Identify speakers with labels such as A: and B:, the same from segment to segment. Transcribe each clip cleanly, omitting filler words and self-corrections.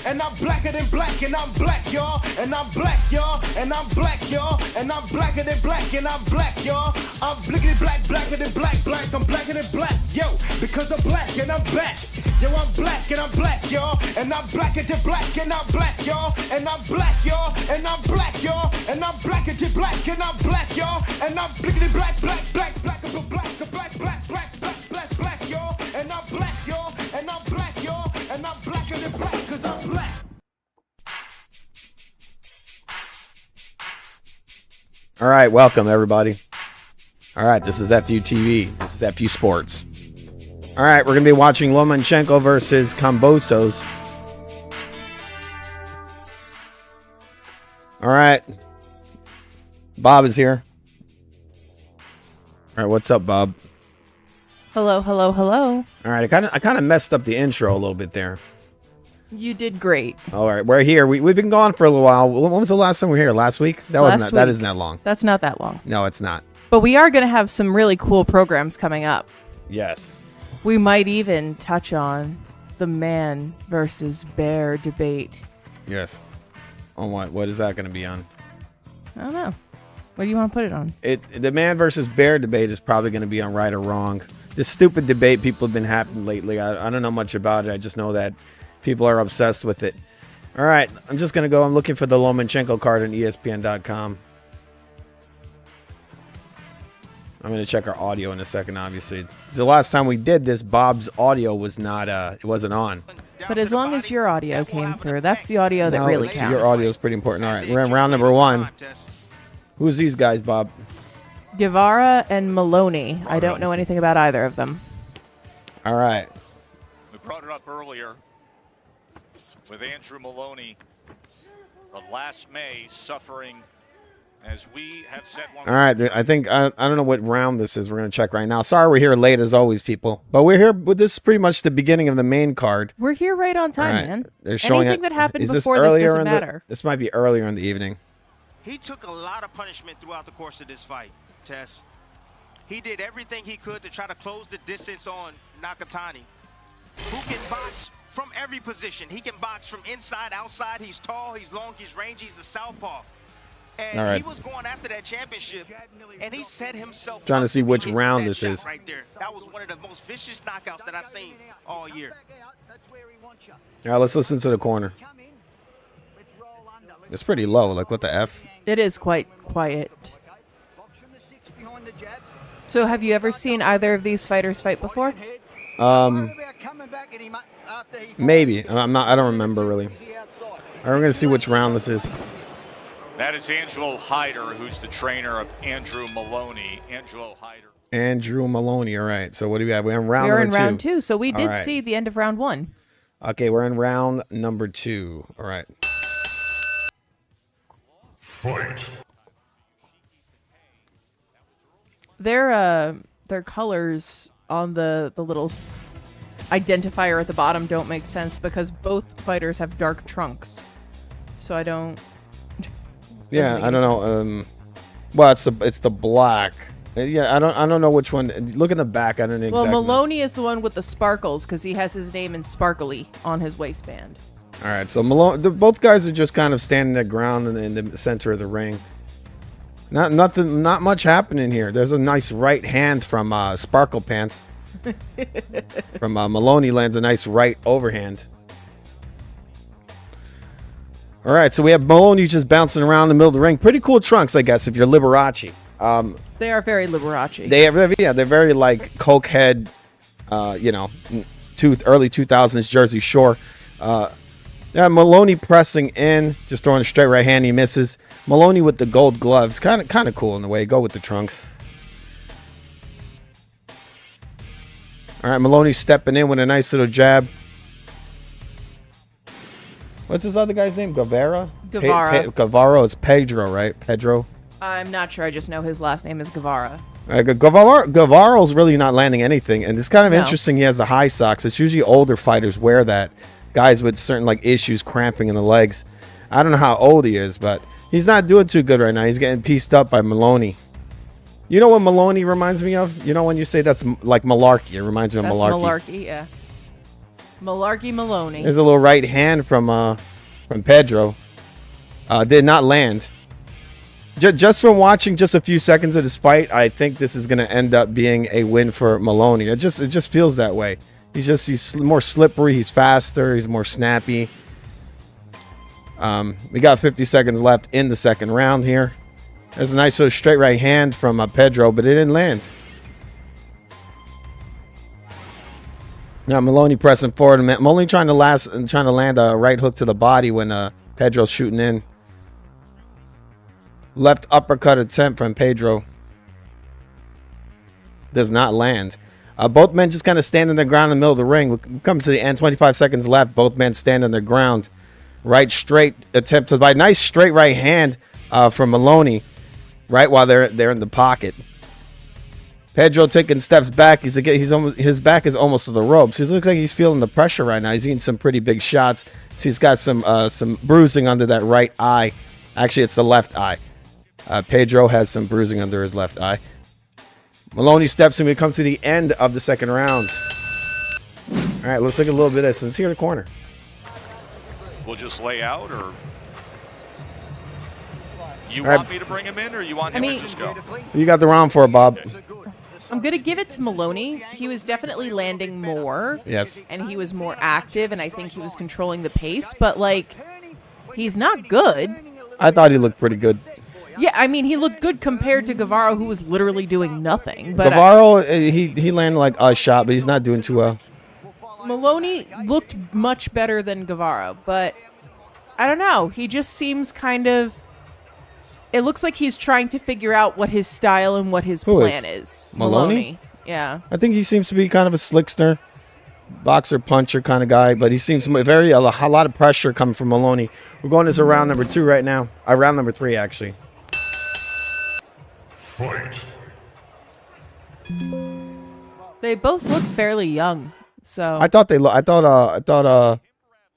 A: and I'm blacker than black, and I'm black, y'all, and I'm black, y'all, and I'm black, y'all, and I'm blacker than black, and I'm black, y'all. I'm blickety black, blacker than black, black, I'm blacker than black, yo, because I'm black and I'm back. Yo, I'm black and I'm black, y'all, and I'm blacker than black, and I'm black, y'all, and I'm black, y'all, and I'm black, y'all, and I'm blacker than black, and I'm black, y'all, and I'm blickety black, black, black, black, black, black, black, black, black, black, black, black, y'all, and I'm black, y'all, and I'm black, y'all, and I'm blacker than black, cause I'm black.
B: All right, welcome everybody. All right, this is FUTV. This is FU Sports. All right, we're going to be watching Lomachenko versus Kambosos. All right. Bob is here. All right, what's up, Bob?
C: Hello, hello, hello.
B: All right, I kind of messed up the intro a little bit there.
C: You did great.
B: All right, we're here. We've been gone for a little while. When was the last time we were here? Last week? That isn't that long.
C: That's not that long.
B: No, it's not.
C: But we are going to have some really cool programs coming up.
B: Yes.
C: We might even touch on the man versus bear debate.
B: Yes. On what? What is that going to be on?
C: I don't know. What do you want to put it on?
B: The man versus bear debate is probably going to be on right or wrong. This stupid debate people have been having lately. I don't know much about it. I just know that people are obsessed with it. All right. I'm just going to go. I'm looking for the Lomachenko card on ESPN.com. I'm going to check our audio in a second, obviously. The last time we did this, Bob's audio was not, it wasn't on.
C: But as long as your audio came through, that's the audio that really counts.
B: Your audio is pretty important. All right, we're in round number 1. Who's these guys, Bob?
C: Guevara and Maloney. I don't know anything about either of them.
B: All right.
D: We brought it up earlier with Andrew Maloney, the last May suffering. As we have said one.
B: All right, I think I don't know what round this is. We're gonna check right now. Sorry, we're here late as always, people. But we're here. But this is pretty much the beginning of the main card.
C: We're here right on time,
B: right.
C: man.
B: They're showing
C: anything that happened
B: is
C: before this doesn't matter.
B: This might be earlier in the evening.
E: He took a lot of punishment throughout the course of this fight, Tess. He did everything he could to try to close the distance on Nakatani, who can box from every position. He can box from inside, outside. He's tall, he's long, he's rangy, he's a southpaw. And
B: all right.
E: He was going after that championship, and he set himself
B: trying to see which
E: hit
B: round
E: that
B: this
E: shot
B: is.
E: right there. That was one of the most vicious knockouts that I've seen all year.
B: All right, let's listen to the corner. It's pretty low. Like, what the F?
C: It is quite quiet. So have you ever seen either of these fighters fight before?
B: Maybe. I'm not. I don't remember really. All right, we're gonna see which round this is.
D: That is Angelo Hyder, who's the trainer of Andrew Maloney. Angelo Hyder.
B: Andrew Maloney. All right. So what do we have? We're in round
C: We're
B: number
C: in round
B: 2.
C: 2. So we did
B: right.
C: see the end of round 1.
B: Okay, we're in round number 2. All right.
F: Fight.
C: Their colors on the little identifier at the bottom don't make sense because both fighters have dark trunks. So I don't.
B: Yeah, I don't know. Well, it's the black. Yeah, I don't know which one. Look in the back. I don't know exactly.
C: Well, Maloney is the one with the sparkles because he has his name in sparkly on his waistband.
B: All right, so both guys are just kind of standing their ground in the center of the ring. Not much happening here. There's a nice right hand from Sparkle Pants. From Maloney lands a nice right overhand. All right, so we have Maloney just bouncing around in the middle of the ring. Pretty cool trunks, I guess, if you're Liberace.
C: They are very Liberace.
B: They're very like cokehead, early 2000s Jersey Shore. Yeah, Maloney pressing in, just throwing a straight right hand, he misses. Maloney with the gold gloves, kind of cool in the way. Go with the trunks. All right, Maloney stepping in with a nice little jab. What's his other guy's name? Guevara?
C: Guevara.
B: It's Pedro, right? Pedro.
C: I'm not sure. I just know his last name is Guevara.
B: Guevaro's really not landing anything, and it's kind of
C: No.
B: interesting. He has the high socks. It's usually older fighters wear that. Guys with certain like issues cramping in the legs. I don't know how old he is, but he's not doing too good right now. He's getting pieced up by Maloney. You know what Maloney reminds me of? You know when you say that's like malarkey, it reminds me of
C: That's
B: malarkey.
C: malarkey, yeah. Malarkey Maloney.
B: There's a little right hand from Pedro. Did not land. Just from watching just a few seconds of this fight, I think this is going to end up being a win for Maloney. It just feels that way. He's more slippery. He's faster. He's more snappy. We got 50 seconds left in the second round here. There's a nice little straight right hand from Pedro, but it didn't land. Now Maloney pressing forward. Maloney trying to land a right hook to the body when Pedro's shooting in. Left uppercut attempt from Pedro. Does not land. Both men just kind of standing their ground in the middle of the ring. We come to the end. 25 seconds left. Both men standing their ground. Right straight attempt to the body. Nice straight right hand from Maloney. Right while they're in the pocket. Pedro taking steps back. His back is almost to the ropes. He looks like he's feeling the pressure right now. He's eating some pretty big shots. So he's got some bruising under that right eye. Actually, it's the left eye. Pedro has some bruising under his left eye. Maloney steps in. We come to the end of the second round. All right, let's look at a little bit of this. Let's hear the corner.
D: We'll just lay out, or you
B: All right.
D: want me to bring him in, or you want him to just go?
B: You got the round for it, Bob.
C: I'm going to give it to Maloney. He was definitely landing more.
B: Yes.
C: And he was more active, and I think he was controlling the pace. But, like, he's not good.
B: I thought he looked pretty good.
C: Yeah, I mean, he looked good compared to Guevara, who was literally doing nothing. But
B: Guevara, he landed like a shot, but he's not doing too well.
C: Maloney looked much better than Guevara, but I don't know. He just seems kind of... It looks like he's trying to figure out what his style and what his plan is.
B: Maloney?
C: Yeah.
B: I think he seems to be kind of a slickster, boxer, puncher kind of guy, but he seems a lot of pressure coming from Maloney. We're going into round number 2 right now. Round number 3, actually.
F: Fight.
C: They both look fairly young, so...
B: I thought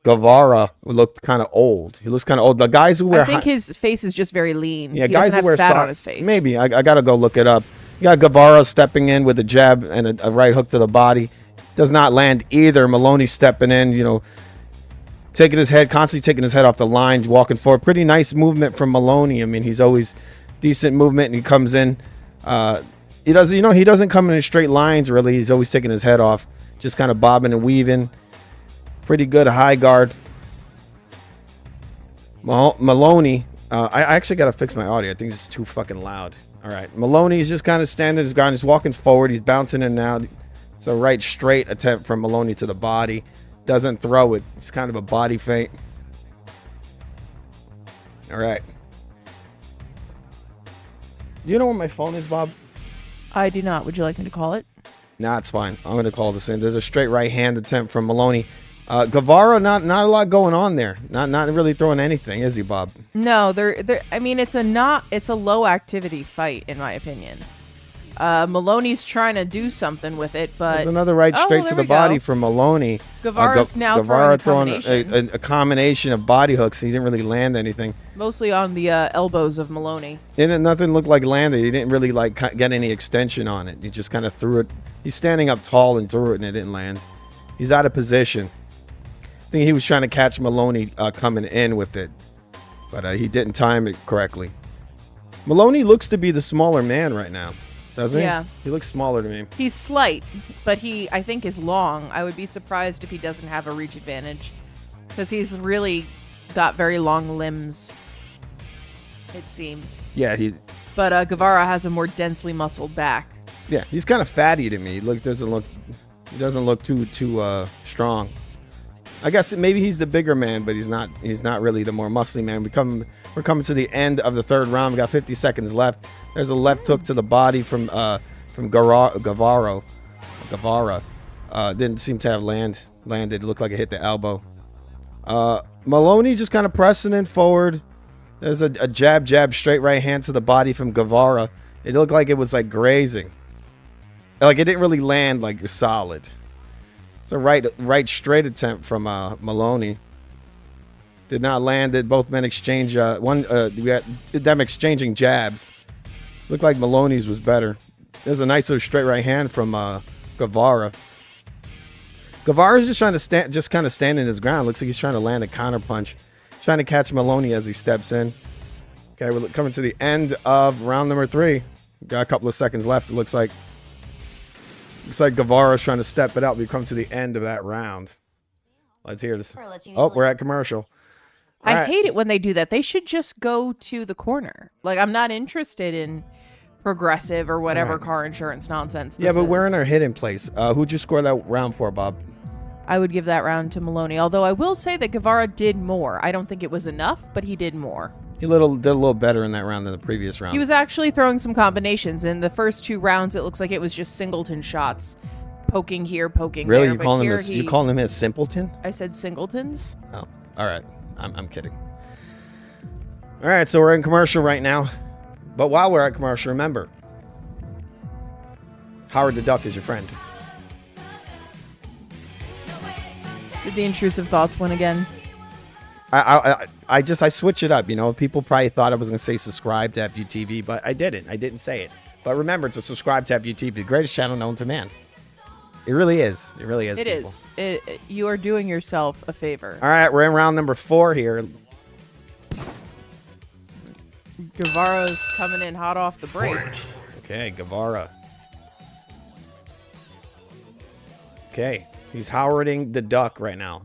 B: Guevara looked kind of old. He looks kind of old. The guys who wear
C: I think his face is just very lean.
B: yeah,
C: he
B: guys
C: doesn't
B: who wear
C: have fat
B: socks
C: on his face.
B: Maybe I gotta go look it up. You got Guevara stepping in with a jab and a right hook to the body. Does not land either. Maloney stepping in, constantly taking his head off the line, walking forward. Pretty nice movement from Maloney. I mean, he's always decent movement, and he comes in. He doesn't come in straight lines really. He's always taking his head off, just kind of bobbing and weaving. Pretty good high guard. Maloney, I actually got to fix my audio. I think it's too fucking loud. All right. Maloney's just kind of standing his ground. He's walking forward. He's bouncing in and out. It's a right straight attempt from Maloney to the body. Doesn't throw it. It's kind of a body feint. All right. Do you know where my phone is, Bob?
C: I do not. Would you like me to call it?
B: Nah, it's fine. I'm going to call this in. There's a straight right hand attempt from Maloney. Guevara, not a lot going on there. Not really throwing anything, is he, Bob?
C: No, I mean, it's a low activity fight in my opinion. Maloney's trying to do something with it, but
B: there's another right straight to the body from Maloney.
C: Guevara's now throwing
B: a combination of body hooks. He didn't really land anything.
C: Mostly on the elbows of Maloney.
B: Nothing looked like landed. He didn't really get any extension on it. He just kind of threw it. He's standing up tall and threw it, and it didn't land. He's out of position. I think he was trying to catch Maloney coming in with it, but he didn't time it correctly. Maloney looks to be the smaller man right now, doesn't he?
C: Yeah.
B: He looks smaller to me.
C: He's slight, but he, I think, is long. I would be surprised if he doesn't have a reach advantage, because he's really got very long limbs, it seems.
B: Yeah,
C: But Guevara has a more densely muscled back.
B: Yeah, he's kind of fatty to me. He doesn't look too strong. I guess maybe he's the bigger man, but he's not really the more muscly man. We're coming to the end of the third round. We got 50 seconds left. There's a left hook to the body from Guevara. Didn't seem to have landed. It looked like it hit the elbow. Maloney just kind of pressing in forward. There's a jab, straight right hand to the body from Guevara. It looked like it was like grazing. Like it didn't really land like solid. It's a right straight attempt from Maloney. Did not land it. Both men exchange we had them exchanging jabs. Looked like Maloney's was better. There's a nice little straight right hand from Guevara. Guevara's just trying to stand, just kind of standing his ground. Looks like he's trying to land a counter punch, trying to catch Maloney as he steps in. Okay, we're coming to the end of round number 3. Got a couple of seconds left. It looks like Guevara's trying to step it up. We come to the end of that round. Let's hear this. Oh, we're at commercial. All
C: I
B: right.
C: hate it when they do that. They should just go to the corner. Like, I'm not interested in Progressive or whatever
B: Right.
C: car insurance nonsense this
B: Yeah, but we're
C: is.
B: in our hidden place. Who'd you score that round for, Bob?
C: I would give that round to Maloney. Although I will say that Guevara did more. I don't think it was enough, but he did more.
B: He did a little better in that round than the previous round.
C: He was actually throwing some combinations. In the first 2 rounds, it looks like it was just singleton shots. Poking here, poking
B: really?
C: there.
B: You
C: but
B: calling him
C: here
B: you calling him a simpleton?
C: I said singletons.
B: Oh, all right. I'm kidding. All right, so we're in commercial right now. But while we're at commercial, remember, Howard the Duck is your friend.
C: Did the intrusive thoughts win again?
B: I switch it up. You know, people probably thought I was going to say subscribe to FUTV, but I didn't. I didn't say it. But remember to subscribe to FUTV, the greatest channel known to man. It really is. It really is.
C: It
B: people.
C: is. You are doing yourself a favor.
B: All right, we're in round number 4 here.
C: Guevara's coming in hot off the break.
B: Okay, Guevara. Okay, he's Howarding the Duck right now.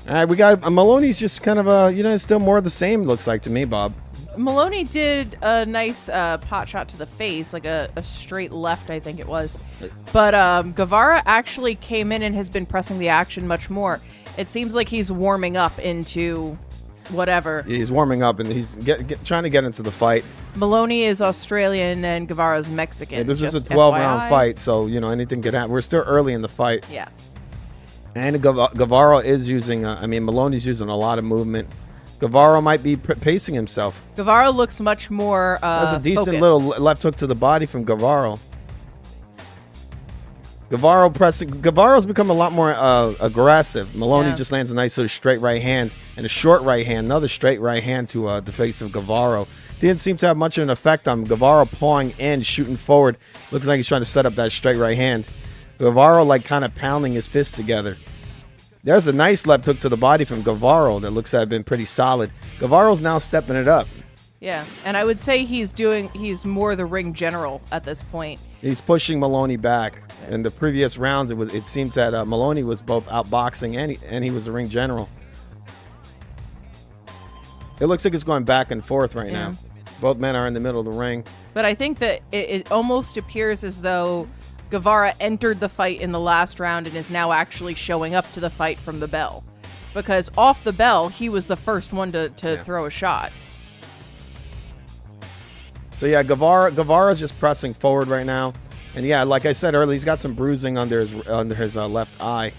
B: All right, we got Maloney's just kind of still more of the same. Looks like to me, Bob.
C: Maloney did a nice pot shot to the face, like a straight left, I think it was. But Guevara actually came in and has been pressing the action much more. It seems like he's warming up into whatever.
B: He's warming up and he's trying to get into the fight.
C: Maloney is Australian and Guevara's Mexican.
B: Yeah, this is a
C: just
B: 12-round
C: FYI.
B: fight, so anything could happen. We're still early in the fight.
C: Yeah.
B: And Guevara is using, Maloney's using a lot of movement. Guevara might be pacing himself.
C: Guevara looks much more
B: That's a decent
C: focused.
B: little left hook to the body from Guevara. Guevara's become a lot more aggressive. Maloney
C: Yeah.
B: just lands a nice little straight right hand and a short right hand, another straight right hand to the face of Guevara. Didn't seem to have much of an effect on Guevara pawing in, shooting forward. Looks like he's trying to set up that straight right hand. Guevara kind of pounding his fists together. There's a nice left hook to the body from Guevara that looks to have been pretty solid. Guevara's now stepping it up.
C: Yeah, and I would say he's more the ring general at this point.
B: He's pushing Maloney back. In the previous rounds, it seemed that Maloney was both outboxing and he was the ring general. It looks like it's going back and forth right now. Both men are in the middle of the ring.
C: But I think that it almost appears as though Guevara entered the fight in the last round and is now actually showing up to the fight from the bell. Because off the bell, he was the first one to throw a shot.
B: So yeah, Guevara's just pressing forward right now. And yeah, like I said earlier, he's got some bruising under his left eye.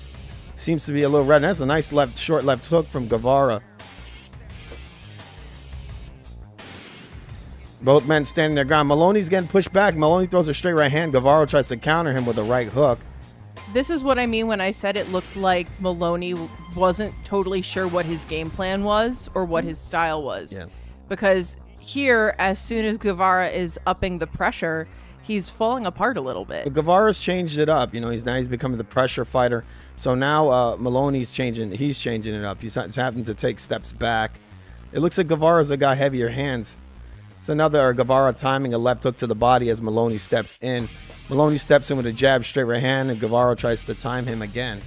B: Seems to be a little red. And that's a nice short left hook from Guevara. Both men standing their ground. Maloney's getting pushed back. Maloney throws a straight right hand. Guevara tries to counter him with a right hook.
C: This is what I mean when I said it looked like Maloney wasn't totally sure what his game plan was or what his style was.
B: Yeah.
C: Because here, as soon as Guevara is upping the pressure, he's falling apart a little bit.
B: But Guevara's changed it up. He's becoming the pressure fighter. So now Maloney's changing it up. He's having to take steps back. It looks like Guevara's a guy heavier hands. So now Guevara timing a left hook to the body as Maloney steps in. Maloney steps in with a jab, straight right hand, and Guevara tries to time him again.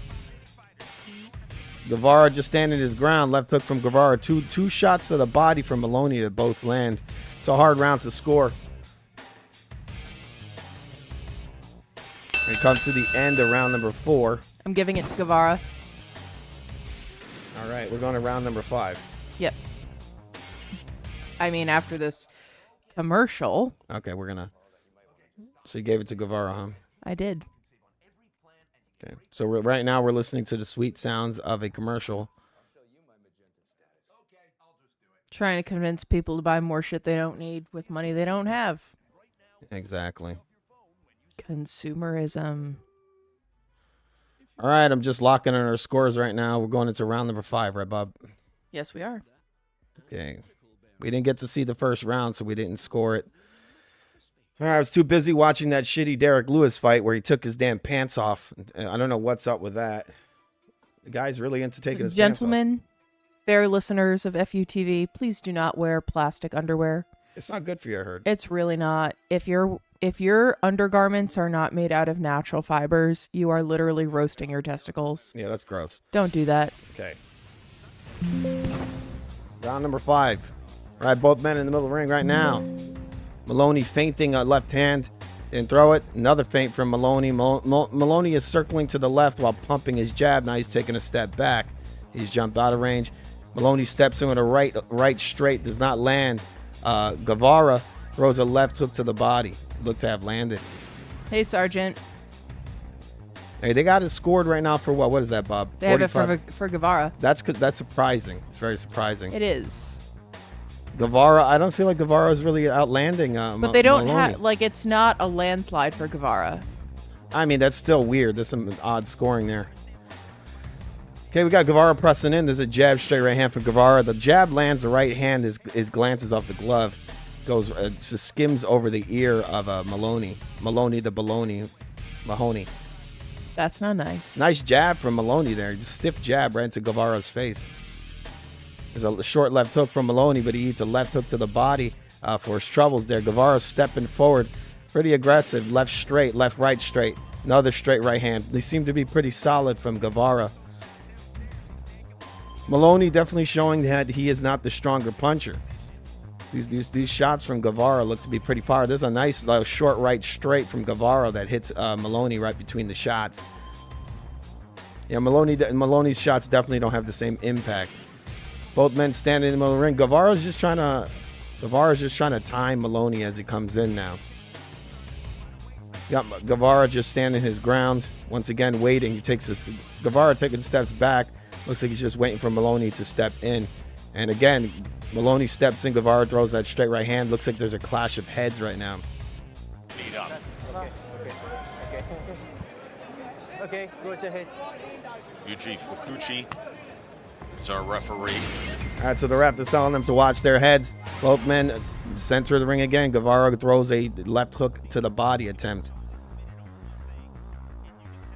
B: Guevara just standing his ground. Left hook from Guevara. Two shots to the body from Maloney that both land. It's a hard round to score. And come to the end of round number 4.
C: I'm giving it to Guevara.
B: All right, we're going to round number 5.
C: Yep. I mean, after this commercial,
B: Okay, we're gonna. So you gave it to Guevara, huh?
C: I did.
B: Okay. So right now we're listening to the sweet sounds of a commercial.
C: Trying to convince people to buy more shit they don't need with money they don't have.
B: Exactly.
C: Consumerism.
B: All right, I'm just locking in our scores right now. We're going into round number 5, right, Bob?
C: Yes, we are.
B: Okay. We didn't get to see the first round, so we didn't score it. I was too busy watching that shitty Derek Lewis fight where he took his damn pants off. I don't know what's up with that. The guy's really into taking his pants off.
C: Gentlemen, fair listeners of FUTV, please do not wear plastic underwear.
B: It's not good for you, I heard.
C: It's really not. If your undergarments are not made out of natural fibers, you are literally roasting your testicles.
B: Yeah, that's gross.
C: Don't do that.
B: Okay. Round number 5. All right, both men in the middle of the ring right now. Maloney feinting a left hand and throw it. Another feint from Maloney. Maloney is circling to the left while pumping his jab. Now he's taking a step back. He's jumped out of range. Maloney steps in with a right straight. Does not land. Guevara throws a left hook to the body. Looked to have landed.
C: Hey, Sergeant.
B: Hey, they got it scored right now for what? What is that, Bob?
C: They have it for Guevara.
B: That's surprising. It's very surprising.
C: It is.
B: Guevara, I don't feel like Guevara is really outlanding.
C: But they don't
B: Maloney.
C: have, like, it's not a landslide for Guevara.
B: I mean, that's still weird. There's some odd scoring there. Okay, we got Guevara pressing in. There's a jab, straight right hand from Guevara. The jab lands, the right hand is glances off the glove. Goes, just skims over the ear of Maloney. Maloney the baloney. Mahoney.
C: That's not nice.
B: Nice jab from Maloney there. Just stiff jab right into Guevara's face. There's a short left hook from Maloney, but he eats a left hook to the body for his troubles there. Guevara's stepping forward. Pretty aggressive. Left straight, left right straight. Another straight right hand. They seem to be pretty solid from Guevara. Maloney definitely showing that he is not the stronger puncher. These shots from Guevara look to be pretty far. There's a nice short right straight from Guevara that hits Maloney right between the shots. Yeah, Maloney's shots definitely don't have the same impact. Both men standing in the middle of the ring. Guevara's just trying to time Maloney as he comes in now. Yeah, Guevara just standing his ground. Once again, waiting. Guevara taking steps back. Looks like he's just waiting for Maloney to step in. And again, Maloney steps in. Guevara throws that straight right hand. Looks like there's a clash of heads right now.
D: Beat up.
F: Okay, go ahead.
D: Yuji Fukuchi is our referee.
B: All right, so the ref is telling them to watch their heads. Both men center of the ring again. Guevara throws a left hook to the body attempt.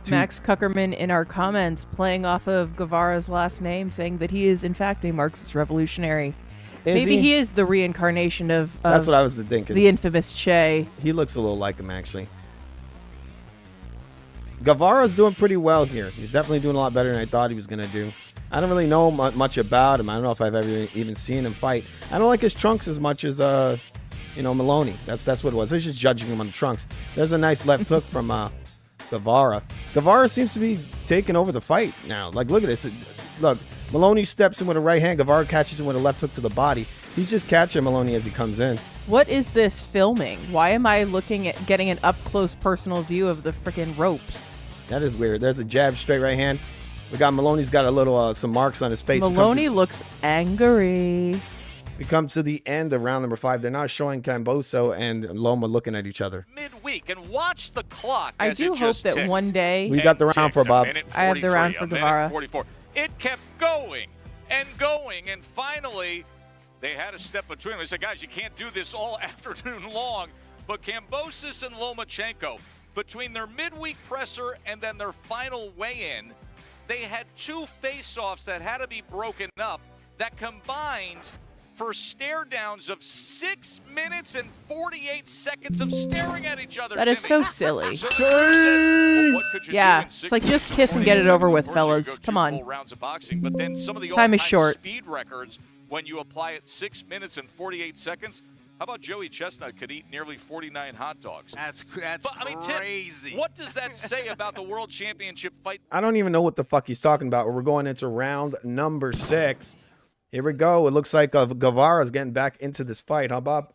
C: Max Kuckerman in our comments playing off of Guevara's last name, saying that he is in fact a Marxist revolutionary. Maybe he is the reincarnation of
B: That's what I was thinking.
C: the infamous Che.
B: He looks a little like him, actually. Guevara's doing pretty well here. He's definitely doing a lot better than I thought he was going to do. I don't really know much about him. I don't know if I've ever even seen him fight. I don't like his trunks as much as, Maloney. That's what it was. I was just judging him on the trunks. There's a nice left hook from Guevara. Guevara seems to be taking over the fight now. Like, look at this. Look, Maloney steps in with a right hand. Guevara catches him with a left hook to the body. He's just catching Maloney as he comes in.
C: What is this filming? Why am I getting an up-close personal view of the freaking ropes?
B: That is weird. There's a jab, straight right hand. We got Maloney's got a little some marks on his face.
C: Maloney looks angry.
B: We come to the end of round number 5. They're now showing Camboso and Loma looking at each other.
D: Midweek, and watch the clock.
C: I do hope that one day
B: We got the round for Bob.
C: I have the round for Guevara.
D: 44. It kept going, and finally, they had a step between them. They said, guys, you can't do this all afternoon long. But Kambosos and Lomachenko, between their midweek presser and then their final weigh-in, they had 2 face-offs that had to be broken up that combined for stare downs of 6 minutes and 48 seconds of staring at each other.
C: That is so silly.
D: So well, what could you
C: Yeah,
D: do in
C: it's like, just kiss and get it over with, fellas. Come on.
D: Full rounds of boxing, but then some of the
C: Time is
D: all-time
C: short.
D: speed records, when you apply it 6 minutes and 48 seconds, how about Joey Chestnut could eat nearly 49 hot dogs?
E: That's
D: But, I mean,
E: crazy.
D: Tim, what does that say about the World Championship fight?
B: I don't even know what the fuck he's talking about. We're going into round number 6. Here we go. It looks like Guevara's getting back into this fight, huh, Bob?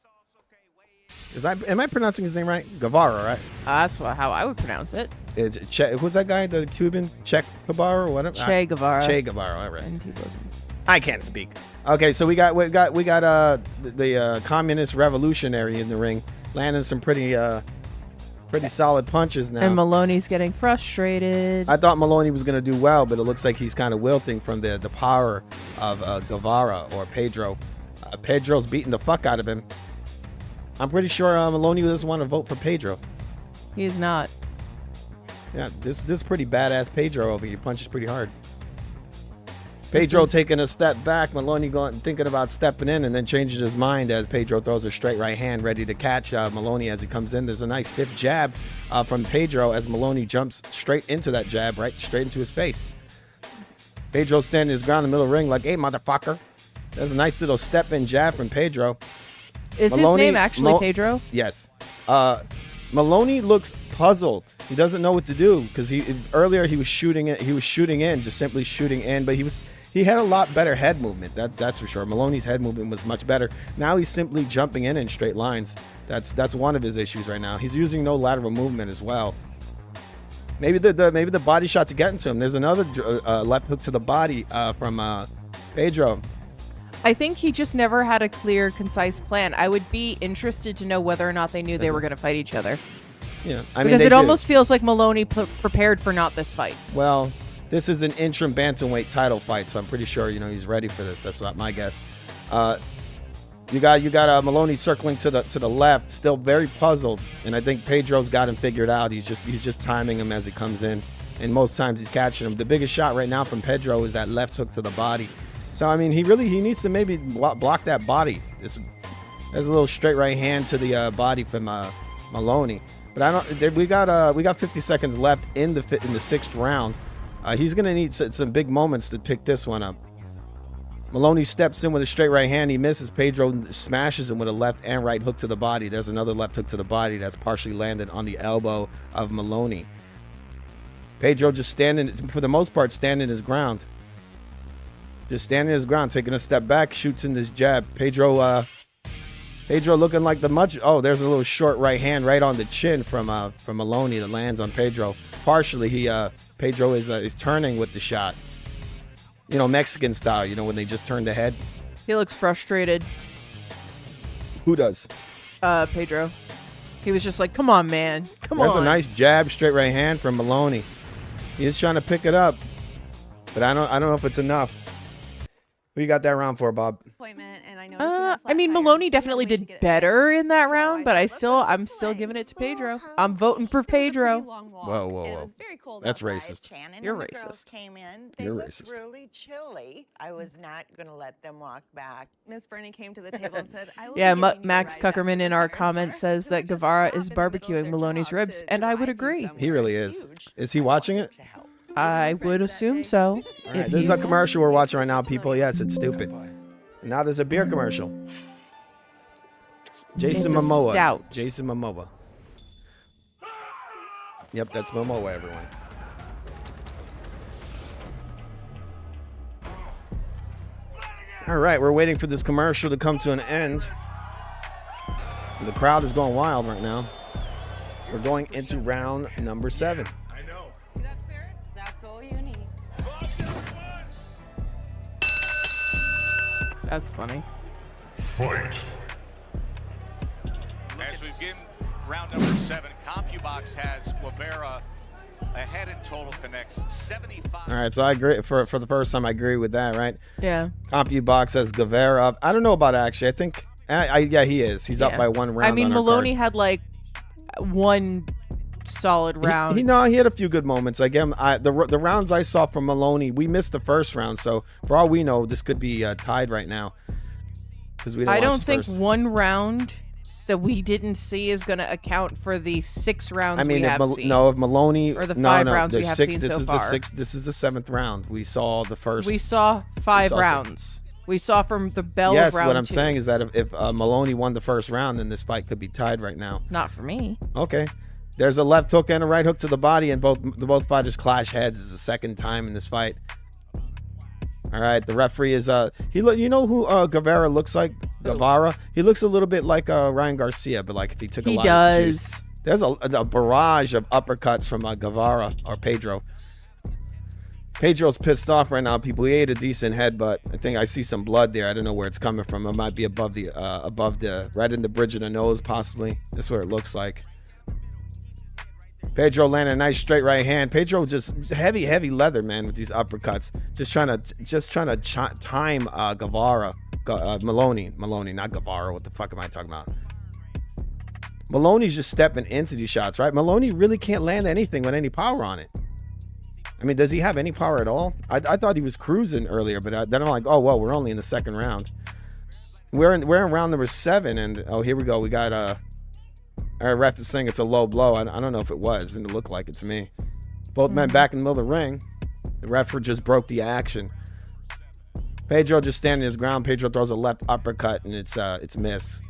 B: Am I pronouncing his name right? Guevara, right?
C: That's how I would pronounce it.
B: Who's that guy? The Cuban? Che Guevara or whatever?
C: Che Guevara.
B: Che Guevara, all right.
C: And he wasn't.
B: I can't speak. Okay, so we got the communist revolutionary in the ring, landing some pretty solid punches now.
C: And Maloney's getting frustrated.
B: I thought Maloney was going to do well, but it looks like he's kind of wilting from the power of Guevara or Pedro. Pedro's beating the fuck out of him. I'm pretty sure Maloney doesn't want to vote for Pedro.
C: He's not.
B: Yeah, this pretty badass Pedro over here. Punches pretty hard. Pedro taking a step back. Maloney thinking about stepping in and then changing his mind as Pedro throws a straight right hand ready to catch Maloney as he comes in. There's a nice stiff jab from Pedro as Maloney jumps straight into that jab, right straight into his face. Pedro standing his ground in the middle of the ring like, hey, motherfucker. There's a nice little step-in jab from Pedro.
C: Is
B: Maloney,
C: his name actually Pedro?
B: Yes. Maloney looks puzzled. He doesn't know what to do because earlier he was shooting it. He was shooting in, just simply shooting in, but he had a lot better head movement. That's for sure. Maloney's head movement was much better. Now he's simply jumping in straight lines. That's one of his issues right now. He's using no lateral movement as well. Maybe the body shots are getting to him. There's another left hook to the body from Pedro.
C: I think he just never had a clear, concise plan. I would be interested to know whether or not they knew they were going to fight each other.
B: Yeah,
C: because it almost feels like Maloney prepared for not this fight.
B: Well, this is an interim bantamweight title fight, so I'm pretty sure he's ready for this. That's not my guess. You got Maloney circling to the left, still very puzzled, and I think Pedro's got him figured out. He's just timing him as he comes in, and most times he's catching him. The biggest shot right now from Pedro is that left hook to the body. So I mean, he needs to maybe block that body. There's a little straight right hand to the body from Maloney, but we got 50 seconds left in the 6th round. He's gonna need some big moments to pick this one up. Maloney steps in with a straight right hand. He misses. Pedro smashes him with a left and right hook to the body. There's another left hook to the body that's partially landed on the elbow of Maloney. Pedro just standing, for the most part, standing his ground. Just standing his ground, taking a step back, shoots in this jab. Pedro looking like oh, there's a little short right hand right on the chin from Maloney that lands on Pedro. Partially, Pedro is turning with the shot. Mexican style, when they just turn the head.
C: He looks frustrated.
B: Who does?
C: Pedro. He was just like, come on, man. Come on.
B: That's a nice jab, straight right hand from Maloney. He's trying to pick it up, but I don't know if it's enough. Who you got that round for, Bob?
C: I mean, Maloney definitely did better in that round, but I'm still giving it to Pedro. I'm voting for Pedro.
B: Whoa. That's racist.
C: You're racist.
B: You're racist.
G: Really chilly. I was not going to let them walk back. Miss Bernie came to the table and said, I will
C: Yeah,
G: be giving you a
C: Max
G: ride back to
C: Kuckerman
G: the
C: in our
G: tire
C: comment
G: store.
C: says that Guevara is barbecuing Maloney's ribs, and I would agree.
B: He really is. Is he watching it?
C: I would assume so.
B: All right, this is a commercial we're watching right now, people. Yes, it's stupid. And now there's a beer commercial. Jason
C: It's a
B: Momoa.
C: stout.
B: Jason Momoa. Yep, that's Momoa, everyone. All right, we're waiting for this commercial to come to an end. The crowd is going wild right now. We're going into round number 7.
G: That's all you need.
C: That's funny.
D: As we begin round number 7, CompuBox has Guevara ahead in total connects 75.
B: All right, so I agree. For the first time, I agree with that, right?
C: Yeah.
B: CompuBox has Guevara up. I don't know about actually. I think, yeah, he is. He's up by 1 round.
C: I mean,
B: on our
C: Maloney
B: card.
C: had like one solid round.
B: He had a few good moments. Again, the rounds I saw from Maloney, we missed the first round. So for all we know, this could be tied right now.
C: I don't think one round that we didn't see is going to account for the 6 rounds we have seen.
B: No, if Maloney
C: or the 5 rounds we have seen
B: this
C: so
B: is
C: far.
B: the 6th. This is the 7th round. We saw the first.
C: We saw 5 rounds. We saw from the bell
B: yes,
C: of round
B: what I'm
C: 2.
B: saying is that if Maloney won the first round, then this fight could be tied right now.
C: Not for me.
B: Okay. There's a left hook and a right hook to the body, and both fighters clash heads. It's the second time in this fight. All right, the referee is you know who Guevara looks like? Guevara. He looks a little bit like Ryan Garcia, but like if he took a lot of juice. There's a barrage of uppercuts from Guevara or Pedro. Pedro's pissed off right now, people. He ate a decent headbutt. I think I see some blood there. I don't know where it's coming from. It might be above the right in the bridge of the nose, possibly. That's where it looks like. Pedro landed a nice straight right hand. Pedro just heavy leather, man, with these uppercuts. Just trying to time Guevara, Maloney, not Guevara. What the fuck am I talking about? Maloney's just stepping into these shots, right? Maloney really can't land anything with any power on it. I mean, does he have any power at all? I thought he was cruising earlier, but then I'm like, oh, well, we're only in the second round. We're in round number 7, and oh, here we go. We got our ref is saying it's a low blow. I don't know if it was, and it looked like it to me. Both men back in the middle of the ring. The ref just broke the action. Pedro just standing his ground. Pedro throws a left uppercut, and it's missed.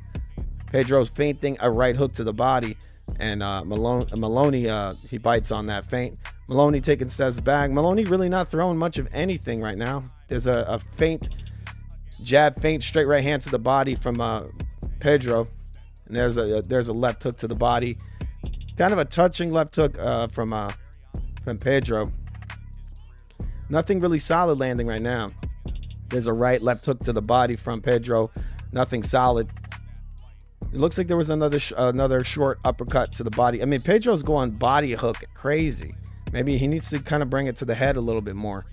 B: Pedro's feinting a right hook to the body, and Maloney he bites on that feint. Maloney taking steps back. Maloney really not throwing much of anything right now. There's a feint, jab feint, straight right hand to the body from Pedro, and there's a left hook to the body. Kind of a touching left hook from Pedro. Nothing really solid landing right now. There's a right left hook to the body from Pedro. Nothing solid. It looks like there was another short uppercut to the body. I mean, Pedro's going body hook crazy. Maybe he needs to kind of bring it to the head a little bit more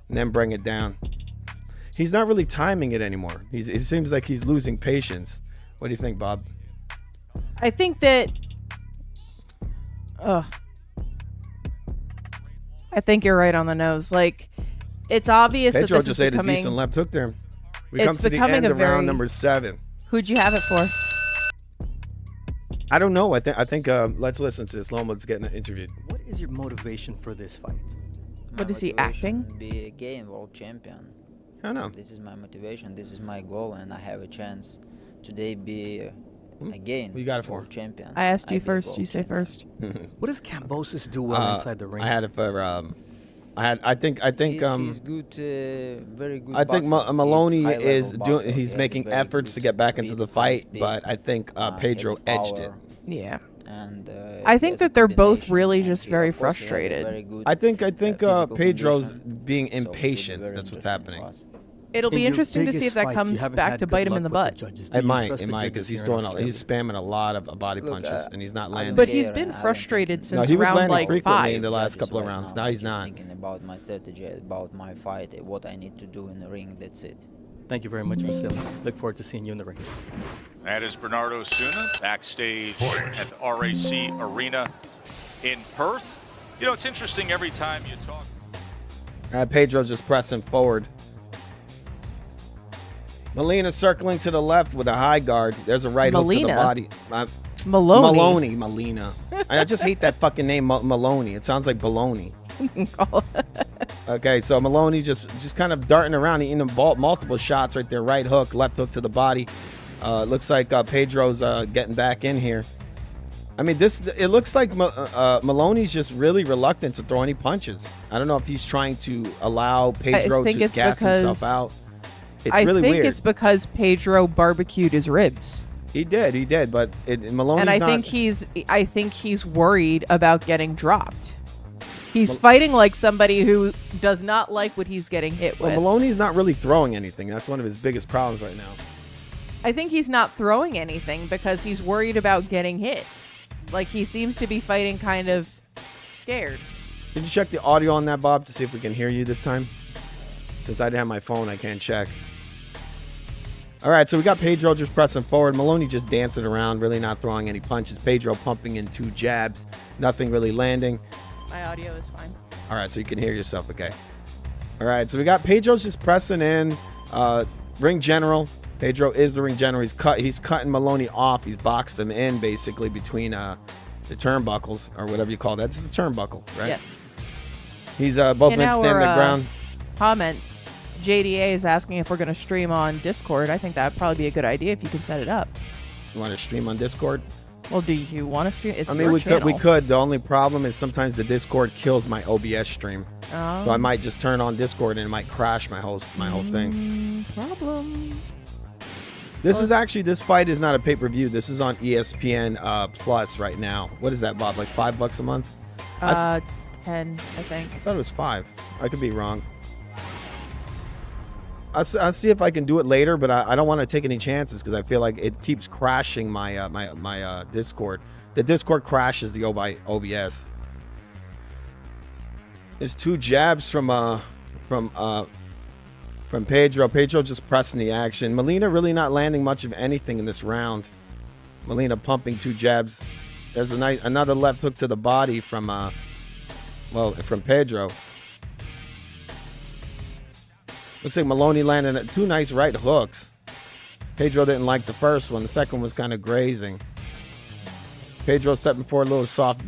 B: and then bring it down. He's not really timing it anymore. It seems like he's losing patience. What do you think, Bob?
C: I think that... I think you're right on the nose. Like, it's obvious
B: Pedro
C: that this
B: just
C: is
B: ate
C: becoming...
B: a decent left hook there. We
C: It's
B: come to the
C: becoming
B: end
C: a
B: of round
C: very-
B: number 7.
C: Who'd you have it for?
B: I don't know. I think let's listen to this. Loma's getting interviewed.
F: What is your motivation for this fight?
C: What is he,
H: motivation
C: acting?
H: Be again world champion.
B: I don't know.
H: This is my motivation. This is my goal, and I have a chance today be again
B: What you got it for?
H: world champion.
C: I asked you
H: be
C: first.
H: world
C: You say
H: champion.
C: first.
F: What does Kambosos do well inside the ring?
B: I had it for I think
H: He's good, very good.
B: I think
H: boxer.
B: Maloney
H: He's high-level
B: is
H: boxer.
B: doing.
H: He
B: He's
H: has
B: making
H: very
B: efforts to
H: good
B: get back into
H: speed,
B: the
H: high
B: fight,
H: speed,
B: but I think
H: has
B: Pedro
H: a
B: edged it.
H: power,
C: Yeah.
H: And
C: I
H: he
C: think
H: has
C: that
H: a
C: they're both
H: combination,
C: really
H: and
C: just
H: he,
C: very
H: of course, he has a
C: frustrated.
H: very good,
B: I think
H: physical
B: Pedro's
H: condition.
B: being
H: So it will be
B: impatient.
H: very
B: That's what's
H: interesting
B: happening.
H: for us.
C: It'll be
F: In your
C: interesting to see if
F: biggest
C: that
F: fights, you
C: comes
F: haven't
C: back
F: had
C: to
F: good
C: bite him
F: luck
C: in the
F: with
C: butt.
F: judges. Do
B: It
F: you
B: might,
F: trust the
B: because
F: judges
B: he's
F: here in
B: throwing,
F: Australia?
B: he's spamming a lot of body
H: Look,
B: punches, and he's not
H: I don't
B: landing.
C: But he's
H: care,
C: been
H: I don't
C: frustrated
H: think-
C: since
B: he was
C: round
B: landing
C: like
B: frequently
C: 5.
B: in the last
H: Judges
B: couple of
H: right
B: rounds.
H: now.
B: Now
H: I'm
B: he's
H: just
B: not.
H: thinking about my strategy, about my fight, what I need to do in the ring. That's it.
F: Thank you very much, Vasily. Look forward to seeing you in the ring.
D: That is Bernardo Suna backstage at the RAC Arena in Perth. You know, it's interesting every time you talk.
B: All right, Pedro's just pressing forward. Molina circling to the left with a high guard. There's a right hook to the
C: Molina?
B: body.
C: Maloney.
B: Molina. I just hate that fucking name, Maloney. It sounds like baloney. Okay, so Maloney just kind of darting around, eating multiple shots right there. Right hook, left hook to the body. Looks like Pedro's getting back in here. I mean, it looks like Maloney's just really reluctant to throw any punches. I don't know if he's trying to allow Pedro to gas himself out. It's really weird.
C: I think it's because Pedro barbecued his ribs.
B: He did, but Maloney's
C: And I
B: not.
C: think he's worried about getting dropped. He's fighting like somebody who does not like what he's getting hit with.
B: Well, Maloney's not really throwing anything. That's one of his biggest problems right now.
C: I think he's not throwing anything because he's worried about getting hit. Like, he seems to be fighting kind of scared.
B: Did you check the audio on that, Bob, to see if we can hear you this time? Since I didn't have my phone, I can't check. All right, so we got Pedro just pressing forward. Maloney just dancing around, really not throwing any punches. Pedro pumping in 2 jabs, nothing really landing.
C: My audio is fine.
B: All right, so you can hear yourself, okay? All right, so we got Pedro's just pressing in. Ring general. Pedro is the ring general. He's cutting Maloney off. He's boxed him in basically between the turnbuckles or whatever you call that. This is a turnbuckle, right?
C: Yes.
B: He's both men standing their ground.
C: Comments. JDA is asking if we're going to stream on Discord. I think that would probably be a good idea if you can set it up.
B: You want to stream on Discord?
C: Well, do you want to stream? It's
B: I mean,
C: your
B: we
C: channel.
B: could. The only problem is sometimes the Discord kills my OBS stream.
C: Oh.
B: So I might just turn on Discord and it might crash my whole thing.
C: Problem.
B: This fight is not a pay-per-view. This is on ESPN Plus right now. What is that, Bob? Like $5 a month?
C: 10, I think.
B: I thought it was 5. I could be wrong. I'll see if I can do it later, but I don't want to take any chances because I feel like it keeps crashing my my Discord. The Discord crashes the OBS. There's 2 jabs from Pedro. Pedro just pressing the action. Molina really not landing much of anything in this round. Molina pumping 2 jabs. There's another left hook to the body from Pedro. Looks like Maloney landed 2 nice right hooks. Pedro didn't like the first one. The second was kind of grazing. Pedro stepping for a little soft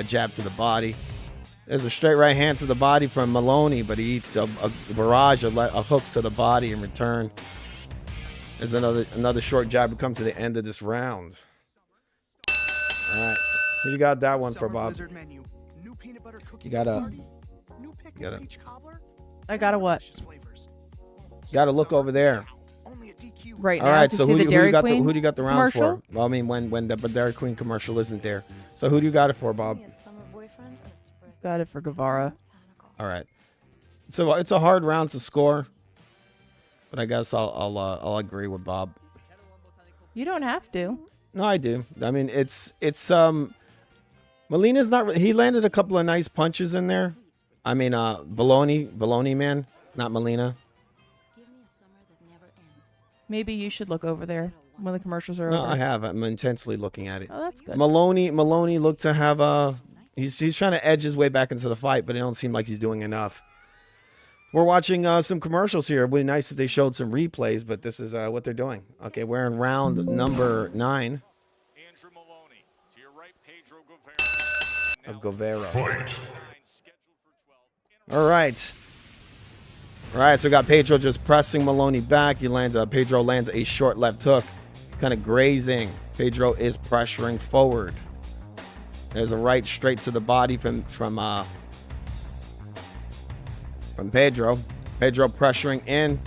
B: jab to the body. There's a straight right hand to the body from Maloney, but he eats a barrage of hooks to the body in return. There's another short jab to come to the end of this round. All right. Who you got that one for, Bob? You got a
C: I got a what?
B: look over there.
C: Right
B: All
C: now
B: right,
C: to
B: so
C: see the Dairy Queen
B: who do you got the round
C: commercial?
B: for? Well, I mean, when the Dairy Queen commercial isn't there. So who do you got it for, Bob?
C: Got it for Guevara.
B: All right. So it's a hard round to score, but I guess I'll agree with Bob.
C: You don't have to.
B: No, I do. I mean, it's Molina's not. He landed a couple of nice punches in there. I mean, Baloney man, not Molina.
C: Maybe you should look over there when the commercials are
B: No,
C: over.
B: I have. I'm intensely looking at it.
C: Oh, that's good.
B: Maloney looked to have he's trying to edge his way back into the fight, but it don't seem like he's doing enough. We're watching some commercials here. It would be nice if they showed some replays, but this is what they're doing. Okay, we're in round number 9
D: Andrew Maloney. To your right, Pedro Guevara.
B: of Guevara. All right. All right, so we got Pedro just pressing Maloney back. Pedro lands a short left hook, kind of grazing. Pedro is pressuring forward. There's a right straight to the body from Pedro. Pedro pressuring in.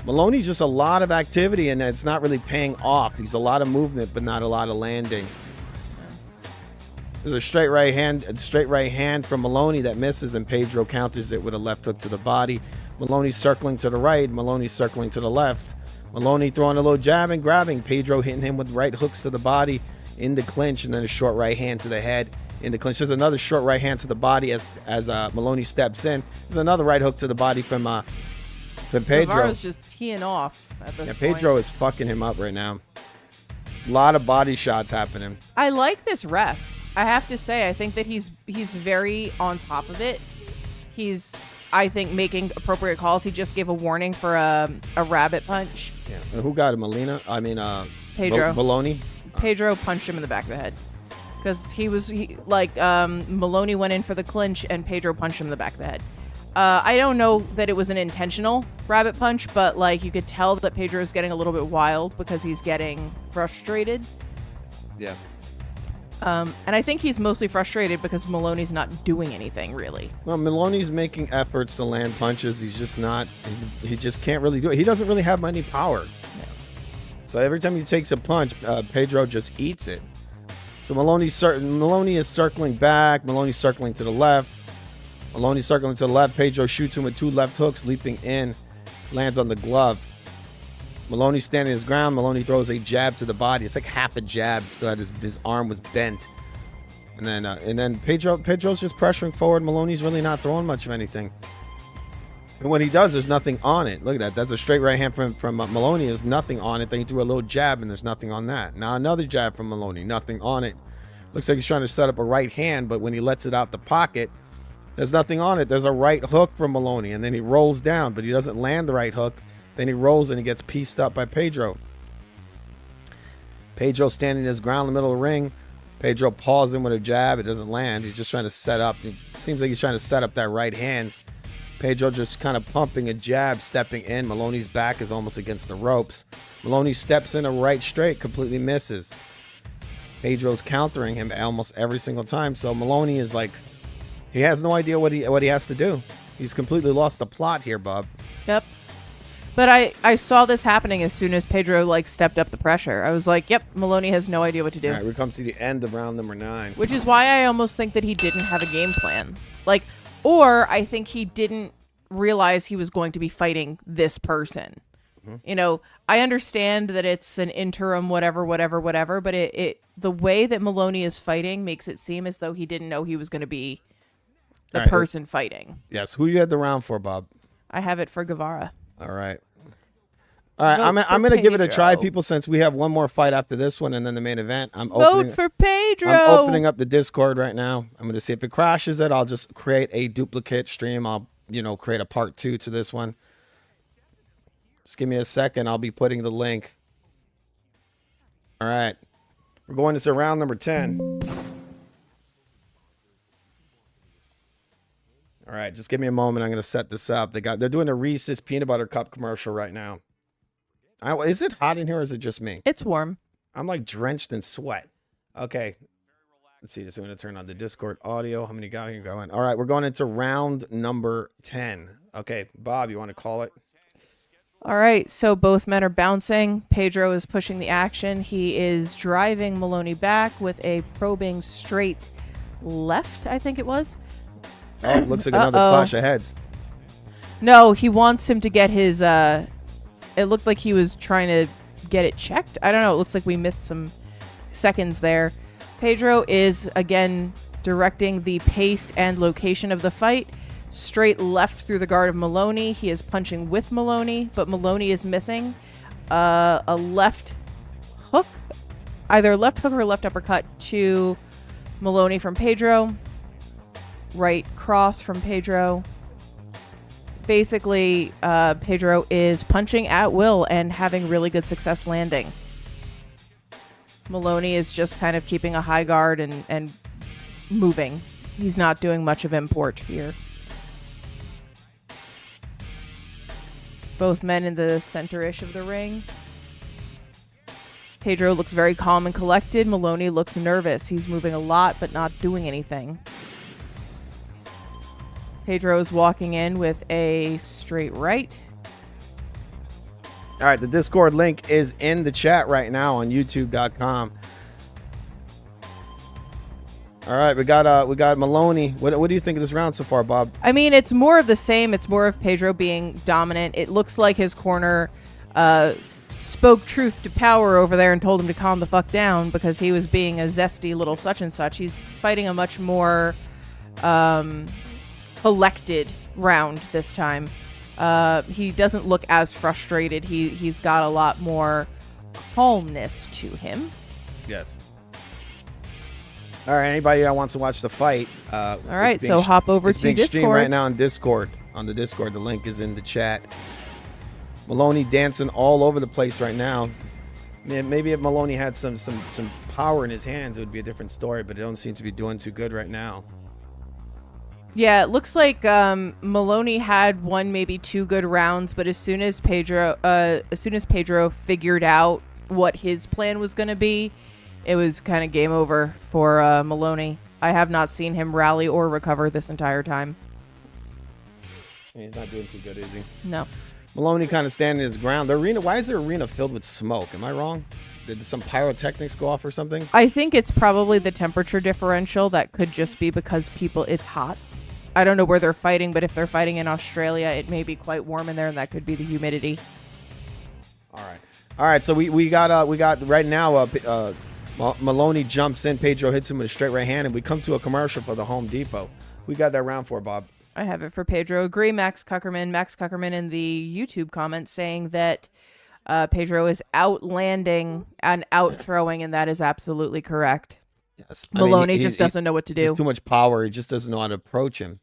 B: Maloney's just a lot of activity, and it's not really paying off. He's a lot of movement, but not a lot of landing. There's a straight right hand from Maloney that misses, and Pedro counters it with a left hook to the body. Maloney's circling to the right. Maloney's circling to the left. Maloney throwing a little jab and grabbing. Pedro hitting him with right hooks to the body in the clinch, and then a short right hand to the head in the clinch. There's another short right hand to the body as Maloney steps in. There's another right hook to the body from Pedro.
C: Guevara's just teeing off at this point.
B: Pedro is fucking him up right now. A lot of body shots happening.
C: I like this ref. I have to say, I think that he's very on top of it. He's, I think, making appropriate calls. He just gave a warning for a rabbit punch.
B: Yeah. And who got it? Molina? I mean,
C: Pedro.
B: Maloney?
C: Pedro punched him in the back of the head. Because Maloney went in for the clinch and Pedro punched him in the back of the head. I don't know that it was an intentional rabbit punch, but you could tell that Pedro is getting a little bit wild because he's getting frustrated.
B: Yeah.
C: And I think he's mostly frustrated because Maloney's not doing anything, really.
B: Well, Maloney's making efforts to land punches. He's just not. He just can't really do it. He doesn't really have any power.
C: No.
B: So every time he takes a punch, Pedro just eats it. So Maloney is circling back. Maloney's circling to the left. Maloney's circling to the left. Pedro shoots him with 2 left hooks, leaping in, lands on the glove. Maloney standing his ground. Maloney throws a jab to the body. It's like half a jab, so that his arm was bent. And then Pedro's just pressuring forward. Maloney's really not throwing much of anything. And when he does, there's nothing on it. Look at that. That's a straight right hand from Maloney. There's nothing on it. Then he threw a little jab, and there's nothing on that. Now another jab from Maloney. Nothing on it. Looks like he's trying to set up a right hand, but when he lets it out the pocket, there's nothing on it. There's a right hook from Maloney, and then he rolls down, but he doesn't land the right hook. Then he rolls and he gets pieced up by Pedro. Pedro standing his ground in the middle of the ring. Pedro paws him with a jab. It doesn't land. He's just trying to set up. It seems like he's trying to set up that right hand. Pedro just kind of pumping a jab, stepping in. Maloney's back is almost against the ropes. Maloney steps in a right straight, completely misses. Pedro's countering him almost every single time. So Maloney is he has no idea what he has to do. He's completely lost the plot here, Bob.
C: Yep. But I saw this happening as soon as Pedro stepped up the pressure. I was like, yep, Maloney has no idea what to do.
B: All right, we come to the end of round number 9.
C: Which is why I almost think that he didn't have a game plan. Or I think he didn't realize he was going to be fighting this person. Mm-hmm. I understand that it's an interim whatever, but the way that Maloney is fighting makes it seem as though he didn't know he was going to be the person fighting.
B: Yes. Who you had the round for, Bob?
C: I have it for Guevara.
B: All right. All right,
C: Vote
B: I'm
C: for
B: gonna give it a try,
C: Pedro.
B: people, since we have one more fight after this one and then the main event.
C: Vote for Pedro.
B: I'm opening up the Discord right now. I'm gonna see if it crashes it. I'll just create a duplicate stream. I'll create a part 2 to this one. Just give me a second. I'll be putting the link. All right, we're going to round number 10. All right, just give me a moment. I'm gonna set this up. They're doing a Reese's peanut butter cup commercial right now. Is it hot in here or is it just me?
C: It's warm.
B: I'm like drenched in sweat. Okay. Let's see. Just going to turn on the Discord audio. How many got here going? All right. We're going into round number 10. Okay. Bob, you want to call it?
C: All right. So both men are bouncing. Pedro is pushing the action. He is driving Maloney back with a probing straight left, I think it was.
B: Oh, looks like another clash of heads.
C: No, he wants him to get his... It looked like he was trying to get it checked. I don't know. It looks like we missed some seconds there. Pedro is, again, directing the pace and location of the fight. Straight left through the guard of Maloney. He is punching with Maloney, but Maloney is missing. A left hook, either left hook or left uppercut to Maloney from Pedro. Right cross from Pedro. Basically, Pedro is punching at will and having really good success landing. Maloney is just kind of keeping a high guard and moving. He's not doing much of import here. Both men in the center-ish of the ring. Pedro looks very calm and collected. Maloney looks nervous. He's moving a lot but not doing anything. Pedro is walking in with a straight right.
B: All right, the Discord link is in the chat right now on youtube.com. All right, we got Maloney. What do you think of this round so far, Bob?
C: I mean, it's more of the same. It's more of Pedro being dominant. It looks like his corner spoke truth to power over there and told him to calm the fuck down because he was being a zesty little such and such. He's fighting a much more collected round this time. He doesn't look as frustrated. He's got a lot more calmness to him.
B: Yes. All right, anybody that wants to watch the fight.
C: All right, so hop over to
B: Discord. It's being streamed right now on Discord. On the Discord, the link is in the chat. Maloney dancing all over the place right now. Maybe if Maloney had some power in his hands, it would be a different story, but it don't seem to be doing too good right now.
C: Yeah, it looks like Maloney had one, maybe two good rounds, but as soon as Pedro figured out what his plan was going to be, it was kind of game over for Maloney. I have not seen him rally or recover this entire time.
B: He's not doing too good, is he?
C: No.
B: Maloney kind of standing his ground. The arena. Why is the arena filled with smoke? Am I wrong? Did some pyrotechnics go off or something?
C: I think it's probably the temperature differential. That could just be because it's hot. I don't know where they're fighting, but if they're fighting in Australia, it may be quite warm in there, and that could be the humidity.
B: All right. So we got right now. Maloney jumps in. Pedro hits him with a straight right hand, and we come to a commercial for the Home Depot. We got that round for Bob.
C: I have it for Pedro. Agree, Max Kuckerman in the YouTube comments saying that Pedro is outlanding and out throwing, and that is absolutely correct.
B: Yes.
C: Maloney just doesn't know what to do.
B: He has too much power. He just doesn't know how to approach him.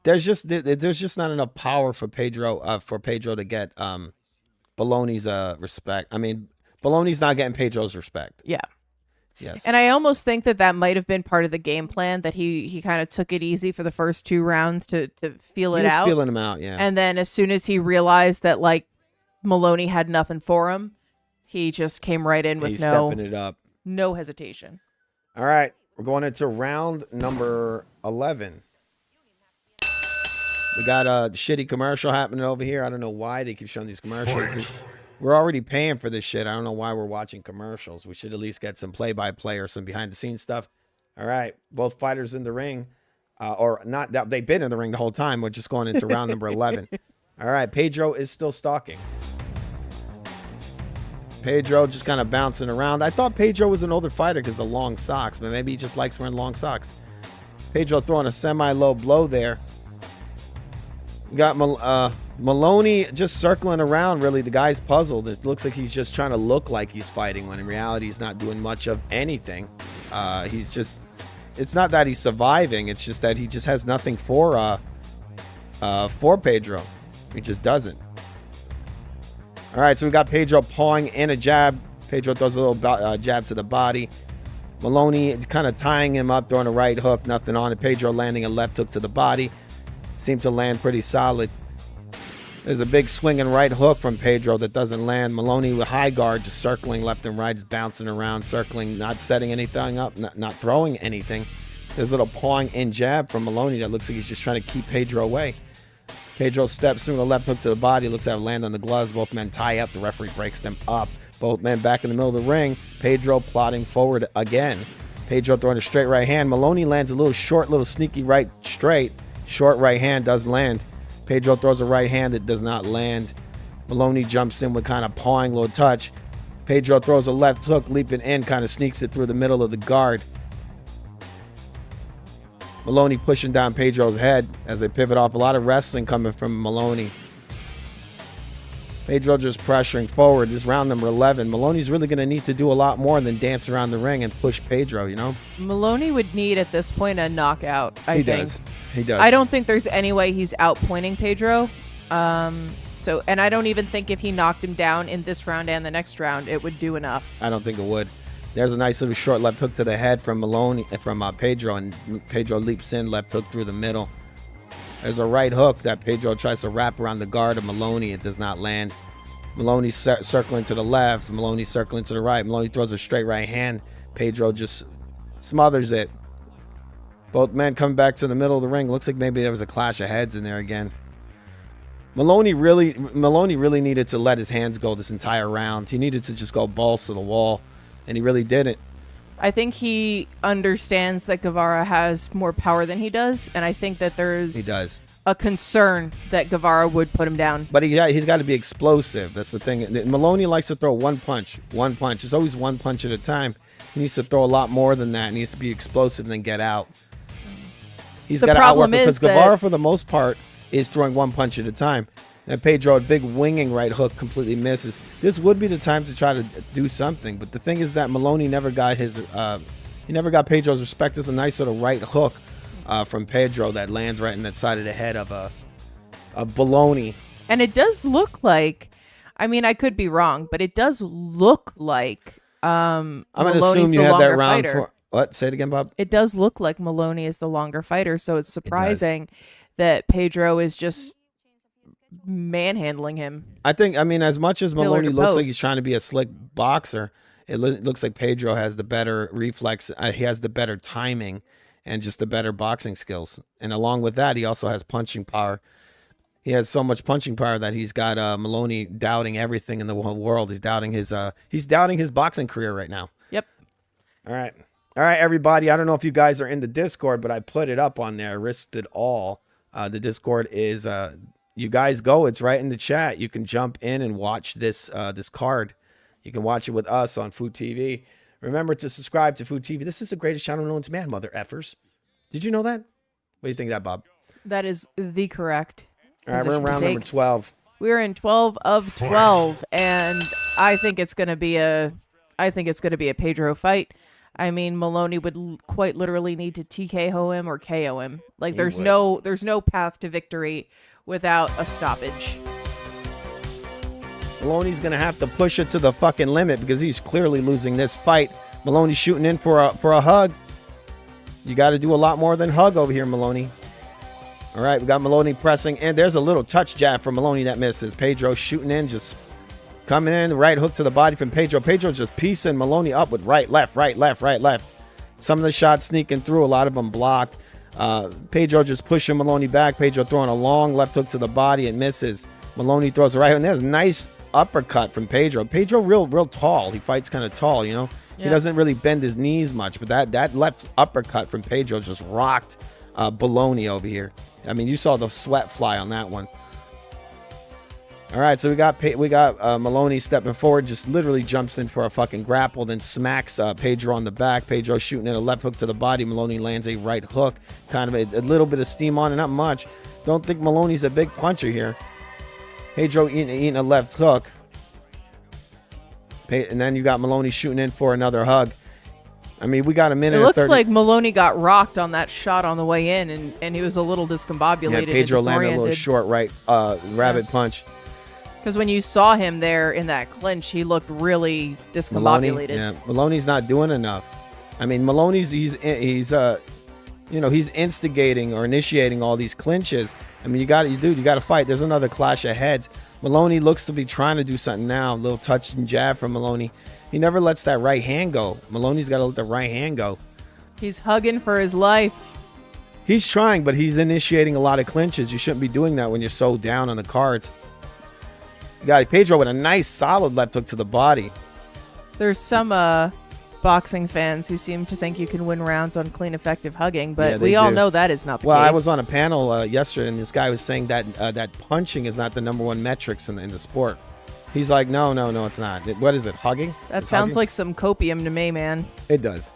B: There's just not enough power for Pedro to get Maloney's respect. I mean, Maloney's not getting Pedro's respect.
C: Yeah.
B: Yes.
C: And I almost think that might have been part of the game plan, that he kind of took it easy for the first two rounds to feel it out.
B: Feeling him out, yeah.
C: And then as soon as he realized that Maloney had nothing for him, he just came right in with
B: stepping it up.
C: No hesitation.
B: All right, we're going into round number 11. We got a shitty commercial happening over here. I don't know why they keep showing these commercials. We're already paying for this shit. I don't know why we're watching commercials. We should at least get some play-by-play or some behind-the-scenes stuff. All right, both fighters in the ring, or not. They've been in the ring the whole time. We're just going into round number 11. All right, Pedro is still stalking. Pedro just kind of bouncing around. I thought Pedro was an older fighter because of long socks, but maybe he just likes wearing long socks. Pedro throwing a semi-low blow there. We got Maloney just circling around, really. The guy's puzzled. It looks like he's just trying to look like he's fighting when in reality he's not doing much of anything. He's just, it's not that he's surviving. It's just that he just has nothing for Pedro. He just doesn't. All right, so we got Pedro pawing in a jab. Pedro throws a little jab to the body. Maloney kind of tying him up, throwing a right hook, nothing on it. Pedro landing a left hook to the body. Seemed to land pretty solid. There's a big swinging right hook from Pedro that doesn't land. Maloney with high guard, just circling left and right, just bouncing around, circling, not setting anything up, not throwing anything. There's a little pawing in jab from Maloney that looks like he's just trying to keep Pedro away. Pedro steps through a left hook to the body, looks at land on the gloves. Both men tie up. The referee breaks them up. Both men back in the middle of the ring. Pedro plodding forward again. Pedro throwing a straight right hand. Maloney lands a little short, little sneaky right straight. Short right hand does land. Pedro throws a right hand that does not land. Maloney jumps in with kind of pawing, little touch. Pedro throws a left hook, leaping in, kind of sneaks it through the middle of the guard. Maloney pushing down Pedro's head as they pivot off. A lot of wrestling coming from Maloney. Pedro just pressuring forward. This round number 11. Maloney's really going to need to do a lot more than dance around the ring and push Pedro, you know?
C: Maloney would need at this point a knockout, I think.
B: He does.
C: I don't think there's any way he's outpointing Pedro. And I don't even think if he knocked him down in this round and the next round, it would do enough.
B: I don't think it would. There's a nice little short left hook to the head from Pedro, and Pedro leaps in, left hook through the middle. There's a right hook that Pedro tries to wrap around the guard of Maloney. It does not land. Maloney circling to the left. Maloney circling to the right. Maloney throws a straight right hand. Pedro just smothers it. Both men coming back to the middle of the ring. Looks like maybe there was a clash of heads in there again. Maloney really needed to let his hands go this entire round. He needed to just go balls to the wall, and he really didn't.
C: I think he understands that Guevara has more power than he does, and I think that there's a concern that Guevara would put him down.
B: But he's got to be explosive. That's the thing. Maloney likes to throw one punch. It's always one punch at a time. He needs to throw a lot more than that. He needs to be explosive and then get out. He's got to outwork because Guevara, for the most part, is throwing one punch at a time. And Pedro, a big winging right hook, completely misses. This would be the time to try to do something. But the thing is that Maloney never got Pedro's respect. There's a nice sort of right hook from Pedro that lands right in that side of the head of Maloney.
C: And it does look like, I mean, I could be wrong, but it does look like
B: I'm going to assume you had that round for... What? Say it again, Bob.
C: It does look like Maloney is the longer fighter, so it's surprising that Pedro is just manhandling him.
B: I mean, as much as Maloney looks like he's trying to be a slick boxer, it looks like Pedro has the better reflex. He has the better timing and just the better boxing skills. And along with that, he also has punching power. He has so much punching power that he's got Maloney doubting everything in the whole world. He's doubting his boxing career right now.
C: Yep.
B: All right, everybody. I don't know if you guys are in the Discord, but I put it up on there. Risked it all. The Discord is you guys go. It's right in the chat. You can jump in and watch this card. You can watch it with us on Food TV. Remember to subscribe to Food TV. This is the greatest channel known to man, mother effers. Did you know that? What do you think of that, Bob?
C: That is the correct.
B: All right, we're in round number 12.
C: We're in 12 of 12, and I think it's going to be a Pedro fight. I mean, Maloney would quite literally need to TKO him or KO him. Like there's no path to victory without a stoppage.
B: Maloney's going to have to push it to the fucking limit because he's clearly losing this fight. Maloney's shooting in for a hug. You got to do a lot more than hug over here, Maloney. All right, we got Maloney pressing, and there's a little touch jab from Maloney that misses. Pedro shooting in, just coming in, right hook to the body from Pedro. Pedro just piecing Maloney up with right, left. Some of the shots sneaking through, a lot of them blocked. Pedro just pushing Maloney back. Pedro throwing a long left hook to the body, it misses. Maloney throws a right hook, and there's a nice uppercut from Pedro. Pedro real tall. He fights kind of tall, you know. Yeah. He doesn't really bend his knees much, but that left uppercut from Pedro just rocked Maloney over here. I mean, you saw the sweat fly on that one. All right, so we got Maloney stepping forward, just literally jumps in for a fucking grapple, then smacks Pedro on the back. Pedro shooting in a left hook to the body. Maloney lands a right hook, kind of a little bit of steam on it, not much. Don't think Maloney's a big puncher here. Pedro eating a left hook. And then you got Maloney shooting in for another hug. I mean, we got a minute.
C: It
B: and
C: looks
B: 30.
C: like Maloney got rocked on that shot on the way in, and he was a little discombobulated.
B: Yeah, Pedro
C: and
B: landed a little
C: disoriented.
B: short right rabbit punch.
C: Because when you saw him there in that clinch, he looked really discombobulated.
B: Maloney's not doing enough. I mean, Maloney's he's instigating or initiating all these clinches. I mean, you got to fight. There's another clash of heads. Maloney looks to be trying to do something now. A little touch and jab from Maloney. He never lets that right hand go. Maloney's got to let the right hand go.
C: He's hugging for his life.
B: He's trying, but he's initiating a lot of clinches. You shouldn't be doing that when you're so down on the cards. You got Pedro with a nice solid left hook to the body.
C: There's some boxing fans who seem to think you can win rounds on clean, effective hugging, but
B: Yeah,
C: we
B: they
C: all
B: do.
C: know that is not the
B: Well,
C: case.
B: I was on a panel yesterday, and this guy was saying that that punching is not the number one metrics in the sport. He's like, no, it's not. What is it, hugging?
C: That
B: It's
C: sounds
B: hugging?
C: like some copium to me, man.
B: It does.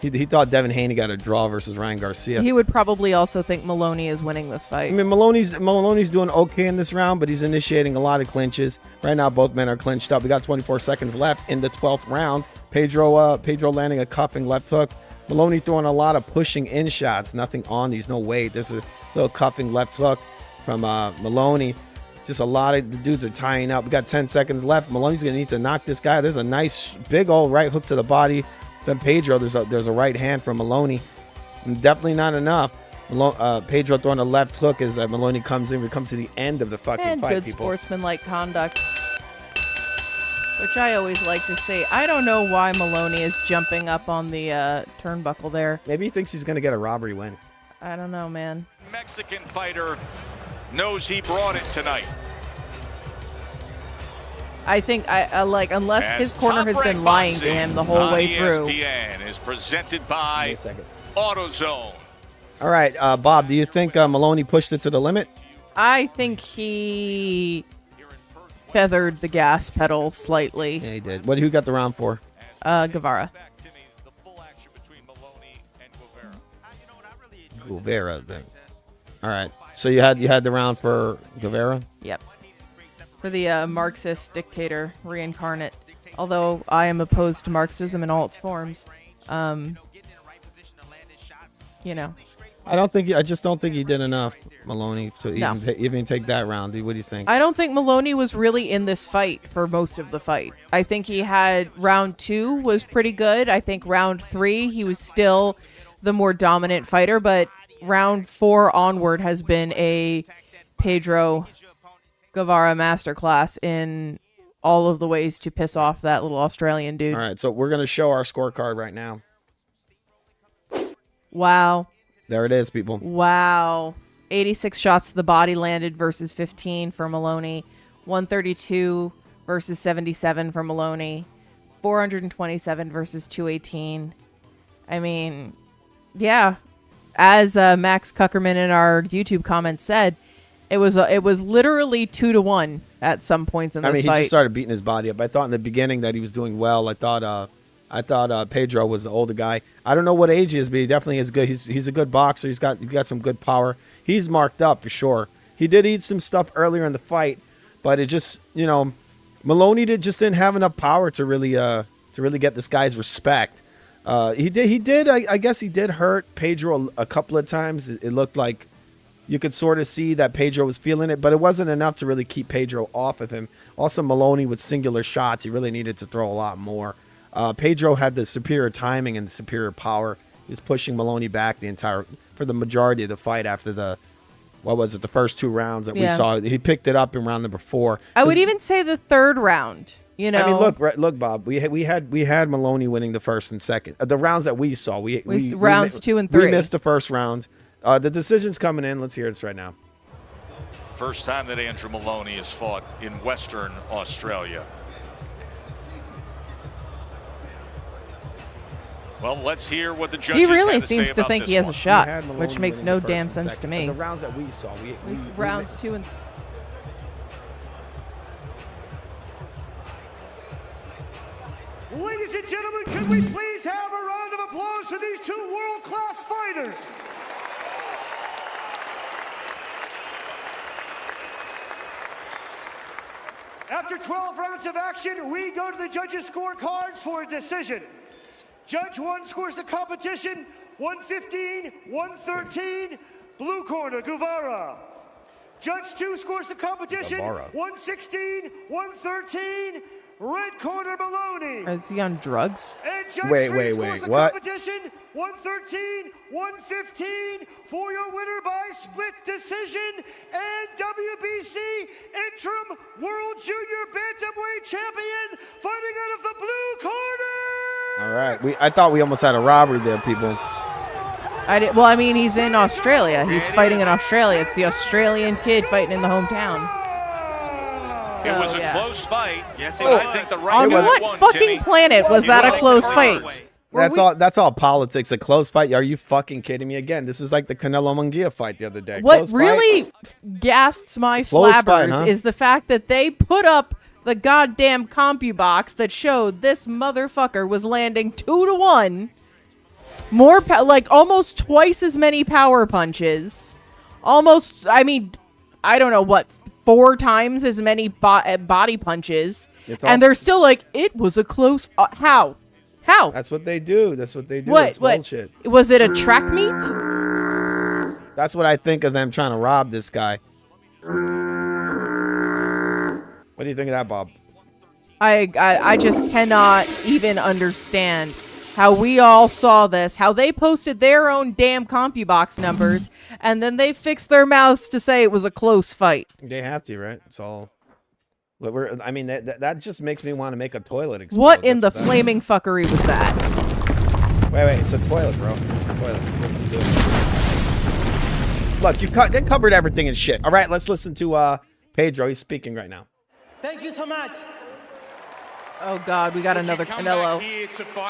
B: He thought Devin Haney got a draw versus Ryan Garcia.
C: He would probably also think Maloney is winning this
B: I
C: fight.
B: mean, Maloney's doing okay in this round, but he's initiating a lot of clinches. Right now, both men are clinched up. We got 24 seconds left in the 12th round. Pedro landing a cuffing left hook. Maloney throwing a lot of pushing in shots. Nothing on these, no weight. There's a little cuffing left hook from Maloney. Just a lot of the dudes are tying up. We got 10 seconds left. Maloney's going to need to knock this guy. There's a nice big old right hook to the body from Pedro. There's a right hand from Maloney. And definitely not enough. Pedro throwing a left hook as Maloney comes in. We come to the end of the fucking
C: And
B: fight,
C: good
B: people.
C: sportsmanlike conduct. Which I always like to see. I don't know why Maloney is jumping up on the turnbuckle there.
B: Maybe he thinks he's going to get a robbery win.
C: I don't know, man.
D: Mexican fighter knows he brought it tonight.
C: I think unless
D: As
C: his corner has been
D: Top-Rank
C: lying to
D: Boxing
C: him the whole
D: on
C: way through.
D: ESPN is presented
B: Wait
D: by
B: a second.
D: AutoZone.
B: All right, Bob, do you think Maloney pushed it to the limit?
C: I think he feathered the gas pedal slightly.
B: Yeah, he did. Who got the round for?
C: Guevara.
D: Back, Timmy, the full action between Maloney and Guevara.
B: Guevara thing. All right. So you had the round for Guevara?
C: Yep. For the Marxist dictator reincarnate. Although I am opposed to Marxism in all its forms.
B: I just don't think he did enough, Maloney, to even take that round. What do you think?
C: I don't think Maloney was really in this fight for most of the fight. I think he had round 2 was pretty good. I think round 3 he was still the more dominant fighter, but round 4 onward has been a Pedro Guevara masterclass in all of the ways to piss off that little Australian dude.
B: All right, so we're going to show our scorecard right now.
C: Wow.
B: There it is, people.
C: Wow. 86 shots to the body landed versus 15 for Maloney. 132 versus 77 for Maloney. 427 versus 218. I mean, yeah. As Max Kuckerman in our YouTube comments said, it was literally 2-1 at some points in this
B: He
C: fight.
B: just started beating his body up. I thought in the beginning that he was doing well. I thought Pedro was the older guy. I don't know what age he is, but he definitely is good. He's a good boxer. He's got some good power. He's marked up for sure. He did eat some stuff earlier in the fight, but it just Maloney didn't have enough power to really get this guy's respect. He did. I guess he did hurt Pedro a couple of times. It looked like you could sort of see that Pedro was feeling it, but it wasn't enough to really keep Pedro off of him. Also, Maloney with singular shots, he really needed to throw a lot more. Pedro had the superior timing and superior power. He was pushing Maloney back for the majority of the fight after the first 2 rounds that we saw. He picked it up in round number 4.
C: I would even say the third round. I
B: mean, look, Bob. We had Maloney winning the first and second. The rounds that we saw,
C: rounds 2 and 3.
B: We missed the first round. The decision's coming in. Let's hear this right now.
D: First time that Andrew Maloney has fought in Western Australia. Well, let's hear what the judges
C: He really
D: had to
C: seems
D: say
C: to
D: about
C: think
D: this
C: he has
D: one.
C: a shot,
B: We had Maloney
C: which makes
B: winning
C: no
B: the first
C: damn
B: and
C: sense
B: second.
C: to me.
B: The rounds that we saw,
C: Rounds 2 and
A: Ladies and gentlemen, can we please have a round of applause for these 2 world-class fighters? After 12 rounds of action, we go to the judges' scorecards for a decision. Judge 1 scores the competition 115-113, blue corner, Guevara. Judge 2 scores the competition 116-113, red corner, Maloney.
C: Is he on drugs?
A: And Judge
B: Wait,
A: 3
B: wait,
A: scores
B: wait,
A: the
B: what?
A: competition 113-115 for your winner by split decision and WBC interim world junior bantamweight champion fighting out of the blue corner.
B: All right. I thought we almost had a robbery there, people.
C: Well, I mean, he's in Australia. He's fighting in Australia. It's the Australian kid fighting in the hometown.
D: It was
C: So,
D: a
C: yeah.
D: close fight.
E: Yes,
D: but
E: it
D: I
E: was.
D: think the right
C: On
D: guy
C: what
D: won,
C: fucking
D: Timmy.
C: planet was
D: You
C: that a
D: like
C: close
D: the
C: fight?
D: first.
B: That's all politics. A close fight. Are you fucking kidding me again? This is like the Canelo Munguia fight the other day.
C: What
B: Close fight?
C: really gasps my
B: Close
C: flabbers
B: fight, huh?
C: is the fact that they put up the goddamn CompuBox that showed this motherfucker was landing 2-1, more like almost twice as many power punches, almost. I mean, I don't know what, 4 times as many body punches,
B: It's all-
C: and they're still like it was a close. How?
B: That's what they do. That's what they do.
C: What?
B: It's bullshit.
C: Was it a track meet?
B: That's what I think of them trying to rob this guy. What do you think of that, Bob?
C: I just cannot even understand how we all saw this, how they posted their own damn CompuBox numbers, and then they fixed their mouths to say it was a close fight.
B: They have to, right? It's all. I mean, that just makes me want to make a toilet explode.
C: What in the
B: That's what that
C: flaming fuckery was that?
B: is. Wait, it's a toilet, bro. It's a toilet. What's it do? Look, they covered everything and shit. All right, let's listen to Pedro. He's speaking right now.
I: Thank you so much.
C: Oh God, we got another Canelo.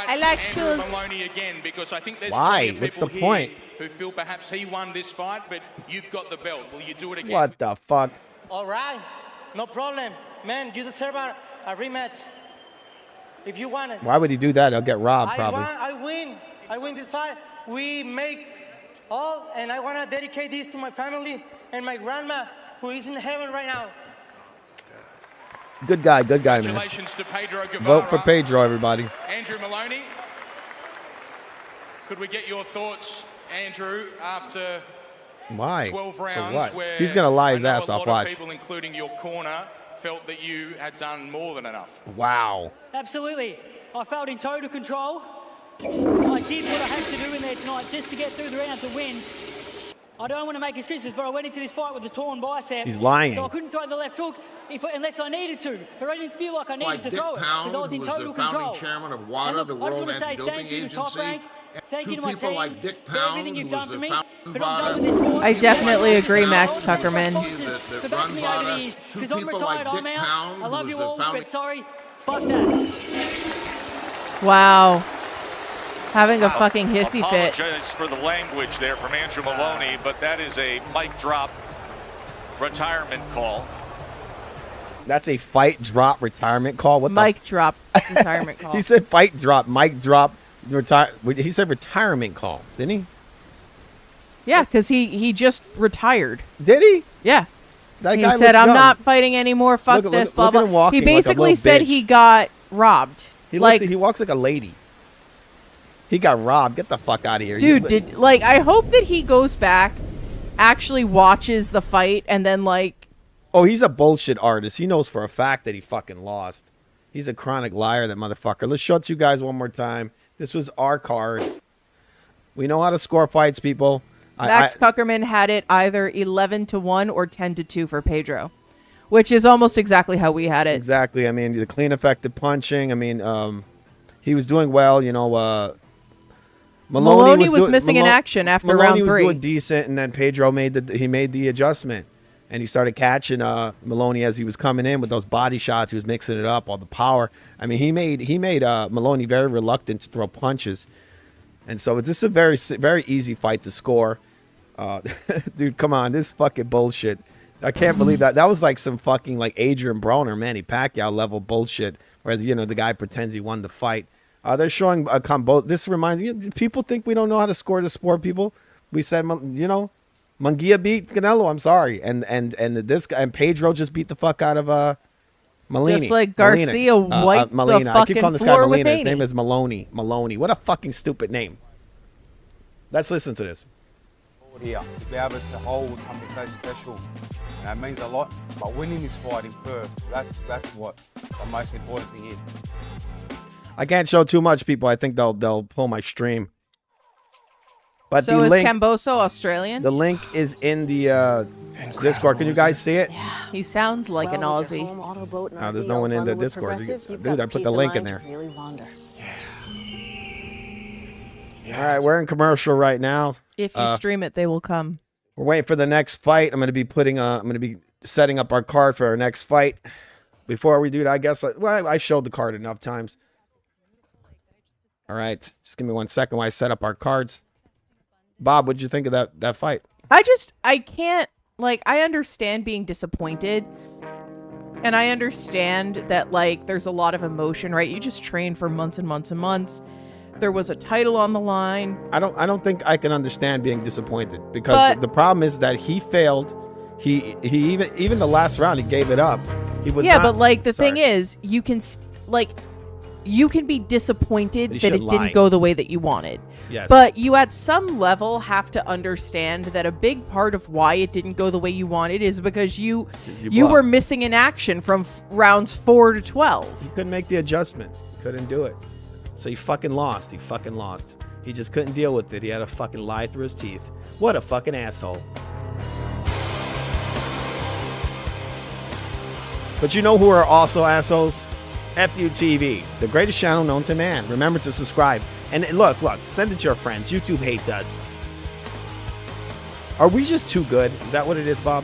I: I
C: like
I: Andrew
C: to-
I: Maloney again because I think there's
B: Why?
I: plenty of
B: What's
I: people
B: the point?
I: here who feel perhaps he won this fight, but you've got the belt. Will you do it again?
B: What the fuck?
I: All right, no problem, man. You deserve a rematch if you want it.
B: Why would he do that? He'll get robbed, probably.
I: I win this fight. We make all, and I want to dedicate this to my family and my grandma who is in heaven right now.
B: Good guy, man.
I: Congratulations to Pedro Guevara.
B: Vote for Pedro, everybody.
I: Andrew Maloney, could we get your thoughts, Andrew, after
B: Why?
I: 12
B: For
I: rounds
B: what?
I: where
B: He's gonna lie
I: I
B: his
I: know
B: ass
I: a
B: off.
I: lot of
B: Watch.
I: people, including your corner, felt that you had done more than enough.
B: Wow.
J: Absolutely. I felt in total control. I did what I had to do in there tonight just to get through the round to win. I don't want to make excuses, but I went into this fight with a torn bicep.
B: He's lying.
J: So I couldn't throw the left hook unless I needed to. But I didn't feel like I needed to throw it because I was in total control.
K: Chairman of
J: And
K: WADA,
J: look,
K: the
J: I just
K: World
J: want to say
K: Anti-Doping
J: thank you to Top
K: Agency.
J: Rank. Thank you to
K: Two
J: my
K: people
J: team
K: like Dick
J: for everything
K: Pound,
J: you've
K: who
J: done
K: was
J: for
K: the
J: me.
K: founding
J: But I'm
K: father.
J: done with this sport.
C: I definitely agree,
J: Thank
C: Max
J: you to all the
C: Tuckerman.
J: sponsors for backing me over the years,
K: Two
J: 'cause I'm
K: people
J: retired,
K: like
J: I'm
K: Dick
J: out.
K: Pound,
J: I love
K: who
J: you
K: was the
J: all,
K: founding-
J: but sorry, fuck that.
C: Wow. Having a fucking hissy fit.
D: Apologize for the language there from Andrew Maloney, but that is a mic drop retirement call.
B: That's a fight drop retirement call. What
C: Mic
B: the?
C: drop retirement call.
B: He said fight drop, mic drop, retire. He said retirement call, didn't he?
C: Yeah, because he just retired.
B: Did he?
C: Yeah.
B: That
C: He
B: guy
C: said,
B: looks
C: "I'm
B: young.
C: not fighting anymore. Fuck
B: Look-
C: this."
B: look-
C: Blah
B: look at
C: blah.
B: him walking
C: He
B: like a
C: basically
B: little
C: said
B: bitch.
C: he got robbed.
B: He walks like a lady. He got robbed. Get the fuck out of here,
C: dude. I hope that he goes back, actually watches the fight, and then
B: Oh, he's a bullshit artist. He knows for a fact that he fucking lost. He's a chronic liar, that motherfucker. Let's show it to you guys one more time. This was our card. We know how to score fights, people.
C: Max Kuckerman had it either 11-1 or 10-2 for Pedro, which is almost exactly how we had it.
B: Exactly. I mean, the clean, effective punching. I mean, he was doing well. You know,
C: Maloney was missing in action after
B: Maloney
C: round 3.
B: was doing decent, and then Pedro made the adjustment, and he started catching Maloney as he was coming in with those body shots. He was mixing it up, all the power. I mean, he made Maloney very reluctant to throw punches, and so it's just a very very easy fight to score. Dude, come on, this fucking bullshit. I can't believe that. That was like some fucking Adrian Broner, Manny Pacquiao level bullshit, where the guy pretends he won the fight. They're showing a combo. This reminds me. People think we don't know how to score the sport. People, we said Munguia beat Canelo. I'm sorry, and this guy and Pedro just beat the fuck out of Malini.
C: Just like Garcia wiped the
B: Molina. I keep
C: fucking
B: calling this guy
C: floor with
B: Molina. His
C: Haney.
B: name is Maloney. Maloney. What a fucking stupid name. Let's listen to this.
K: Here to be able to hold something so special, and that means a lot. But winning this fight in Perth, that's what the most important thing is.
B: I can't show too much, people. I think they'll pull my stream. But
C: So
B: the
C: is
B: link,
C: Kambosos Australian?
B: the link is in the Discord. Can you guys see it?
C: He sounds like an Aussie.
B: Oh, there's no one in the Discord. Dude, I put the link in there. All right, we're in commercial right now.
C: If you stream it, they will come.
B: We're waiting for the next fight. I'm going to be setting up our card for our next fight. Before we do that, I guess I showed the card enough times. All right, just give me 1 second while I set up our cards. Bob, what'd you think of that fight?
C: I can't, like, I understand being disappointed. And I understand that, like, there's a lot of emotion, right? You just train for months and months and months. There was a title on the line.
B: I don't think I can understand being disappointed because the problem is that he failed. He even the last round he gave it up. He was
C: but like the thing is, you can be disappointed that it didn't go the way that you wanted.
B: Yes.
C: But you at some level have to understand that a big part of why it didn't go the way you wanted is because you were missing in action from rounds 4 to 12.
B: He couldn't make the adjustment. He couldn't do it. So he fucking lost. He just couldn't deal with it. He had to fucking lie through his teeth. What a fucking asshole. But you know who are also assholes? FUTV, the greatest channel known to man. Remember to subscribe. And look, send it to your friends. YouTube hates us. Are we just too good? Is that what it is, Bob?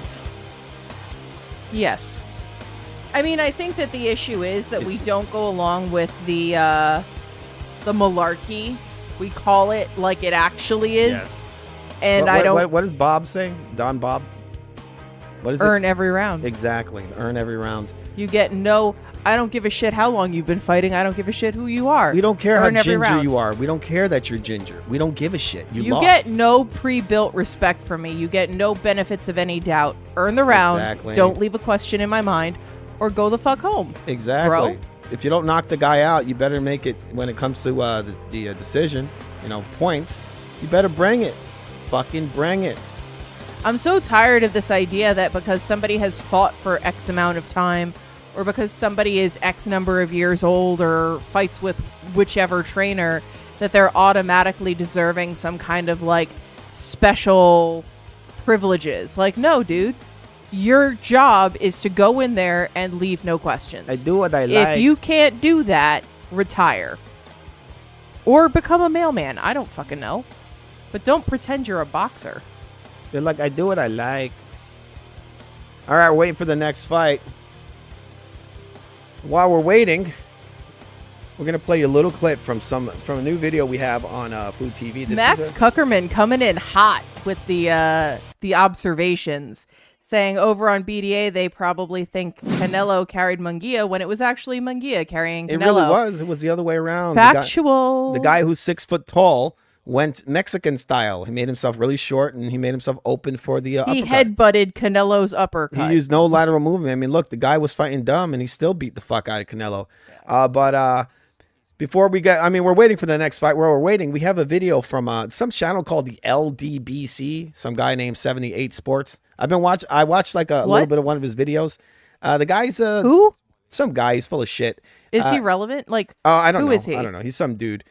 C: Yes. I mean, I think that the issue is that we don't go along with the malarkey. We call it like it actually is.
B: Yes.
C: And
B: what does Bob say? Don Bob? What is it?
C: Earn every round.
B: Exactly. Earn every round.
C: You get I don't give a shit how long you've been fighting. I don't give a shit who you are.
B: We don't care
C: Earn
B: how
C: every
B: ginger
C: round.
B: you are. We don't care that you're ginger. We don't give a shit. You lost.
C: get no pre-built respect from me. You get no benefits of any doubt. Earn the round.
B: Exactly.
C: Don't leave a question in my mind, or go the fuck home.
B: Exactly.
C: Bro.
B: If you don't knock the guy out, you better make it when it comes to the decision, points. You better bring it. Fucking bring it.
C: I'm so tired of this idea that because somebody has fought for X amount of time, or because somebody is X number of years old or fights with whichever trainer, that they're automatically deserving some kind of like special privileges. Like, no, dude. Your job is to go in there and leave no questions.
B: I do what I like.
C: If you can't do that, retire. Or become a mailman. I don't fucking know. But don't pretend you're a boxer.
B: You're like, I do what I like. All right, we're waiting for the next fight. While we're waiting, we're going to play you a little clip from a new video we have on Food TV.
C: Max Kuckerman coming in hot with the observations, saying over on BDA they probably think Canelo carried Munguia when it was actually Munguia carrying Canelo.
B: It really was. It was the other way around.
C: Factual.
B: The guy who's 6 foot tall went Mexican style. He made himself really short and he made himself open for the uppercut.
C: He headbutted Canelo's uppercut.
B: He used no lateral movement. I mean, look, the guy was fighting dumb and he still beat the fuck out of Canelo. But before we get, we're waiting for the next fight. Where we're waiting, we have a video from some channel called the LDBC, some guy named 78 Sports. I watched like a little bit of one of his videos. The guy's
C: who?
B: Some guy. He's full of shit.
C: Is he relevant? Like,
B: I don't know.
C: Who is he?
B: I don't know. He's some dude.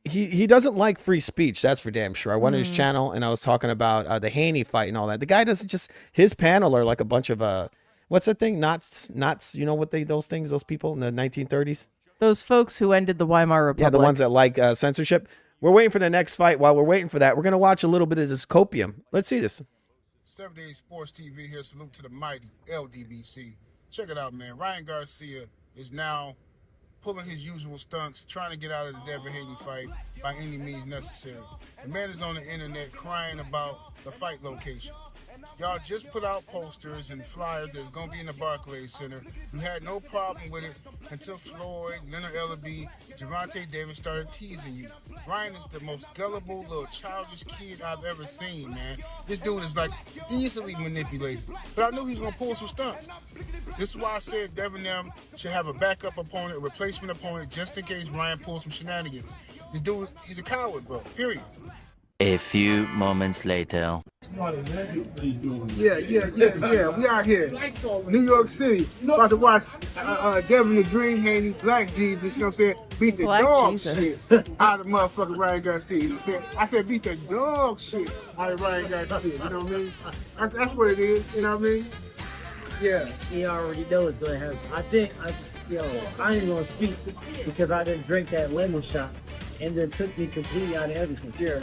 B: He doesn't like free speech. That's for damn sure. I went to his channel and I was talking about the Haney fight and all that. The guy doesn't just, his panel are like a bunch of what's that thing? Knots. You know what those things? Those people in the 1930s.
C: Those folks who ended the Weimar Republic.
B: Yeah, the ones that like censorship. We're waiting for the next fight. While we're waiting for that, we're gonna watch a little bit of this copium. Let's see this.
L: 78 Sports TV here. Salute to the mighty LDBC. Check it out, man. Ryan Garcia is now pulling his usual stunts, trying to get out of the Devin Haney fight by any means necessary. The man is on the internet crying about the fight location. Y'all just put out posters and flyers that's going to be in the Barclays Center. You had no problem with it until Floyd, Leonard Ellaby, Gervonta Davis started teasing you. Ryan is the most gullible little childish kid I've ever seen, man. This dude is like easily manipulated. But I knew he was going to pull some stunts. This is why I said Devin M should have a backup opponent, a replacement opponent, just in case Ryan pulls some shenanigans. This dude, he's a coward, bro. Period.
M: A few moments later.
L: Yeah. We out here, New York City, about to watch Devin the Dream Haney, Black Jesus, you know what I'm saying, beat the
C: Black
L: dog
C: Jesus.
L: shit out of motherfucking Ryan Garcia. You know what I'm saying? I said beat the dog shit out of Ryan Garcia. You know what I mean? That's what it is. You know what I mean? Yeah.
N: He already knows what's gonna happen. I ain't gonna speak because I didn't drink that lemon shot. And then took me completely out of everything.
L: Yeah.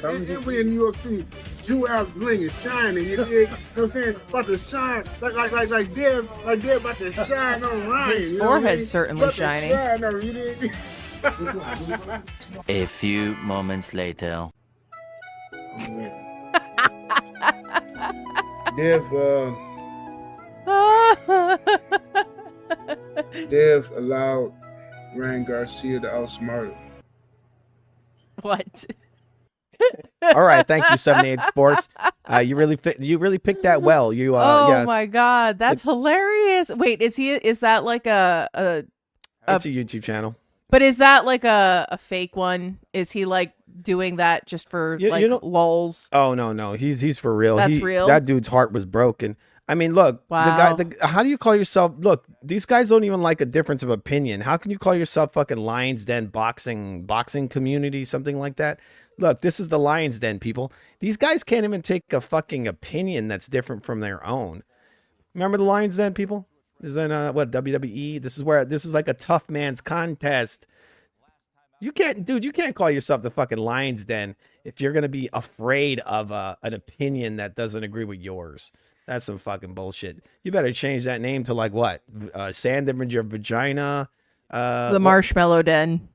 L: And we in New York City, Jew Al's bling is shining. You know what I'm saying? About to shine, like Dev about to shine on Ryan.
C: His
L: you know what I mean?
C: forehead's certainly
L: About to
C: shining.
L: shine on, you dig?
M: A few moments later.
L: Dev allowed Ryan Garcia to outsmart him.
C: What?
B: All right, thank you, 78 Sports. You really picked that well. You
C: oh my God, that's hilarious. Wait, is that like a
B: it's a YouTube channel.
C: But is that like a fake one? Is he like doing that just for lulz?
B: Oh no, he's for real.
C: That's real?
B: That dude's heart was broken. I mean, look,
C: Wow.
B: how do you call yourself? Look, these guys don't even like a difference of opinion. How can you call yourself fucking Lions Den boxing community, something like that? Look, this is the Lions Den, people. These guys can't even take a fucking opinion that's different from their own. Remember the Lions Den, people? This is in WWE. This is like a tough man's contest. You can't call yourself the fucking Lions Den if you're gonna be afraid of an opinion that doesn't agree with yours. That's some fucking bullshit. You better change that name to like what? Sand in your vagina.
C: The Marshmallow Den.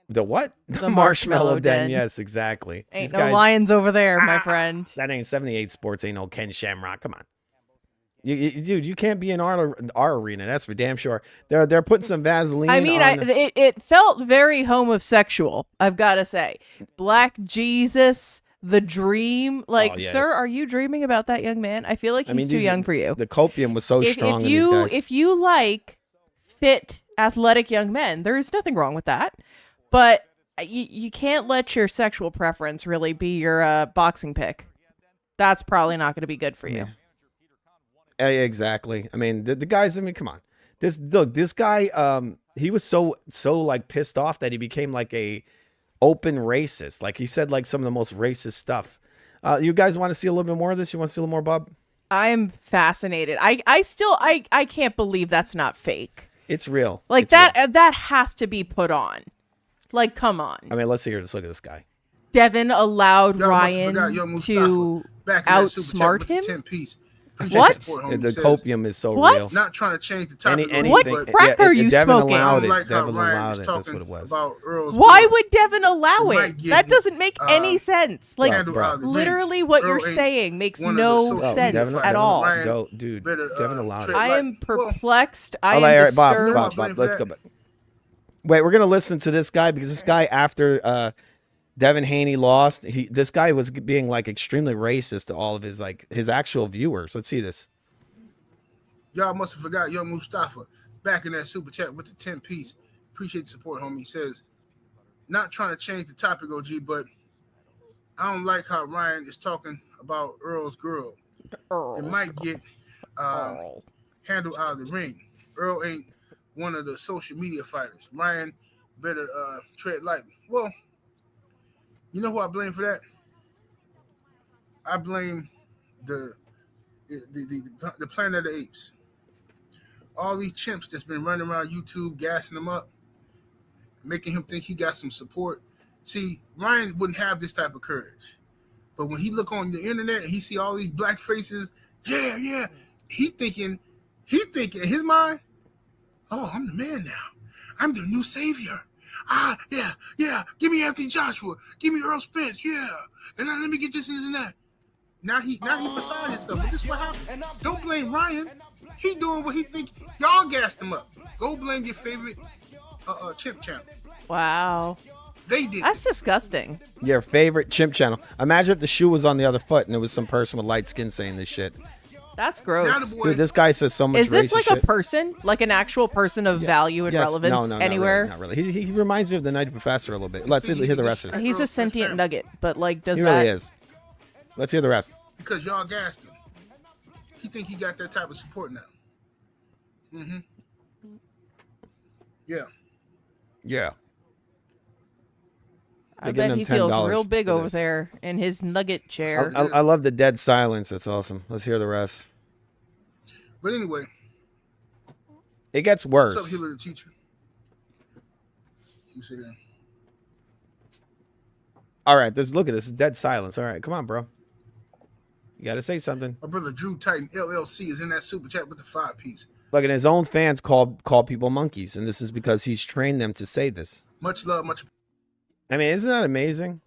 B: The what?
C: The Marshmallow Den.
B: Yes, exactly.
C: Ain't
B: These
C: no
B: guys-
C: lions over there, my friend.
B: That ain't 78 Sports. Ain't no Ken Shamrock. Come on. Dude, you can't be in our arena. That's for damn sure. They're putting some Vaseline.
C: I mean,
B: on
C: it felt very homosexual, I've got to say. Black Jesus, the dream. Like,
B: Oh, yeah.
C: sir, are you dreaming about that young man? I feel like he's too young for you.
B: The copium was so strong.
C: If you like fit, athletic young men, there is nothing wrong with that. But you can't let your sexual preference really be your boxing pick. That's probably not going to be good for you.
B: Yeah, exactly. I mean, the guys. I mean, come on. This guy. He was so like pissed off that he became like a open racist. Like he said like some of the most racist stuff. You guys want to see a little bit more of this? You want to see a little more, Bob?
C: I'm fascinated. I still can't believe that's not fake.
B: It's real.
C: Like
B: It's
C: that.
B: real.
C: That has to be put on. Like, come on.
B: I mean, let's look at this guy.
C: Devin allowed
L: Y'all must have
C: Ryan
L: forgot Young
C: to
L: Back in that super chat
C: outsmart
L: with the
C: him.
L: 10-piece.
C: What?
B: The copium is so
C: What?
B: real.
L: Not trying to change the topic.
C: What crack are you
B: Devin
C: smoking?
B: allowed it.
L: Like how
B: Devin
L: Ryan
B: allowed
L: was
B: it. That's
L: talking
B: what it was.
L: about Earl's
C: Why
L: girl.
C: would Devin allow
L: It might
C: it?
L: get
C: That
L: him,
C: doesn't make any sense. Like,
L: handle out of the ring.
C: literally what
L: Earl
C: you're
L: ain't
C: saying makes
L: one of the
C: no
L: social
C: sense
L: media
C: at all.
L: fighters.
B: Go, dude. Devin allowed it.
C: I am perplexed. I
B: All
C: am
B: right,
C: disturbed.
B: Bob, let's go back. Wait, we're gonna listen to this guy because this guy, after Devin Haney lost, this guy was being like extremely racist to all of his actual viewers. Let's see this.
L: Y'all must have forgot Young Mustafa back in that super chat with the 10-piece. Appreciate the support, homie. He says, not trying to change the topic, OG, but I don't like how Ryan is talking about Earl's girl. It might get handled out of the ring. Earl ain't one of the social media fighters. Ryan better tread lightly. Well, you know who I blame for that? I blame the Planet of the Apes. All these chimps that's been running around YouTube, gassing him up, making him think he got some support. See, Ryan wouldn't have this type of courage. But when he look on the internet and he see all these black faces, yeah, he thinking in his mind, oh, I'm the man now. I'm the new savior. Yeah. Give me Anthony Joshua. Give me Earl Spence. Yeah. And now let me get this and that. Now he beside himself. But this is what happened. Don't blame Ryan. He doing what he think. Y'all gassed him up. Go blame your favorite chimp channel.
C: Wow.
L: They did.
C: That's disgusting.
B: Your favorite chimp channel. Imagine if the shoe was on the other foot and it was some person with light skin saying this shit.
C: That's gross.
B: Dude, this guy says so much
C: Is this
B: racist
C: like
B: shit.
C: a person? Like an actual person of value and
B: Yes.
C: relevance
B: No,
C: anywhere?
B: Not really. He reminds me of the Nutty Professor a little bit. Let's hear the rest of it.
C: He's a sentient nugget, but like, does
B: He
C: that...
B: really is. Let's hear the rest.
L: Because y'all gassed him. He think he got that type of support now. Mm-hmm. Yeah.
B: Yeah.
C: I bet he feels real big over there in his nugget chair.
B: I love the dead silence. It's awesome. Let's hear the rest.
L: But anyway.
B: It gets worse.
L: What's up, Hillary the teacher? You see that?
B: All right, look at this. Dead silence. All right, come on, bro. You got to say something.
L: My brother Drew Titan LLC is in that super chat with the 5-piece.
B: Look, and his own fans call people monkeys, and this is because he's trained them to say this.
L: Much love, much.
B: I mean, isn't that amazing?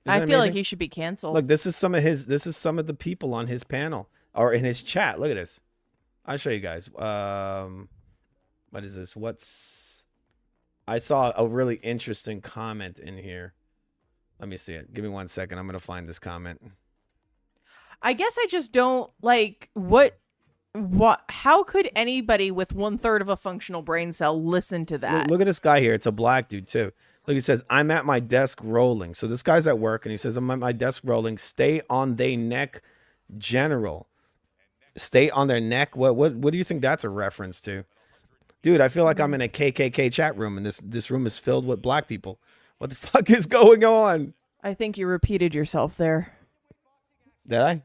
C: I feel like he should be canceled.
B: Look, this is some of the people on his panel or in his chat. Look at this. I'll show you guys. What is this? I saw a really interesting comment in here. Let me see it. Give me 1 second. I'm going to find this comment.
C: I guess I just don't like how could anybody with 1/3 of a functional brain cell listen to that?
B: Look at this guy here. It's a black dude too. Look, he says, I'm at my desk rolling. So this guy's at work and he says, I'm at my desk rolling. Stay on their neck, general. Stay on their neck. What do you think that's a reference to? Dude, I feel like I'm in a KKK chat room and this room is filled with black people. What the fuck is going on?
C: I think you repeated yourself there.
B: Did I?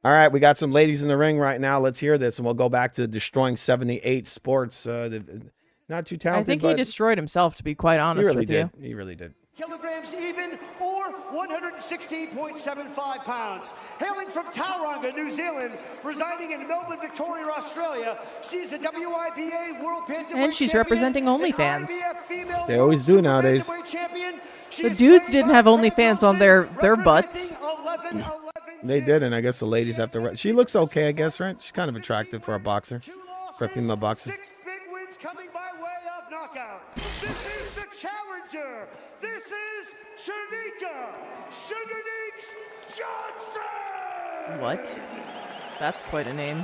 B: All right, we got some ladies in the ring right now. Let's hear this, and we'll go back to destroying 78 sports. Not too talented.
C: I think he destroyed himself, to be quite honest with you.
B: He really did.
O: Kilograms even, or 116.75 pounds. Hailing from Tauranga, New Zealand, residing in Melbourne, Victoria, Australia, she's a WIBA World Bantamweight
C: And she's
O: champion,
C: representing OnlyFans.
B: They always do nowadays.
C: The dudes didn't have OnlyFans on their butts.
B: They did, and I guess the ladies have to. She looks okay, I guess, right? She's kind of attractive for a boxer, for a female boxer.
O: 6 big wins coming by way of knockout. This is the challenger. This is Shanika Johnson.
C: What? That's quite a name.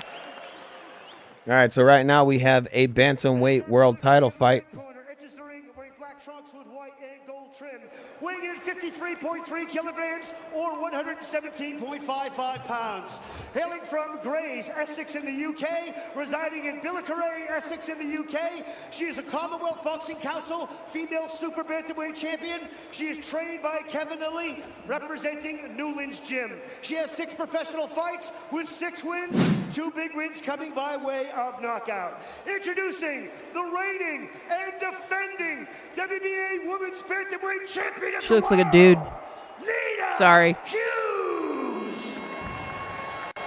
B: All right, so right now we have a bantamweight world title fight.
O: Enters the ring wearing black trunks with white and gold trim, weighing in at 53.3 kilograms or 117.55 pounds. Hailing from Grays, Essex in the UK, residing in Billicaray, Essex in the UK. She is a Commonwealth Boxing Council female super bantamweight champion. She is trained by Kevin Ali, representing Newlands Gym. She has 6 professional fights with 6 wins, 2 big wins coming by way of knockout. Introducing the reigning and defending WBA Women's Bantamweight Champion of
C: She looks like a dude. Sorry.
O: Hughes.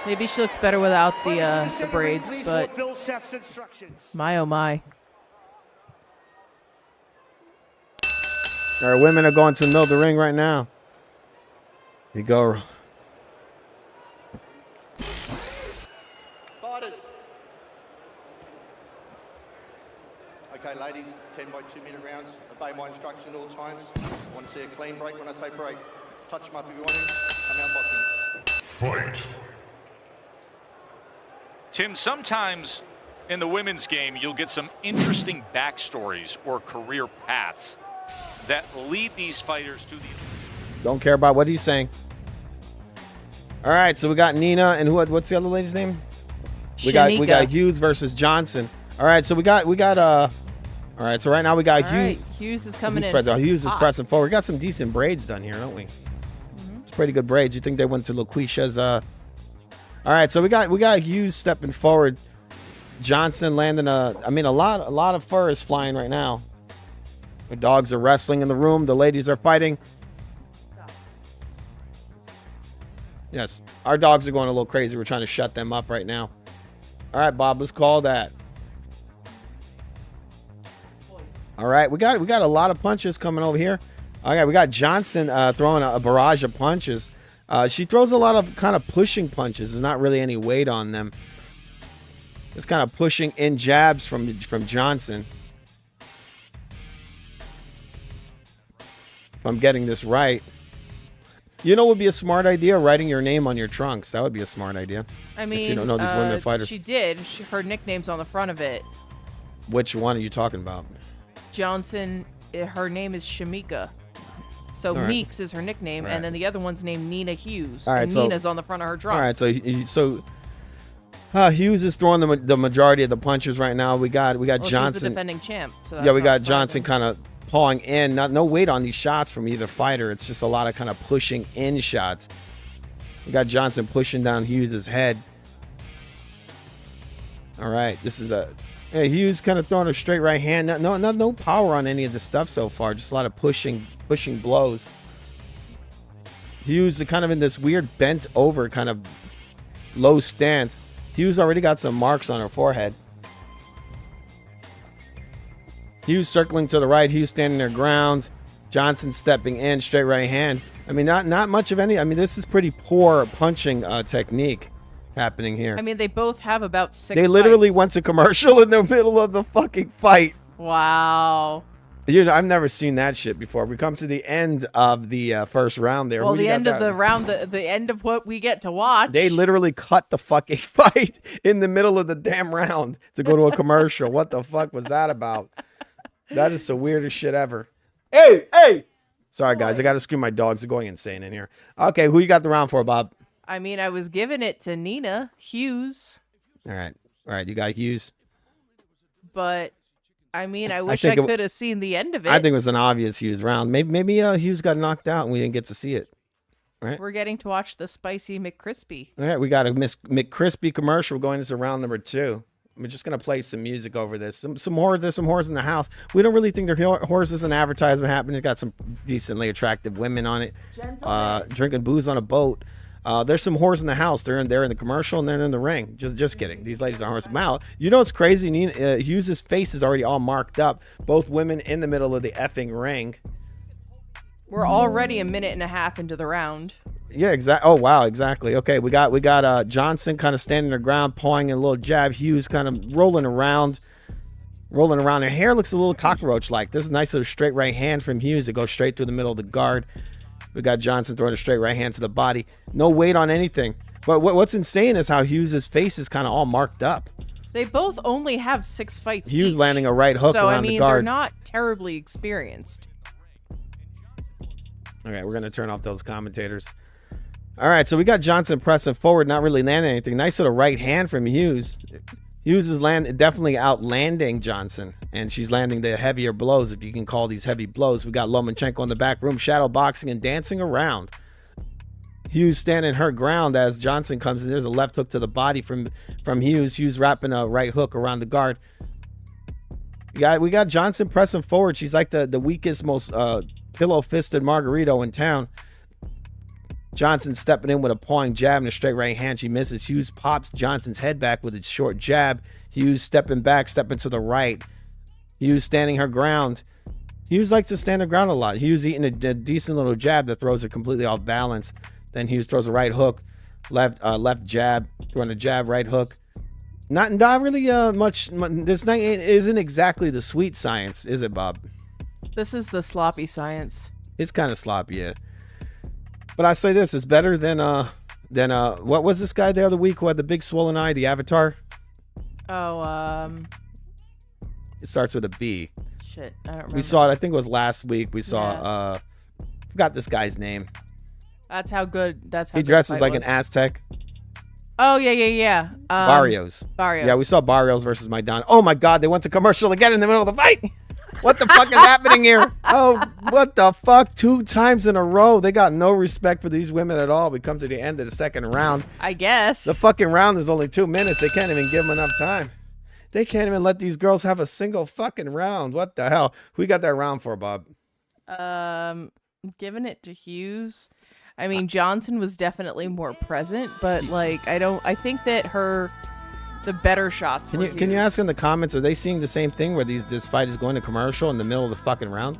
C: Maybe she looks better without the braids, but
O: Bill Seth's instructions.
C: my oh my.
B: Our women are going to the middle of the ring right now. Here you go.
P: Fighters. Okay, ladies, 10 by 2 minute rounds. Obey my instructions at all times. I want to see a clean break when I say break. Touch them up if you want to. I'm out boxing.
D: Fight. Tim, sometimes in the women's game, you'll get some interesting backstories or career paths that lead these fighters to the...
B: Don't care about what he's saying. All right, so we got Nina and what's the other lady's name? We got Hughes versus Johnson. All right, so we got all right, so right now we got Hughes.
C: Right, Hughes is coming in.
B: Hughes is
C: hot.
B: pressing forward. We got some decent braids done here, don't we? It's pretty good braids. You think they went to LaQuisha's All right, so we got Hughes stepping forward. Johnson landing a lot of fur is flying right now. The dogs are wrestling in the room. The ladies are fighting. Yes, our dogs are going a little crazy. We're trying to shut them up right now. All right, Bob, let's call that. All right, we got a lot of punches coming over here. All right, we got Johnson throwing a barrage of punches. She throws a lot of kind of pushing punches. There's not really any weight on them. It's kind of pushing in jabs from Johnson. If I'm getting this right. You know what would be a smart idea? Writing your name on your trunks. That would be a smart idea.
C: I mean,
B: if you don't know these women fighters.
C: She did. Her nickname's on the front of it.
B: Which one are you talking about?
C: Johnson, her name is Shamika. So
B: All right.
C: Meeks is her nickname,
B: Right.
C: and then the other one's named Nina Hughes.
B: All right,
C: and
B: so-
C: Nina's on the front of her trunks.
B: All right, so Hughes is throwing the majority of the punches right now. We got
C: Well,
B: Johnson.
C: she's the defending champ. So
B: Yeah, we got
C: that's not
B: Johnson kind of pawing in. No weight on these shots from either fighter. It's just a lot of kind of pushing in shots. We got Johnson pushing down Hughes' head. All right, this is Hughes kind of throwing a straight right hand. No power on any of the stuff so far. Just a lot of pushing blows. Hughes is kind of in this weird bent over kind of low stance. Hughes already got some marks on her forehead. Hughes circling to the right. Hughes standing their ground. Johnson stepping in, straight right hand. I mean, not much of any. I mean, this is pretty poor punching technique happening here.
C: I mean, they both have about 6
B: They literally
C: fights.
B: went to commercial in the middle of the fucking fight.
C: Wow.
B: I've never seen that shit before. We come to the end of the first round there.
C: Well,
B: Who do
C: the
B: you got
C: end of
B: that?
C: the round, the end of what we get to watch.
B: They literally cut the fucking fight in the middle of the damn round to go to a commercial. What the fuck was that about? That is the weirdest shit ever. Hey! Sorry, guys. I got to scream. My dogs are going insane in here. Okay, who you got the round for, Bob?
C: I mean, I was giving it to Nina Hughes,
B: All right. You got Hughes.
C: but I mean, I
B: I
C: wish I
B: think it-
C: could have seen the end of it.
B: I think it was an obvious Hughes round. Maybe Hughes got knocked out and we didn't get to see it. Right?
C: We're getting to watch the spicy McCrispy.
B: All right, we got a McCrispy commercial going into round number 2. We're just gonna play some music over this. Some whores. There's some whores in the house. We don't really think there whores is an advertisement happening. It's got some decently attractive women on it, drinking booze on a boat. There's some whores in the house. They're in the commercial and they're in the ring. Just kidding. These ladies aren't whores. Mal, you know what's crazy? Hughes' face is already all marked up. Both women in the middle of the effing ring.
C: We're already a minute and a half into the round.
B: Yeah, exactly. Oh wow, exactly. Okay, we got Johnson kind of standing their ground, pawing a little jab. Hughes kind of rolling around. Her hair looks a little cockroach-like. There's a nice little straight right hand from Hughes that goes straight through the middle of the guard. We got Johnson throwing a straight right hand to the body. No weight on anything. But what's insane is how Hughes' face is kind of all marked up.
C: They both only have 6 fights.
B: Hughes
C: each.
B: landing a right hook
C: so,
B: around
C: I mean,
B: the guard.
C: they're not terribly experienced.
B: Okay, we're going to turn off those commentators. All right, so we got Johnson pressing forward, not really landing anything. Nice little right hand from Hughes. Hughes is definitely outlanding Johnson, and she's landing the heavier blows, if you can call these heavy blows. We got Lomachenko in the back room, shadow boxing and dancing around. Hughes standing her ground as Johnson comes in. There's a left hook to the body from Hughes. Hughes wrapping a right hook around the guard. We got Johnson pressing forward. She's like the weakest, most pillow-fisted Margarito in town. Johnson stepping in with a pawing jab and a straight right hand. She misses. Hughes pops Johnson's head back with a short jab. Hughes stepping back, stepping to the right. Hughes standing her ground. Hughes likes to stand her ground a lot. Hughes eating a decent little jab that throws her completely off balance. Then Hughes throws a right hook, left jab, throwing a jab, right hook. Not really much. This isn't exactly the sweet science, is it, Bob?
C: This is the sloppy science.
B: It's kind of sloppy, yeah. But I say this, it's better than what was this guy the other week who had the big swollen eye, the Avatar?
C: Oh,
B: It starts with a B.
C: shit, I don't remember.
B: We saw it, I think it was last week. We saw forgot this guy's name.
C: That's how good. That's how
B: He
C: good
B: dresses
C: the
B: like
C: fight
B: an
C: was.
B: Aztec.
C: Oh yeah.
B: Barrios. Yeah, we saw Barrios versus Maidana. Oh my God, they went to commercial again in the middle of the fight. What the fuck is happening here? Oh, what the fuck? 2 times in a row. They got no respect for these women at all. We come to the end of the second round.
C: I guess.
B: The fucking round is only 2 minutes. They can't even give them enough time. They can't even let these girls have a single fucking round. What the hell? Who you got that round for, Bob?
C: Giving it to Hughes. I mean, Johnson was definitely more present, but like, I think that the better shots were
B: Can you ask in the comments, are they seeing the same thing where this fight is going to commercial in the middle of the fucking round?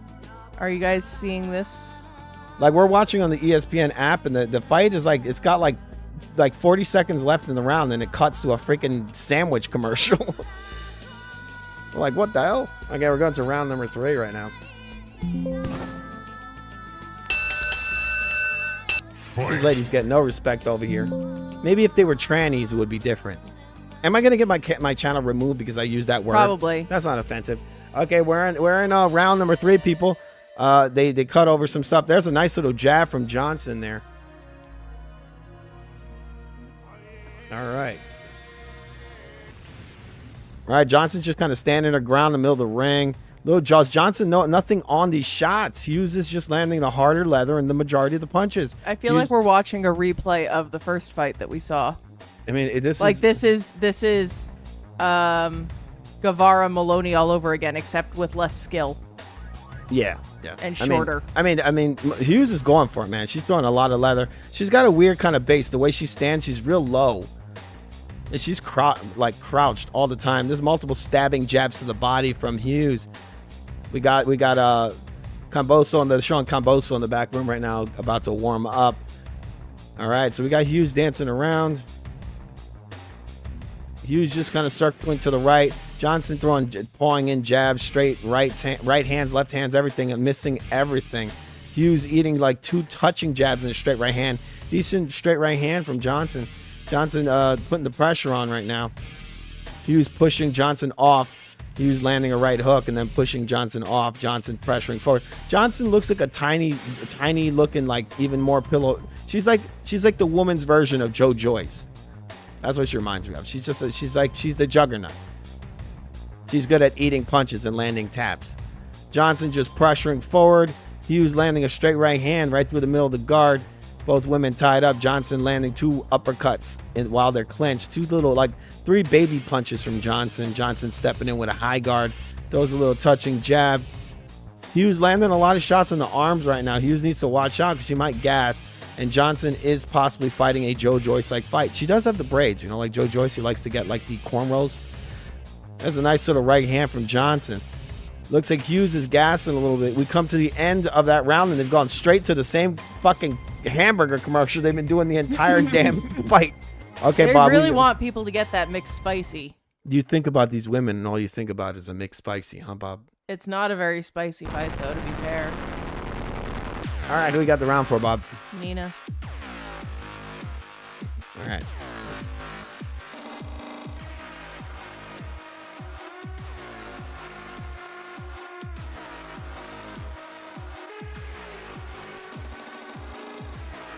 C: Are you guys seeing this?
B: Like, we're watching on the ESPN app, and the fight is like, it's got like 40 seconds left in the round, and it cuts to a freaking sandwich commercial. We're like, what the hell? Okay, we're going to round number 3 right now. These ladies get no respect over here. Maybe if they were trannies, it would be different. Am I gonna get my channel removed because I used that word?
C: Probably.
B: That's not offensive. Okay, we're in round number 3, people. They cut over some stuff. There's a nice little jab from Johnson there. All right. All right, Johnson's just kind of standing her ground in the middle of the ring. Little Johnson, nothing on these shots. Hughes is just landing the harder leather in the majority of the punches.
C: I feel like we're watching a replay of the first fight that we saw.
B: I mean, this
C: is Guevara Maloney all over again, except with less skill.
B: Yeah.
C: And shorter.
B: I mean, Hughes is going for it, man. She's throwing a lot of leather. She's got a weird kind of base. The way she stands, she's real low. And she's crouched all the time. There's multiple stabbing jabs to the body from Hughes. We got Kambosos, they're showing Kambosos in the back room right now, about to warm up. All right, so we got Hughes dancing around. Hughes just kind of circling to the right. Johnson pawing in jabs, straight right hands, left hands, everything, and missing everything. Hughes eating like 2 touching jabs in a straight right hand. Decent straight right hand from Johnson. Johnson putting the pressure on right now. Hughes pushing Johnson off. Hughes landing a right hook and then pushing Johnson off. Johnson pressuring forward. Johnson looks like a tiny looking, like even more pillow. She's like the woman's version of Joe Joyce. That's what she reminds me of. She's the juggernaut. She's good at eating punches and landing taps. Johnson just pressuring forward. Hughes landing a straight right hand right through the middle of the guard. Both women tied up. Johnson landing 2 uppercuts while they're clenched. 2 little, 3 baby punches from Johnson. Johnson stepping in with a high guard. Throws a little touching jab. Hughes landing a lot of shots on the arms right now. Hughes needs to watch out because she might gas. And Johnson is possibly fighting a Joe Joyce-like fight. She does have the braids, like Joe Joyce. He likes to get the cornrows. There's a nice little right hand from Johnson. Looks like Hughes is gassing a little bit. We come to the end of that round and they've gone straight to the same fucking hamburger commercial they've been doing the entire damn fight. Okay,
C: they
B: Bob.
C: They really want people to get that mixed spicy.
B: You think about these women and all you think about is a mixed spicy, huh, Bob?
C: It's not a very spicy fight, though, to be fair.
B: All right, who we got the round for, Bob?
C: Nina.
B: All right.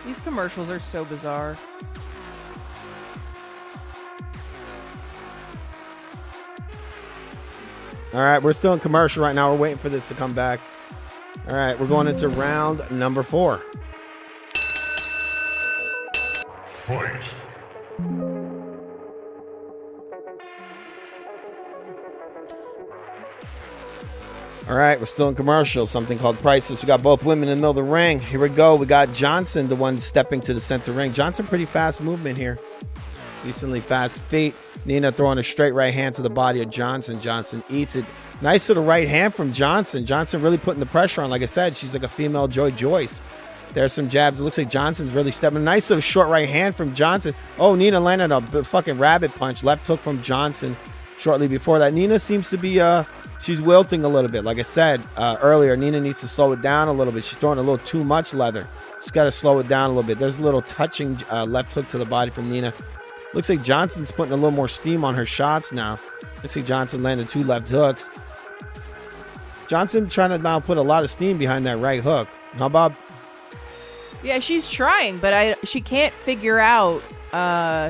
C: These commercials are so bizarre.
B: All right, we're still in commercial right now. We're waiting for this to come back. All right, we're going into round number 4.
A: Fight.
B: All right, we're still in commercial. Something called Priceless. We got both women in the middle of the ring. Here we go. We got Johnson, the one stepping to the center ring. Johnson, pretty fast movement here. Decently fast feet. Nina throwing a straight right hand to the body of Johnson. Johnson eats it. Nice little right hand from Johnson. Johnson really putting the pressure on. Like I said, she's like a female Joy Joyce. There's some jabs. It looks like Johnson's really stepping. Nice little short right hand from Johnson. Oh, Nina landed a fucking rabbit punch. Left hook from Johnson shortly before that. Nina seems to be, she's wilting a little bit. Like I said earlier, Nina needs to slow it down a little bit. She's throwing a little too much leather. She's got to slow it down a little bit. There's a little touching left hook to the body from Nina. Looks like Johnson's putting a little more steam on her shots now. Looks like Johnson landed 2 left hooks. Johnson trying to now put a lot of steam behind that right hook. How about?
C: Yeah, she's trying, but she can't figure out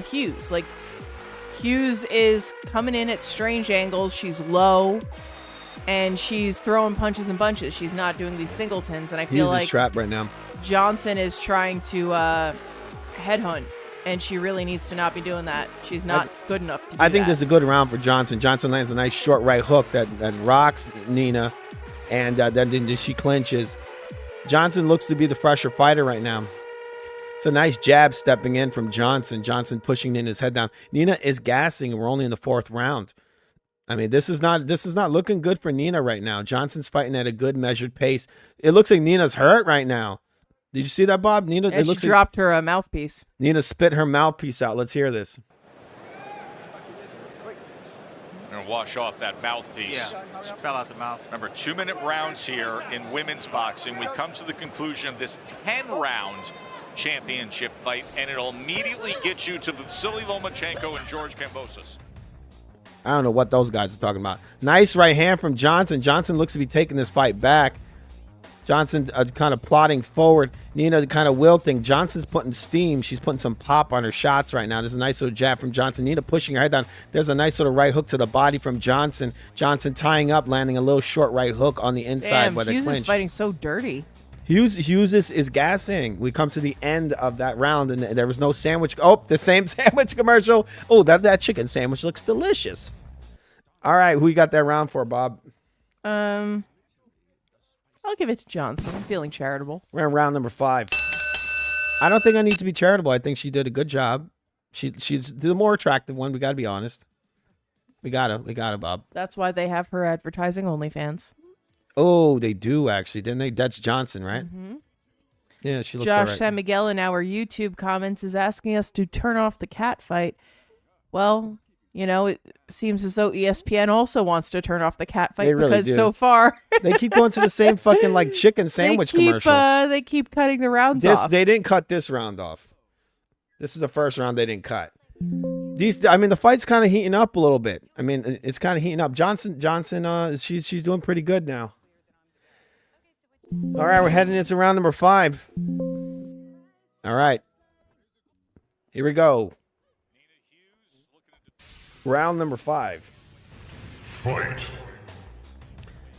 C: Hughes. Like, Hughes is coming in at strange angles. She's low, and she's throwing punches and bunches. She's not doing these singletons, and I feel like
B: trapped right now.
C: Johnson is trying to headhunt, and she really needs to not be doing that. She's not good enough to do
B: I think
C: that.
B: this is a good round for Johnson. Johnson lands a nice short right hook that rocks Nina, and then she clinches. Johnson looks to be the fresher fighter right now. It's a nice jab stepping in from Johnson. Johnson pushing Nina's head down. Nina is gassing, and we're only in the 4th round. I mean, this is not looking good for Nina right now. Johnson's fighting at a good measured pace. It looks like Nina's hurt right now. Did you see that, Bob? Nina,
C: Yeah, she dropped her mouthpiece.
B: Nina spit her mouthpiece out. Let's hear this.
D: Going to wash off that mouthpiece.
E: Yeah, she fell out the mouth.
D: Remember, 2-minute rounds here in women's boxing. We come to the conclusion of this 10-round championship fight, and it'll immediately get you to Vasily Lomachenko and George Kambosos.
B: I don't know what those guys are talking about. Nice right hand from Johnson. Johnson looks to be taking this fight back. Johnson kind of plodding forward. Nina kind of wilting. Johnson's putting steam. She's putting some pop on her shots right now. There's a nice little jab from Johnson. Nina pushing her head down. There's a nice sort of right hook to the body from Johnson. Johnson tying up, landing a little short right hook on the inside.
C: Damn,
B: Where they
C: Hughes is
B: clinched.
C: fighting so dirty.
B: Hughes is gassing. We come to the end of that round, and there was no sandwich. Oh, the same sandwich commercial. Oh, that chicken sandwich looks delicious. All right, who you got that round for, Bob?
C: I'll give it to Johnson. I'm feeling charitable.
B: We're in round number 5. I don't think I need to be charitable. I think she did a good job. She's the more attractive one. We got to be honest. We got to, Bob.
C: That's why they have her advertising OnlyFans.
B: Oh, they do actually, didn't they? That's Johnson, right?
C: Mm-hmm.
B: Yeah, she looks
C: Josh
B: all right.
C: San Miguel in our YouTube comments is asking us to turn off the cat fight. Well, you know, it seems as though ESPN also wants to turn off the cat fight
B: They really
C: because
B: do.
C: so far
B: They keep going to the same fucking like chicken sandwich commercial.
C: They keep cutting the rounds off.
B: They didn't cut this round off. This is the first round they didn't cut. The fight's kind of heating up a little bit. I mean, it's kind of heating up. Johnson, she's doing pretty good now. All right, we're heading into round number 5. All right, here we go. Round number 5.
Q: Fight.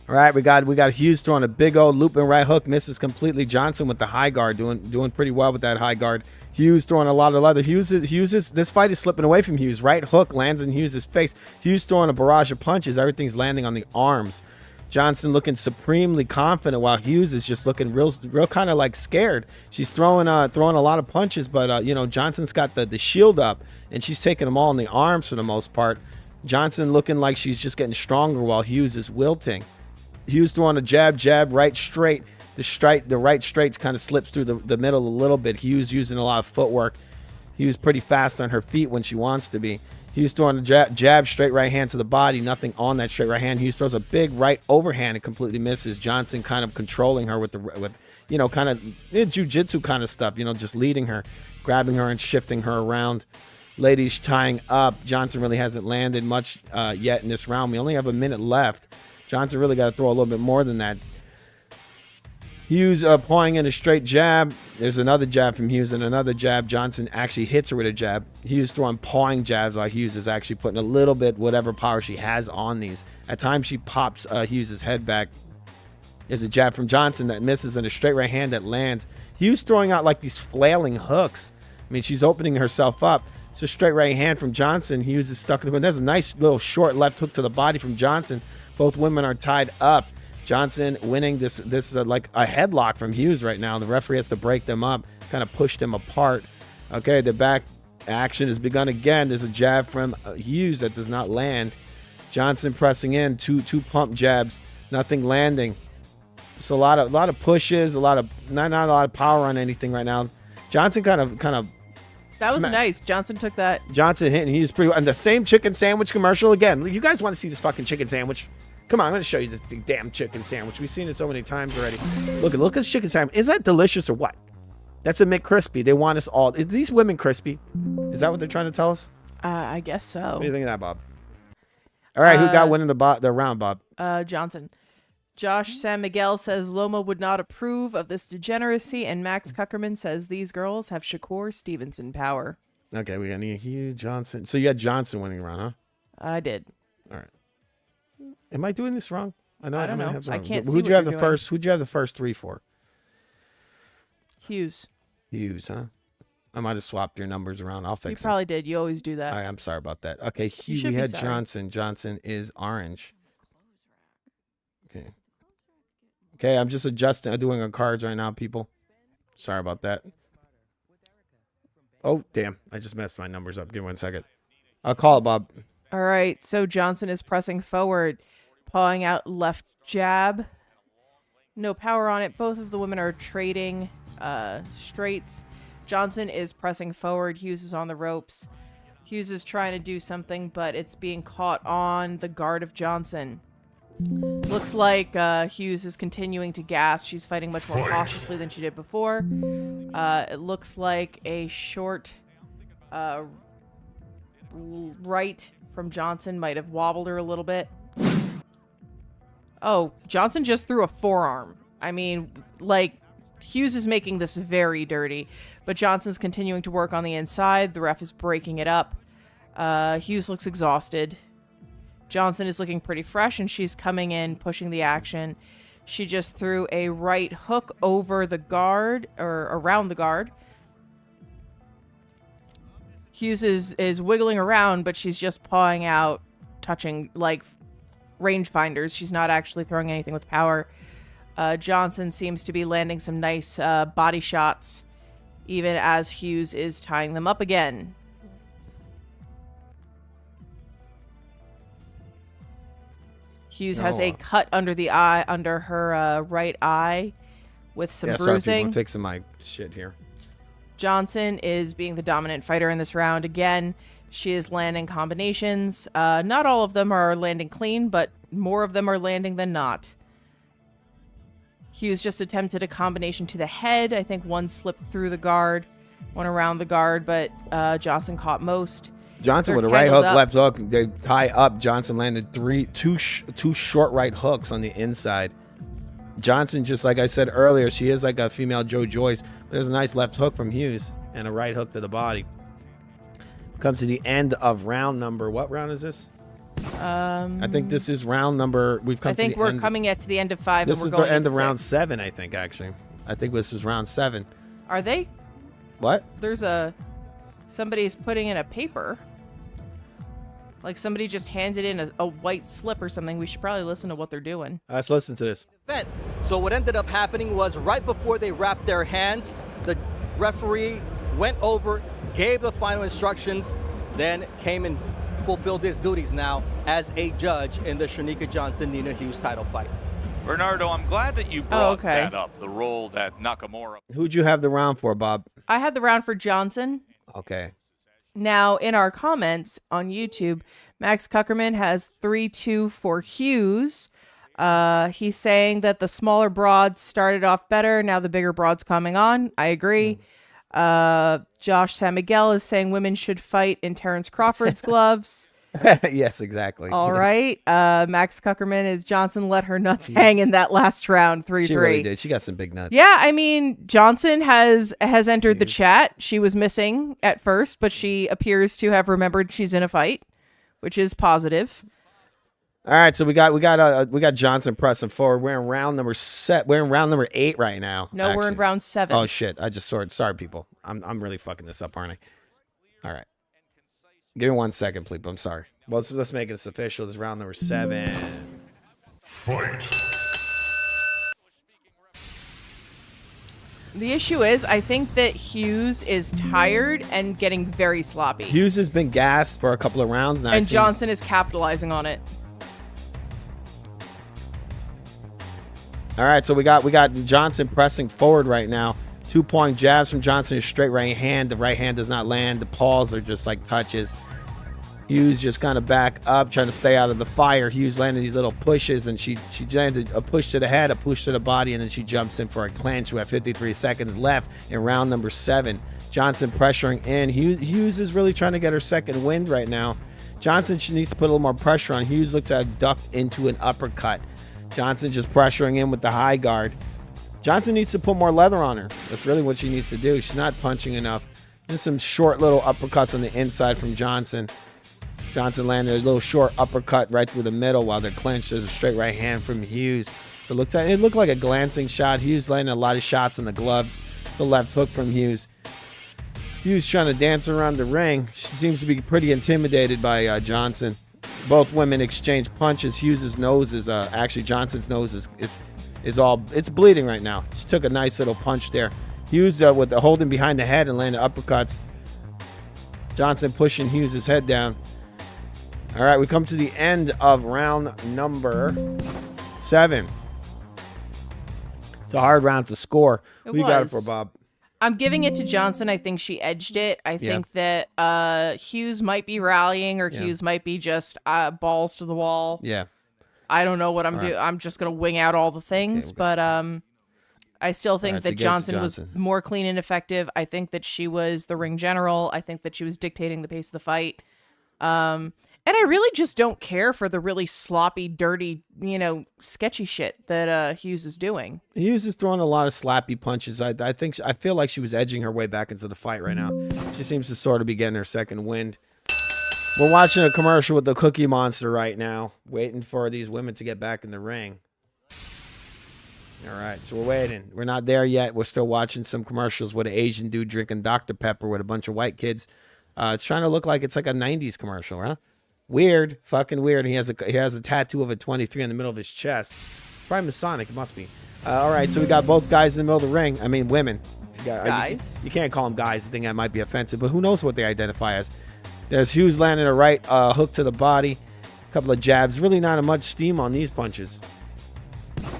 B: All right, we got Hughes throwing a big old looping right hook, misses completely. Johnson with the high guard, doing pretty well with that high guard. Hughes throwing a lot of leather. This fight is slipping away from Hughes. Right hook lands in Hughes' face. Hughes throwing a barrage of punches. Everything's landing on the arms. Johnson looking supremely confident while Hughes is just looking real kind of like scared. She's throwing a lot of punches, but Johnson's got the shield up and she's taking them all in the arms for the most part. Johnson looking like she's just getting stronger while Hughes is wilting. Hughes throwing a jab, right straight. The right straight kind of slips through the middle a little bit. Hughes using a lot of footwork. Hughes pretty fast on her feet when she wants to be. Hughes throwing a jab, straight right hand to the body. Nothing on that straight right hand. Hughes throws a big right overhand and completely misses. Johnson kind of controlling her with kind of jiu-jitsu kind of stuff. Just leading her, grabbing her and shifting her around. Ladies tying up. Johnson really hasn't landed much yet in this round. We only have a minute left. Johnson really got to throw a little bit more than that. Hughes pawing in a straight jab. There's another jab from Hughes and another jab. Johnson actually hits her with a jab. Hughes throwing pawing jabs while Hughes is actually putting a little bit whatever power she has on these. At times she pops Hughes' head back. There's a jab from Johnson that misses and a straight right hand that lands. Hughes throwing out like these flailing hooks. I mean, she's opening herself up. It's a straight right hand from Johnson. Hughes is stuck in the. There's a nice little short left hook to the body from Johnson. Both women are tied up. Johnson winning this is like a headlock from Hughes right now. The referee has to break them up, kind of push them apart. Okay, the back action has begun again. There's a jab from Hughes that does not land. Johnson pressing in, two pump jabs, nothing landing. It's a lot of pushes, not a lot of power on anything right now. Johnson kind of.
C: That was nice. Johnson took that.
B: Johnson hit, and he's pretty. And the same chicken sandwich commercial again. You guys want to see this fucking chicken sandwich? Come on, I'm going to show you this damn chicken sandwich. We've seen it so many times already. Look at this chicken sandwich. Is that delicious or what? That's a McCrispy. They want us all. Is these women crispy? Is that what they're trying to tell us?
C: I guess so.
B: What do you think of that, Bob? All right, who got winning the round, Bob?
C: Johnson. Josh San Miguel says Loma would not approve of this degeneracy, and Max Kuckerman says these girls have Shakur Stevenson power.
B: Okay, we got Hugh Johnson. So you had Johnson winning the round, huh?
C: I did.
B: All right. Am I doing this wrong?
C: I don't know. I can't see
B: Who'd you have
C: what
B: the
C: you're
B: first? Who'd you have the first 3 for?
C: Hughes.
B: Hughes, huh? I might have swapped your numbers around. I'll fix
C: You probably did. You always do that.
B: All right, I'm sorry about that. Okay, Hughes.
C: should
B: We
C: be
B: had
C: sorry.
B: Johnson. Johnson is orange. Okay. Okay, I'm just adjusting. I'm doing our cards right now, people. Sorry about that. Oh, damn. I just messed my numbers up. Give me 1 second. I'll call it, Bob.
C: All right. So Johnson is pressing forward, pawing out left jab. No power on it. Both of the women are trading straights. Johnson is pressing forward. Hughes is on the ropes. Hughes is trying to do something, but it's being caught on the guard of Johnson. Looks like Hughes is continuing to gas. She's fighting much more cautiously than she did before. It looks like a short right from Johnson might have wobbled her a little bit. Oh, Johnson just threw a forearm. I mean, like, Hughes is making this very dirty, but Johnson's continuing to work on the inside. The ref is breaking it up. Hughes looks exhausted. Johnson is looking pretty fresh, and she's coming in, pushing the action. She just threw a right hook over the guard, or around the guard. Hughes is wiggling around, but she's just pawing out, touching, like, rangefinders. She's not actually throwing anything with power. Johnson seems to be landing some nice body shots, even as Hughes is tying them up again. Hughes has a cut under the eye, under her right eye, with some bruising.
B: Sorry, people, fixing my shit here.
C: Johnson is being the dominant fighter in this round again. She is landing combinations. Not all of them are landing clean, but more of them are landing than not. Hughes just attempted a combination to the head. I think one slipped through the guard, one around the guard, but Johnson caught most.
B: Johnson with a right hook, left hook. They tie up. Johnson landed two short right hooks on the inside. Johnson, just like I said earlier, she is like a female Joe Joyce. There's a nice left hook from Hughes and a right hook to the body. Comes to the end of round number. What round is this? I think this is round number. We've come.
C: I think
B: to the
C: we're
B: end.
C: coming at to the end of 5.
B: This
C: and
B: is
C: we're going
B: the end
C: into
B: of round
C: 6.
B: 7. I think actually. I think this is round 7.
C: Are they?
B: What?
C: There's somebody's putting in a paper. Like somebody just handed in a white slip or something. We should probably listen to what they're doing.
B: Let's listen to this.
F: So what ended up happening was right before they wrapped their hands, the referee went over, gave the final instructions, then came and fulfilled his duties now as a judge in the Shanika Johnson-Nina Hughes title fight.
D: Bernardo, I'm glad that you brought that up, the role that Nakamura.
B: Who'd you have the round for, Bob?
C: I had the round for Johnson.
B: Okay.
C: Now, in our comments on YouTube, Max Kuckerman has 3-2 for Hughes. He's saying that the smaller broads started off better. Now the bigger broads coming on. I agree. Josh San Miguel is saying women should fight in Terrence Crawford's gloves.
B: Yes, exactly.
C: All right. Max Kuckerman is Johnson let her nuts hang in that last round, 3-3.
B: She really did. She got some big nuts.
C: Yeah, I mean, Johnson has entered the chat. She was missing at first, but she appears to have remembered she's in a fight, which is positive.
B: All right, so we got Johnson pressing forward. We're in round number 8 right now.
C: No, we're in round 7.
B: Oh shit! I just saw it. Sorry, people. I'm really fucking this up, aren't I? All right. Give me 1 second, please. I'm sorry. Well, let's make it official. This is round number 7.
Q: Fight.
C: The issue is, I think that Hughes is tired and getting very sloppy.
B: Hughes has been gassed for a couple of rounds now.
C: And Johnson is capitalizing on it.
B: All right, so we got Johnson pressing forward right now. 2-point jabs from Johnson, a straight right hand. The right hand does not land. The paws are just like touches. Hughes just kind of back up, trying to stay out of the fire. Hughes landed these little pushes, and she landed a push to the head, a push to the body, and then she jumps in for a clinch. We have 53 seconds left in round number 7. Johnson pressuring in. Hughes is really trying to get her second wind right now. Johnson, she needs to put a little more pressure on. Hughes looked to have ducked into an uppercut. Johnson just pressuring in with the high guard. Johnson needs to put more leather on her. That's really what she needs to do. She's not punching enough. Just some short little uppercuts on the inside from Johnson. Johnson landed a little short uppercut right through the middle while they're clinched. There's a straight right hand from Hughes. So it looked like a glancing shot. Hughes landed a lot of shots in the gloves. It's a left hook from Hughes. Hughes trying to dance around the ring. She seems to be pretty intimidated by Johnson. Both women exchange punches. Hughes's nose is actually Johnson's nose is all, it's bleeding right now. She took a nice little punch there. Hughes with the holding behind the head and landed uppercuts. Johnson pushing Hughes's head down. All right, we come to the end of round number 7. It's a hard round to score. Who you got it for, Bob?
C: I'm giving it to Johnson. I think she edged it. I think that Hughes might be rallying, or Hughes might be just balls to the wall.
B: Yeah.
C: I don't know what I'm doing. I'm just gonna wing out all the things, but I still think
B: right, so
C: that
B: get to
C: Johnson was
B: Johnson.
C: more clean and effective. I think that she was the ring general. I think that she was dictating the pace of the fight. And I really just don't care for the really sloppy, dirty, sketchy shit that Hughes is doing.
B: Hughes is throwing a lot of slappy punches. I feel like she was edging her way back into the fight right now. She seems to sort of be getting her second wind. We're watching a commercial with the Cookie Monster right now, waiting for these women to get back in the ring. All right, so we're waiting. We're not there yet. We're still watching some commercials with an Asian dude drinking Dr. Pepper with a bunch of white kids. It's trying to look like it's like a 90s commercial, huh? Weird, fucking weird. He has a tattoo of a 23 in the middle of his chest. Probably Masonic, it must be. All right, so we got both guys in the middle of the ring. I mean, women.
C: Guys.
B: You can't call them guys. I think that might be offensive, but who knows what they identify as. There's Hughes landing a right hook to the body. A couple of jabs. Really not much steam on these punches.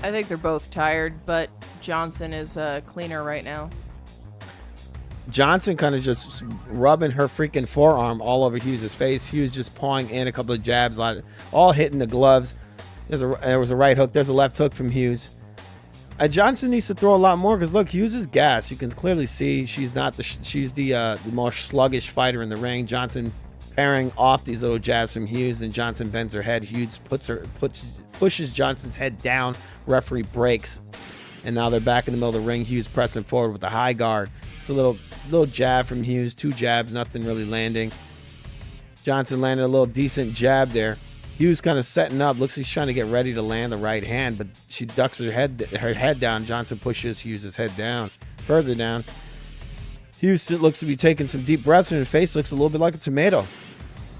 C: I think they're both tired, but Johnson is cleaner right now.
B: Johnson kind of just rubbing her freaking forearm all over Hughes' face. Hughes just pawing in a couple of jabs, all hitting the gloves. There was a right hook. There's a left hook from Hughes. Johnson needs to throw a lot more because look, Hughes is gas. You can clearly see she's the more sluggish fighter in the ring. Johnson pairing off these little jabs from Hughes, and Johnson bends her head. Hughes pushes Johnson's head down. Referee breaks, and now they're back in the middle of the ring. Hughes pressing forward with the high guard. It's a little jab from Hughes, 2 jabs, nothing really landing. Johnson landed a little decent jab there. Hughes kind of setting up, looks like he's trying to get ready to land the right hand, but she ducks her head down. Johnson pushes Hughes' head down, further down. Hughes looks to be taking some deep breaths, and her face looks a little bit like a tomato.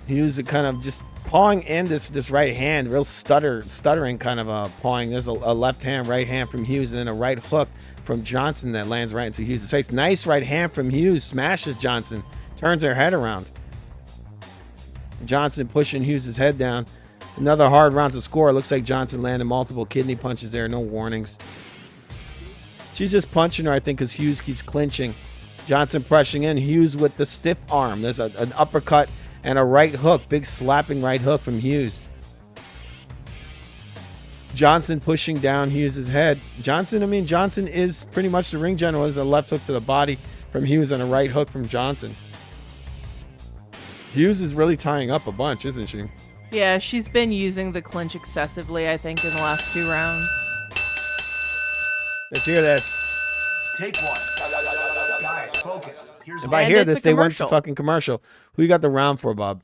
B: Hughes kind of just pawing in this right hand, real stuttering kind of pawing. There's a left hand, right hand from Hughes, and then a right hook from Johnson that lands right into Hughes' face. Nice right hand from Hughes, smashes Johnson, turns her head around. Johnson pushing Hughes' head down. Another hard round to score. It looks like Johnson landed multiple kidney punches there, no warnings. She's just punching her, I think, because Hughes keeps clinching. Johnson pressing in, Hughes with the stiff arm. There's an uppercut and a right hook, big slapping right hook from Hughes. Johnson pushing down Hughes' head. Johnson is pretty much the ring general. There's a left hook to the body from Hughes and a right hook from Johnson. Hughes is really tying up a bunch, isn't she?
C: Yeah, she's been using the clinch excessively, I think, in the last 2 rounds.
B: Let's hear this.
A: Take one. Guys, focus.
B: If I hear this, they went to fucking commercial. Who you got the round for, Bob?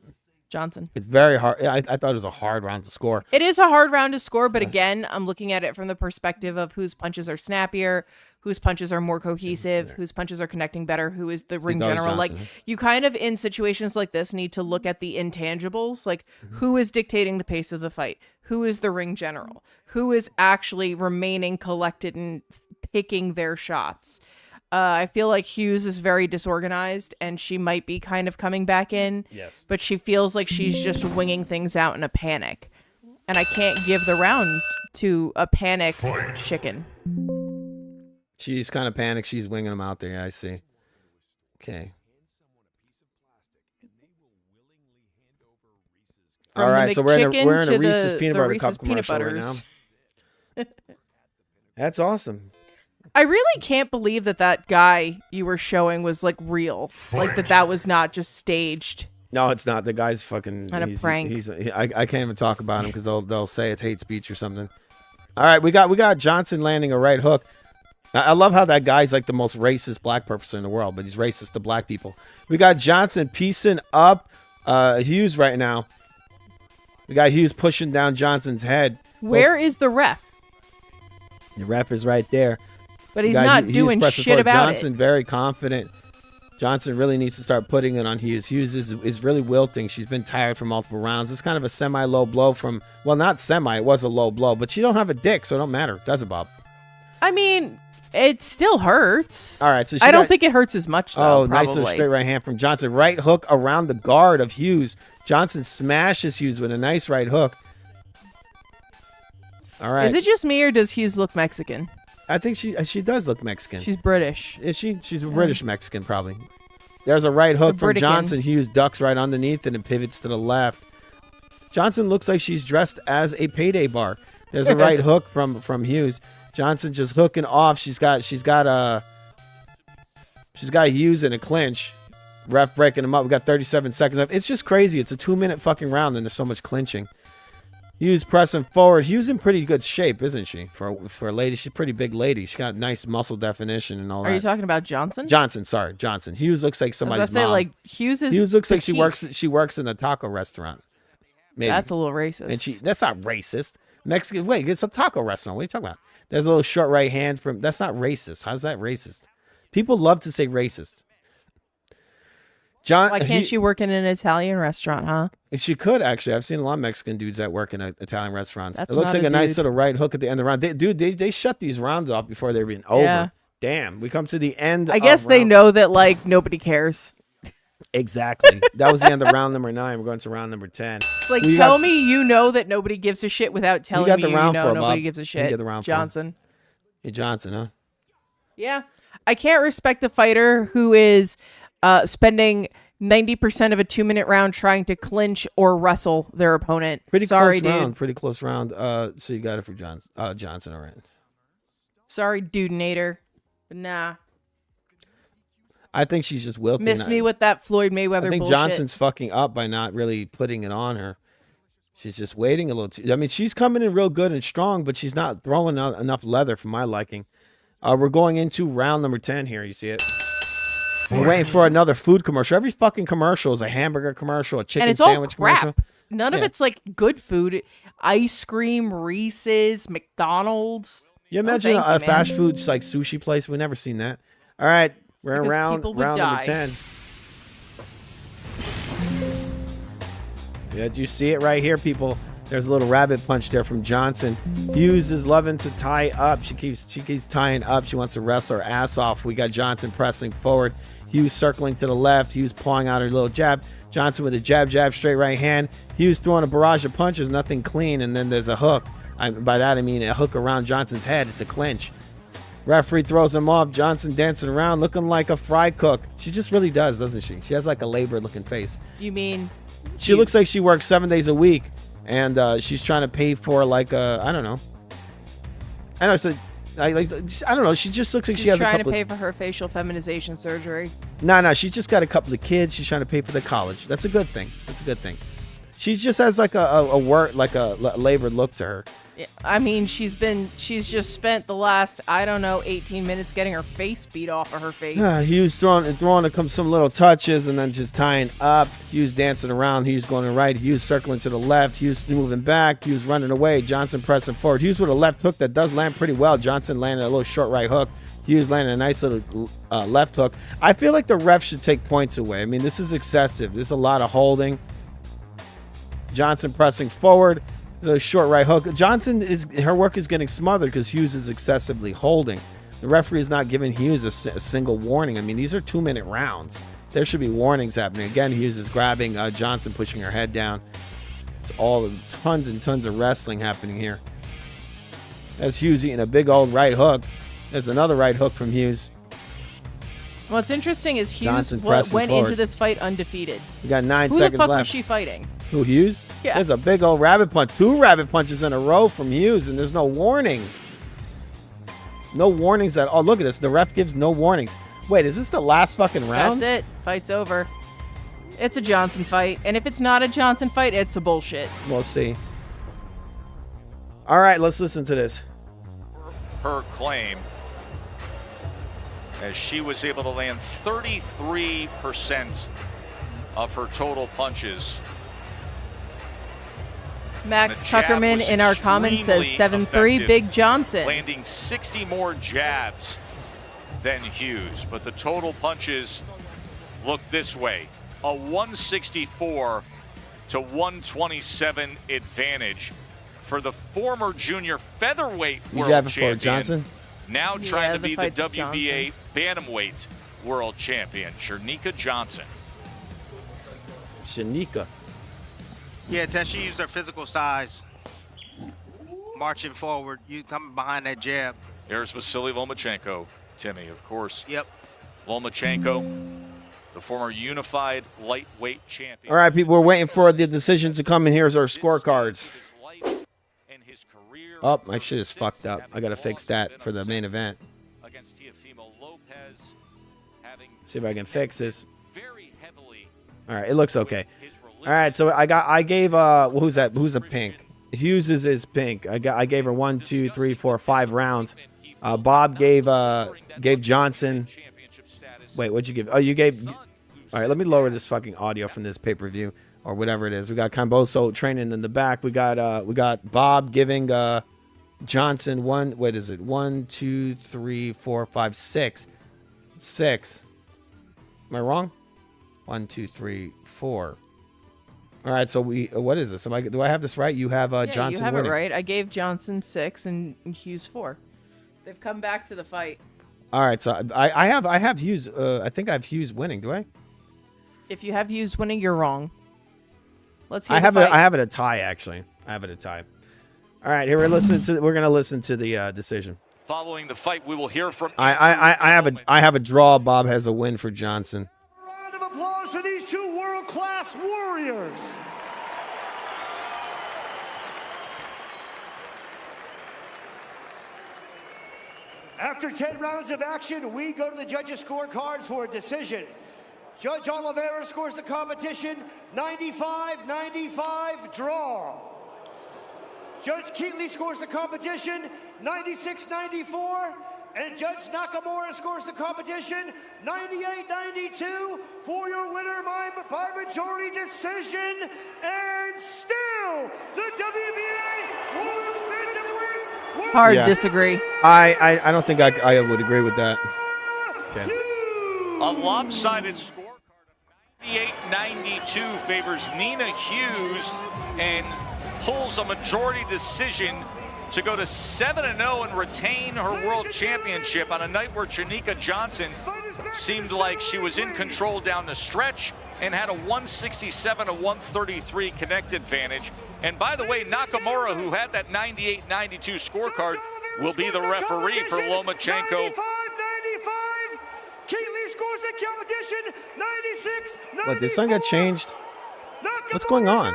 C: Johnson.
B: It's very hard. I thought it was a hard round to score.
C: It is a hard round to score, but again, I'm looking at it from the perspective of whose punches are snappier, whose punches are more cohesive, whose punches are connecting better, who is the ring general. Like, you kind of, in situations like this, need to look at the intangibles, like who is dictating the pace of the fight, who is the ring general, who is actually remaining collected and picking their shots. I feel like Hughes is very disorganized, and she might be kind of coming back in.
B: Yes.
C: But she feels like she's just winging things out in a panic. And I can't give the round to a panic chicken.
B: She's kind of panicked. She's winging them out there. Yeah, I see. Okay. All right, so we're in a Reese's peanut butter cup commercial right now. That's awesome.
C: I really can't believe that guy you were showing was like real. Like that was not just staged.
B: No, it's not. The guy's fucking
C: kind of prank.
B: I can't even talk about him because they'll say it's hate speech or something. All right, we got Johnson landing a right hook. I love how that guy's like the most racist black person in the world, but he's racist to black people. We got Johnson piecing up Hughes right now. We got Hughes pushing down Johnson's head.
C: Where is the ref?
B: The ref is right there.
C: But he's not doing shit about
B: Johnson, very confident. Johnson really needs to start putting it on Hughes. Hughes is really wilting. She's been tired for multiple rounds. It's kind of a semi-low blow from, well, not semi. It was a low blow, but she don't have a dick, so it don't matter. Does it, Bob?
C: I mean, it still hurts.
B: All right. So
C: I don't think it hurts as much, though.
B: Oh, nice little straight right hand from Johnson. Right hook around the guard of Hughes. Johnson smashes Hughes with a nice right hook. All right.
C: Is it just me, or does Hughes look Mexican?
B: I think she does look Mexican.
C: She's British.
B: Is she? She's a British Mexican, probably. There's a right hook from Johnson. Hughes ducks right underneath and it pivots to the left. Johnson looks like she's dressed as a payday bar. There's a right hook from Hughes. Johnson just hooking off. She's got Hughes in a clinch. Ref breaking him up. We got 37 seconds left. It's just crazy. It's a 2-minute fucking round and there's so much clinching. Hughes pressing forward. Hughes in pretty good shape, isn't she? For a lady, she's a pretty big lady. She got nice muscle definition and all that.
C: Are you talking about Johnson?
B: Johnson. Hughes looks like somebody's mom.
C: Like Hughes
B: looks like
C: petite.
B: she works in a taco restaurant. Maybe.
C: That's a little racist.
B: And that's not racist. Mexican. Wait, it's a taco restaurant. What are you talking about? There's a little short right hand from. That's not racist. How's that racist? People love to say racist.
C: Why can't she work in an Italian restaurant, huh?
B: She could, actually. I've seen a lot of Mexican dudes that work in Italian restaurants.
C: That's
B: it looks
C: not
B: like
C: a
B: a nice
C: dude.
B: little right hook at the end of the round. They shut these rounds off before they're being over.
C: Yeah.
B: Damn. We come to the end.
C: I guess they know that like nobody cares.
B: Exactly. That was the end of round number 9. We're going to round number 10.
C: Like, tell me you know that nobody gives a shit without telling me you know nobody gives a shit.
B: Get the round
C: Johnson.
B: Hey, Johnson, huh?
C: Yeah. I can't respect a fighter who is spending 90% of a 2-minute round trying to clinch or wrestle their opponent.
B: Pretty
C: Sorry,
B: close
C: dude.
B: round. Pretty close round. So you got it for Johnson, all right.
C: Sorry, dude-nator. But nah.
B: I think she's just wilting.
C: Miss me with that Floyd Mayweather
B: I think
C: bullshit.
B: Johnson's fucking up by not really putting it on her. She's just waiting a little too. I mean, she's coming in real good and strong, but she's not throwing out enough leather for my liking. We're going into round number 10 here. You see it? We're waiting for another food commercial. Every fucking commercial is a hamburger commercial, a chicken
C: and it's
B: sandwich
C: all crap.
B: commercial.
C: None of it's like good food. Ice cream, Reese's, McDonald's.
B: You imagine
C: thank
B: a
C: you, man.
B: fast food like sushi place? We've never seen that. All right, we're in
C: Because
B: round
C: people would
B: number
C: die.
B: 10. Yeah, do you see it right here, people? There's a little rabbit punch there from Johnson. Hughes is loving to tie up. She keeps tying up. She wants to wrestle her ass off. We got Johnson pressing forward. Hughes circling to the left. Hughes pawing out her little jab. Johnson with a jab, straight right hand. Hughes throwing a barrage of punches, nothing clean, and then there's a hook. By that I mean a hook around Johnson's head. It's a clinch. Referee throws him off. Johnson dancing around, looking like a fry cook. She just really does, doesn't she? She has like a labored-looking face.
C: You mean?
B: She looks like she works 7 days a week, and she's trying to pay for like I don't know. I know. It's I don't know. She just looks like she has a
C: trying
B: couple.
C: to pay for her facial feminization surgery.
B: No, she's just got a couple of kids. She's trying to pay for the college. That's a good thing. She just has like a work, like a labored look to her.
C: I mean, she's just spent the last, 18 minutes getting her face beat off of her face.
B: Hughes throwing some little touches and then just tying up. Hughes dancing around. Hughes going to the right. Hughes circling to the left. Hughes moving back. Hughes running away. Johnson pressing forward. Hughes with a left hook that does land pretty well. Johnson landed a little short right hook. Hughes landed a nice little left hook. I feel like the ref should take points away. I mean, this is excessive. There's a lot of holding. Johnson pressing forward. A short right hook. Her work is getting smothered because Hughes is excessively holding. The referee is not giving Hughes a single warning. I mean, these are 2-minute rounds. There should be warnings happening. Again, Hughes is grabbing Johnson, pushing her head down. It's all tons and tons of wrestling happening here. As Hughes eating a big old right hook. There's another right hook from Hughes.
C: What's interesting is Hughes
B: Johnson
C: went
B: forward.
C: into this fight undefeated.
B: You got 9
C: Who
B: seconds
C: the fuck
B: left.
C: was she fighting?
B: Who, Hughes?
C: Yeah.
B: There's a big old rabbit punch. 2 rabbit punches in a row from Hughes, and there's no warnings. No warnings at all. Look at this. The ref gives no warnings. Wait, is this the last fucking round?
C: That's it. Fight's over. It's a Johnson fight. And if it's not a Johnson fight, it's a bullshit.
B: We'll see. All right, let's listen to this.
D: Her claim, as she was able to land 33% of her total punches.
C: Max
D: The jab
C: Tuckerman
D: was
C: in our comments says
D: extremely
C: 7-3
D: effective,
C: Big Johnson.
D: landing 60 more jabs than Hughes, but the total punches look this way: a 164 to 127 advantage for the former junior featherweight
B: You
D: world
B: jabbing for
D: champion.
B: Johnson?
D: Now
C: Yeah,
D: trying to
C: the
D: be the
C: fight's
D: WBA bantamweight world champion, Shanika Johnson.
B: Shanika.
E: Yeah, Tess, she used her physical size. Marching forward, you coming behind that jab.
D: Here's Vasily Lomachenko, Timmy, of course.
E: Yep.
D: Lomachenko the former unified lightweight champion.
B: All right, people, we're waiting for the decision to come, and here's our scorecards. Oh, my shit is fucked up. I gotta fix that for the main event. See if I can fix this. All right, it looks okay. All right, so I gave who's that? Who's a pink? Hughes is pink. I gave her 1, 2, 3, 4, 5 rounds. Bob gave Johnson. Wait, what'd you give? Oh, you gave. All right, let me lower this fucking audio from this pay-per-view or whatever it is. We got Kambosos training in the back. We got Bob giving Johnson 1. What is it? 1, 2, 3, 4, 5, 6. 6. Am I wrong? 1, 2, 3, 4. All right, so what is this? Do I have this right? You have Johnson.
C: You have
B: winning.
C: it right. I gave Johnson 6 and Hughes 4. They've come back to the fight.
B: All right, so I have Hughes. I think I have Hughes winning. Do I?
C: If you have Hughes winning, you're wrong. Let's hear
B: I have
C: the fight.
B: I have it a tie actually. I have it a tie. All right, here we're gonna listen to the decision.
D: Following the fight, we will hear from.
B: I have a draw. Bob has a win for Johnson.
O: Round of applause for these two world-class warriors. After 10 rounds of action, we go to the judges' scorecards for a decision. Judge Oliveira scores the competition 95-95 draw. Judge Keatley scores the competition 96-94. And Judge Nakamura scores the competition 98-92 for your winner by majority decision. And still, the WBA Women's Bantamweight
C: Hard disagree.
B: I don't think I would agree with that. Okay.
D: A lopsided scorecard of 98-92 favors Nina Hughes and pulls a majority decision to go to 7-0 and retain her world championship on a night where Janika Johnson seemed like she was in control down the stretch and had a 167-133 connect advantage. And by the way, Nakamura, who had that 98-92 scorecard, will be the referee for Lomachenko.
O: Keatley scores the competition 96-94.
B: What, did something got changed? What's going on?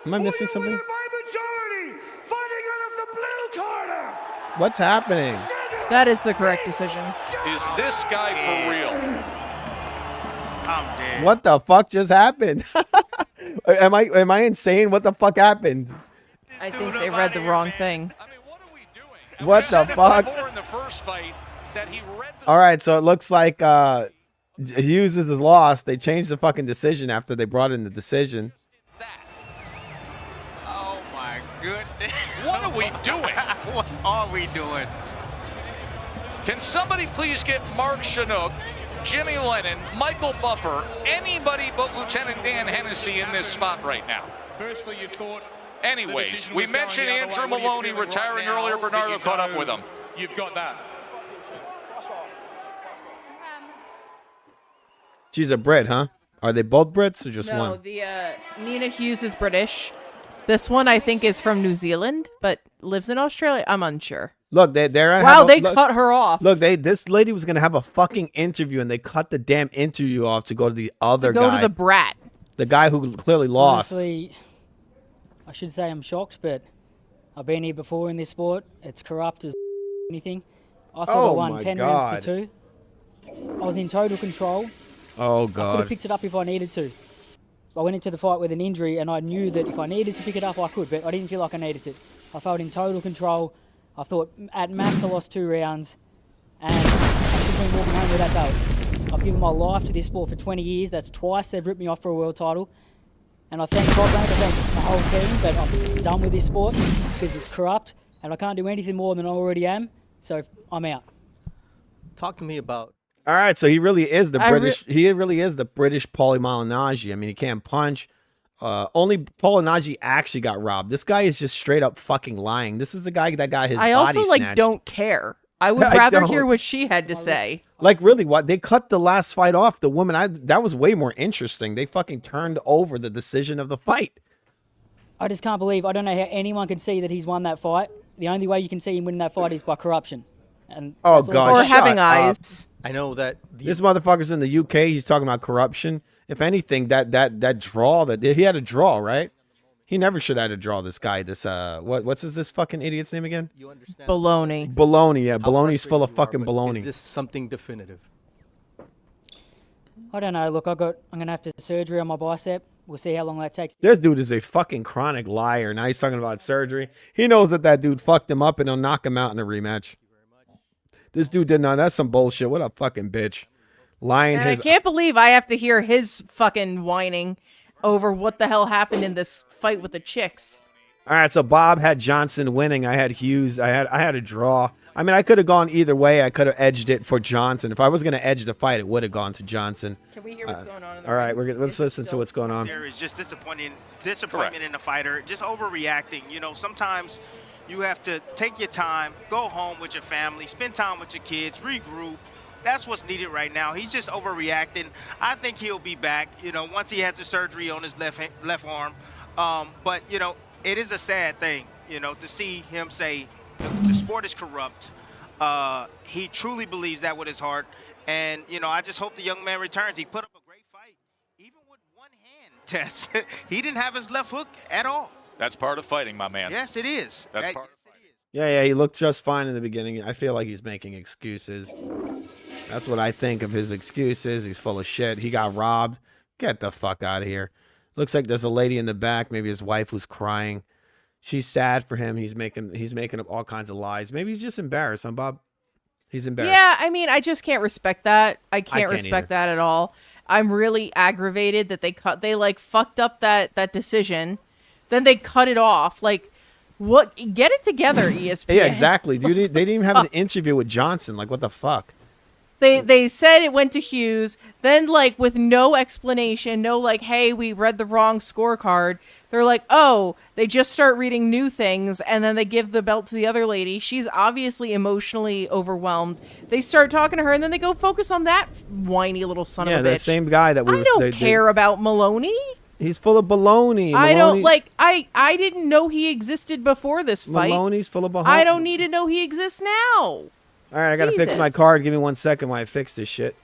B: Am I missing something?
O: By majority, fighting out of the blue corner.
B: What's happening?
C: That is the correct decision.
D: Is this guy for real?
E: I'm dead.
B: What the fuck just happened? Am I insane? What the fuck happened?
C: I think they read the wrong thing.
B: What the fuck? All right, so it looks like Hughes is lost. They changed the fucking decision after they brought in the decision.
E: Oh my goodness.
D: What are we doing?
E: What are we doing?
D: Can somebody please get Mark Chinook, Jimmy Lennon, Michael Buffer, anybody but Lieutenant Dan Hennessy in this spot right now?
R: Firstly, you thought.
D: Anyways, we mentioned Andrew Maloney retiring earlier. Bernardo caught up with him.
R: You've got that.
B: She's a Brit, huh? Are they both Brits or just
C: No,
B: one?
C: the Nina Hughes is British. This one I think is from New Zealand, but lives in Australia. I'm unsure.
B: Look, they're
C: Wow, they cut her off.
B: Look, this lady was gonna have a fucking interview, and they cut the damn interview off to go to the other
C: Go
B: guy.
C: to the brat.
B: The guy who clearly lost.
J: Honestly, I should say I'm shocked, but I've been here before in this sport. It's corrupt as anything. I thought I won 10 rounds to 2. I was in total control.
B: Oh
J: I could
B: god.
J: have picked it up if I needed to. I went into the fight with an injury, and I knew that if I needed to pick it up, I could, but I didn't feel like I needed to. I felt in total control. I thought at max I lost 2 rounds, and I should have been walking home with that belt. I've given my life to this sport for 20 years. That's twice they've ripped me off for a world title. And I thank Top Rank, I thank my whole team, but I'm done with this sport because it's corrupt, and I can't do anything more than I already am, so I'm out.
F: Talk to me about.
B: All right, so he really is the British. He really is the British Paulie Malignaggi. I mean, he can't punch. Only Malignaggi actually got robbed. This guy is just straight up fucking lying. This is the guy that got his
C: I
B: body
C: also
B: snatched.
C: don't care. I would rather hear what she had to say.
B: Like really, what they cut the last fight off. The woman, that was way more interesting. They fucking turned over the decision of the fight.
J: I just can't believe, I don't know how anyone can see that he's won that fight. The only way you can see him winning that fight is by corruption. And
B: Oh
J: that's all-
B: god,
C: Or having eyes.
F: I know that
B: This motherfucker's in the UK. He's talking about corruption. If anything, that draw that he had a draw, right? He never should have had a draw. This guy, what's this fucking idiot's name again?
F: You understand?
C: Baloney.
B: Baloney, yeah. Baloney's full of fucking baloney.
F: Is this something definitive?
J: I don't know. Look, I'm gonna have to do surgery on my bicep. We'll see how long that takes.
B: This dude is a fucking chronic liar. Now he's talking about surgery. He knows that dude fucked him up and he'll knock him out in a rematch. This dude did not. That's some bullshit. What a fucking bitch. Lying
C: And
B: his.
C: I can't believe I have to hear his fucking whining over what the hell happened in this fight with the chicks.
B: All right, so Bob had Johnson winning. I had Hughes. I had a draw. I mean, I could have gone either way. I could have edged it for Johnson. If I was going to edge the fight, it would have gone to Johnson.
C: Can we hear what's going on in the
B: All right,
C: ring?
B: let's listen to what's going on.
E: There is just disappointment in the fighter, just overreacting. You know, sometimes you have to take your time, go home with your family, spend time with your kids, regroup. That's what's needed right now. He's just overreacting. I think he'll be back, you know, once he has the surgery on his left arm. But, you know, it is a sad thing, you know, to see him say the sport is corrupt. He truly believes that with his heart. And, you know, I just hope the young man returns. He put up a great fight, even with one hand test. He didn't have his left hook at all.
D: That's part of fighting, my man.
E: Yes, it is.
D: That's part of fighting.
B: Yeah, he looked just fine in the beginning. I feel like he's making excuses. That's what I think of his excuses. He's full of shit. He got robbed. Get the fuck out of here. Looks like there's a lady in the back. Maybe his wife was crying. She's sad for him. He's making up all kinds of lies. Maybe he's just embarrassed, huh, Bob? He's embarrassed.
C: Yeah, I mean, I just can't respect that. I can't
B: can't
C: respect
B: either.
C: that at all. I'm really aggravated that they like fucked up that decision. Then they cut it off. Like, what? Get it together, ESPN.
B: Yeah, exactly, dude. They didn't even have an interview with Johnson. Like, what the fuck?
C: They said it went to Hughes. Then, like, with no explanation, no like, hey, we read the wrong scorecard. They're like, oh, they just start reading new things, and then they give the belt to the other lady. She's obviously emotionally overwhelmed. They start talking to her, and then they go focus on that whiny little son of a bitch.
B: Yeah, that same guy that we.
C: I don't care about Maloney.
B: He's full of baloney.
C: I don't
B: Maloney-
C: like. I didn't know he existed before this fight.
B: Maloney's full of baloney.
C: I don't need to know he exists now.
B: All right, I gotta fix my
C: Jesus.
B: card. Give me 1 second while I fix this shit.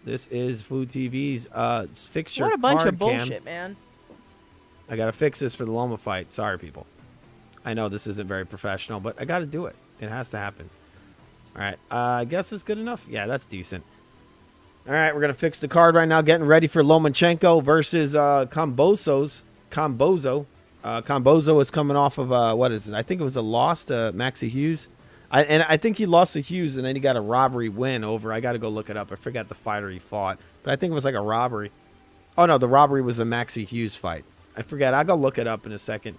B: This is Food TV's fix your
C: What a bunch
B: card
C: of
B: cam.
C: bullshit, man.
B: I gotta fix this for the Loma fight. Sorry, people. I know this isn't very professional, but I gotta do it. It has to happen. All right, I guess it's good enough. Yeah, that's decent. All right, we're gonna fix the card right now. Getting ready for Lomachenko versus kambosos. Kambozo. Kambozo is coming off of what is it? I think it was a loss to Maxie Hughes. I think he lost to Hughes, and then he got a robbery win over. I got to go look it up. I forgot the fighter he fought, but I think it was like a robbery. Oh no, the robbery was a Maxie Hughes fight. I forget. I'll go look it up in a second.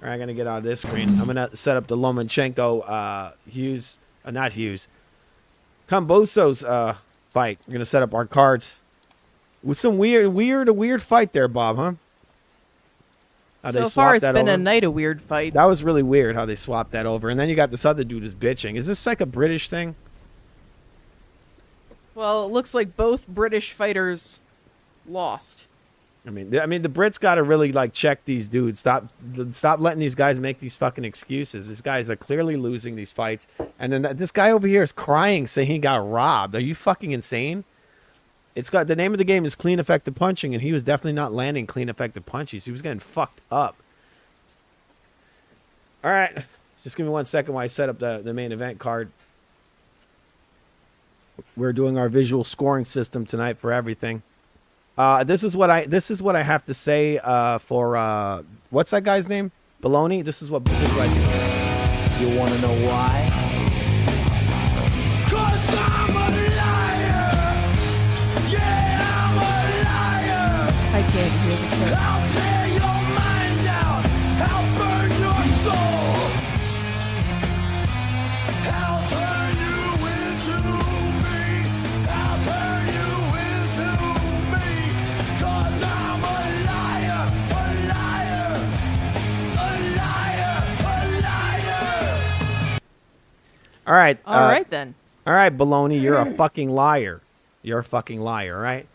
B: All right, I'm gonna get on this screen. I'm gonna set up the Lomachenko Hughes, not Hughes, Kambosos fight. We're gonna set up our cards with some weird fight there, Bob, huh? How they
C: So far,
B: swapped
C: it's
B: that
C: been a
B: over.
C: night of weird fights.
B: That was really weird how they swapped that over. And then you got this other dude who's bitching. Is this like a British thing?
C: Well, it looks like both British fighters lost.
B: I mean, the Brits got to really like check these dudes. Stop letting these guys make these fucking excuses. These guys are clearly losing these fights. And then this guy over here is crying, saying he got robbed. Are you fucking insane? It's got the name of the game is clean effective punching, and he was definitely not landing clean effective punches. He was getting fucked up. All right, just give me 1 second while I set up the main event card. We're doing our visual scoring system tonight for everything. This is what I have to say for what's that guy's name? Baloney. This is what I do. You want to know why?
C: I can't hear the clip.
A: I'll tear your mind out. I'll burn your soul. I'll turn you into me. I'll turn you into me. 'Cause I'm a liar, a liar, a liar, a liar.
B: All right.
C: All right, then.
B: All right, Baloney, you're a fucking liar. You're a fucking liar, all right?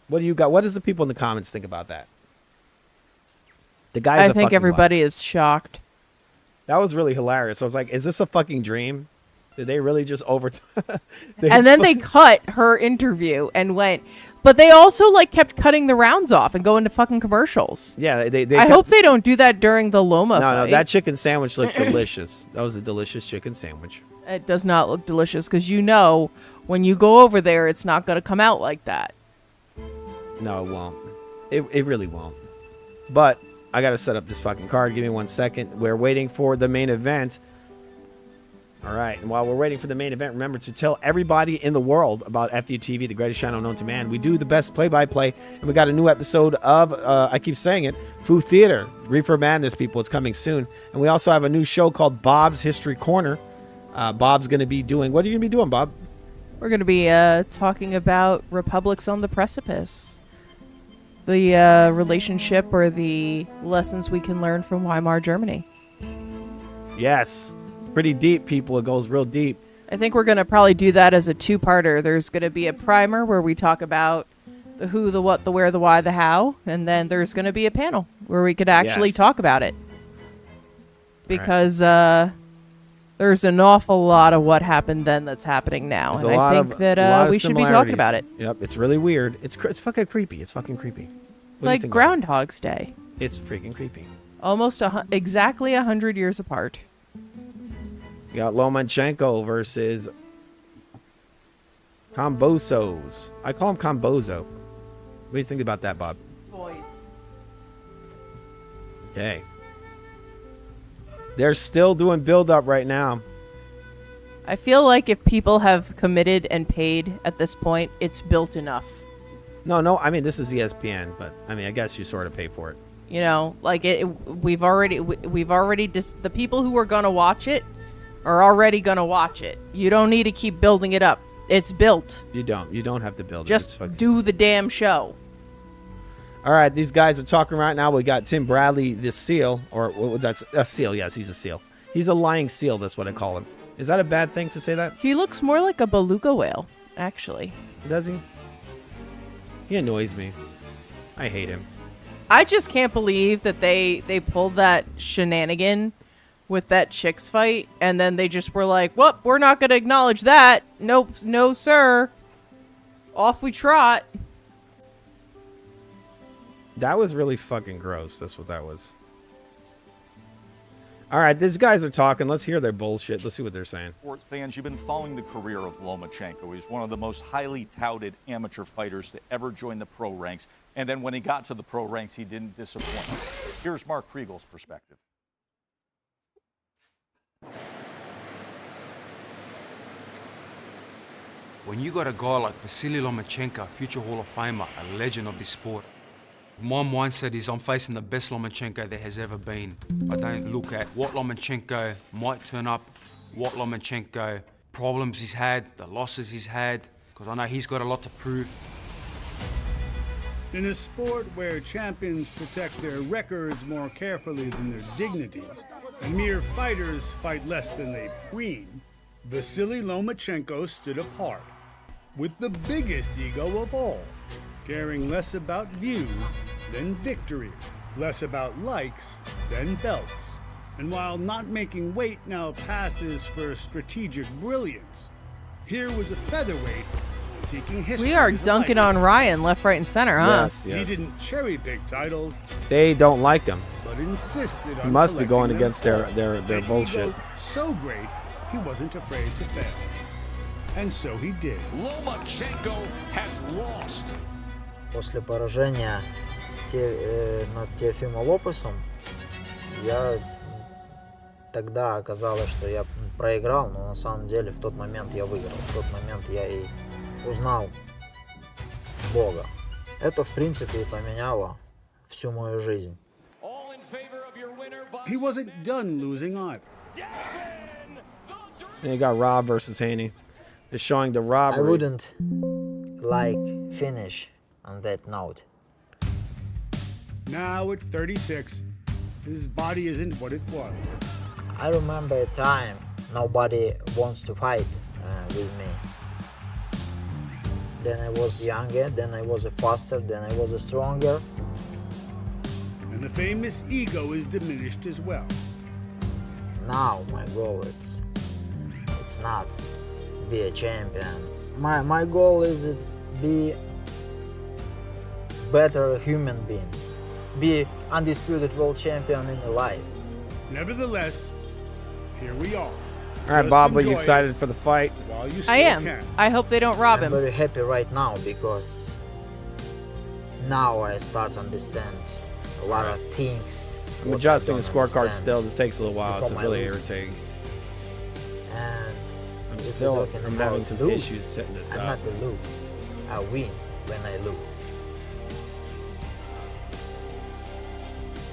B: What do you got? What does the people in the comments think about that? The guy's
C: I
B: a
C: think
B: fucking
C: everybody is shocked.
B: liar. That was really hilarious. I was like, is this a fucking dream? Did they really just
C: And then they cut her interview and went, but they also like kept cutting the rounds off and going to fucking commercials.
B: Yeah, they
C: I hope they don't do that during the Loma fight.
B: No, that chicken sandwich looked delicious. That was a delicious chicken sandwich.
C: It does not look delicious because you know when you go over there, it's not going to come out like that.
B: No, it won't. It really won't. But I got to set up this fucking card. Give me 1 second. We're waiting for the main event. All right. And while we're waiting for the main event, remember to tell everybody in the world about FUTV, the greatest channel known to man. We do the best play-by-play. And we got a new episode of, I keep saying it, Foo Theater. Reefer Madness, people. It's coming soon. And we also have a new show called Bob's History Corner. Bob's going to be doing... What are you going to be doing, Bob?
C: We're going to be talking about republics on the precipice. The relationship or the lessons we can learn from Weimar Germany.
B: Yes. It's pretty deep, people. It goes real deep.
C: I think we're going to probably do that as a two-parter. There's going to be a primer where we talk about the who, the what, the where, the why, the how. And then there's going to be a panel where we could actually talk about it. Because there's an awful lot of what happened then that's happening now.
B: There's
C: and I think that we should be talking about it.
B: Yep, it's really weird. It's fucking creepy. It's fucking creepy.
C: It's like Groundhog's Day.
B: It's freaking creepy.
C: Almost exactly 100 years apart.
B: You got Lomachenko versus Kambosos. I call him Kambozo. What do you think about that, Bob?
C: Boys.
B: Okay. They're still doing build-up right now.
C: I feel like if people have committed and paid at this point, it's built enough.
B: No. I mean, this is ESPN, but I mean, I guess you sort of pay for it.
C: You know, like we've already the people who are gonna watch it are already gonna watch it. You don't need to keep building it up. It's built.
B: You don't have to build it.
C: Just do the damn show.
B: All right, these guys are talking right now. We got Tim Bradley, the seal, or what was that? A seal, yes, he's a seal. He's a lying seal, that's what I call him. Is that a bad thing to say that?
C: He looks more like a beluga whale, actually.
B: Does he? He annoys me. I hate him.
C: I just can't believe that they pulled that shenanigan with that chicks fight, and then they just were like, well, we're not going to acknowledge that. Nope, no, sir. Off we trot.
B: That was really fucking gross. That's what that was. All right, these guys are talking. Let's hear their bullshit. Let's see what they're saying.
R: Sports fans, you've been following the career of Lomachenko. He's one of the most highly touted amateur fighters to ever join the pro ranks. And then when he got to the pro ranks, he didn't disappoint. Here's Mark Kriegel's perspective.
K: When you got a guy like Vasily Lomachenko, future Hall of Famer, a legend of this sport, my mindset is I'm facing the best Lomachenko there has ever been. I don't look at what Lomachenko might turn up, what Lomachenko problems he's had, the losses he's had, because I know he's got a lot to prove.
S: In a sport where champions protect their records more carefully than their dignities, and mere fighters fight less than they preen, Vasily Lomachenko stood apart, with the biggest ego of all, caring less about views than victory, less about likes than belts. And while not making weight now passes for strategic brilliance, here was a featherweight seeking history.
C: We are dunking on Ryan left, right, and center, huh?
B: Yes.
S: He didn't cherry pick titles,
B: They don't like him.
S: but insisted on
B: He must be going
S: collecting
B: against
S: them
B: their
S: all.
B: bullshit.
S: Ego so great, he wasn't afraid to fail. And so he did.
D: Lomachenko has lost.
H: После поражения над Теофимом Лопесом, тогда оказалось, что я проиграл, но на самом деле в тот момент я выиграл. В тот момент я и узнал Бога. Это, в принципе, и поменяло всю мою жизнь.
S: He wasn't done losing either.
B: And you got Rob versus Haney. They're showing the robbery.
H: I wouldn't finish on that note.
S: Now at 36, his body isn't what it was.
H: I remember a time nobody wants to fight with me. Then I was younger, then I was faster, then I was stronger.
S: And the famous ego is diminished as well.
H: Now my goal it's it's not be a champion. My goal is to be better human being, be undisputed world champion in life.
S: Nevertheless, here we are.
B: All right, Bob, are you excited for the fight?
S: While you
C: I am. I hope they don't rob
H: I'm
C: him.
H: very happy right now because now I start to understand a lot of things.
B: I'm
H: what
B: adjusting
H: I
B: the
H: don't
B: scorecard
H: understand
B: still. This takes a little while. It's
H: before my
B: really
H: lose.
B: irritating.
H: And
B: I'm
H: if
B: still
H: you're talking
B: I'm
H: about
B: having some
H: lose,
B: issues setting this
H: I'm
B: up.
H: not the lose. I win when I lose.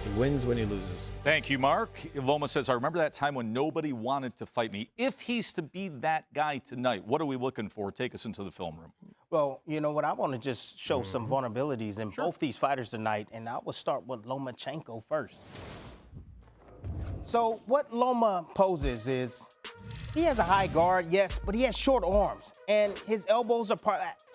B: He wins when he loses.
R: Thank you, Mark. Loma says, I remember that time when nobody wanted to fight me. If he's to be that guy tonight, what are we looking for? Take us into the film room.
E: Well, you know what? I want to just show some vulnerabilities in both these fighters tonight, and I will start with Lomachenko first. So what Loma poses is he has a high guard, yes, but he has short arms, and his elbows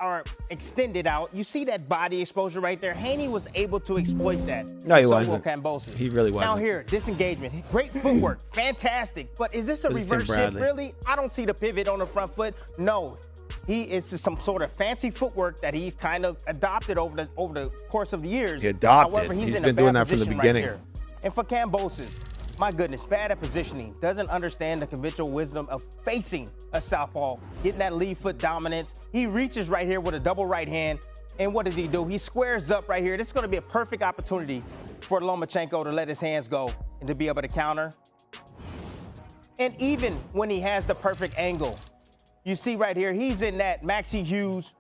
E: are extended out. You see that body exposure right there? Haney was able to exploit that.
B: No, he
E: So will
B: wasn't.
E: Kambosos.
B: He really wasn't.
E: Now here, disengagement, great footwork, fantastic. But is this a
B: This is Tim
E: reverse shift?
B: Bradley.
E: Really? I don't see the pivot on the front foot. No. It's just some sort of fancy footwork that he's kind of adopted over the course of the years.
B: He adopted.
E: However,
B: He's
E: in a
B: been
E: bad
B: doing that from the
E: position right
B: beginning.
E: here. And for Kambosos, my goodness, bad at positioning, doesn't understand the conventional wisdom of facing a southpaw, getting that lead foot dominance. He reaches right here with a double right hand, and what does he do? He squares up right here. This is going to be a perfect opportunity for Lomachenko to let his hands go and to be able to counter. And even when he has the perfect angle, you see right here, he's in that Maxie Hughes,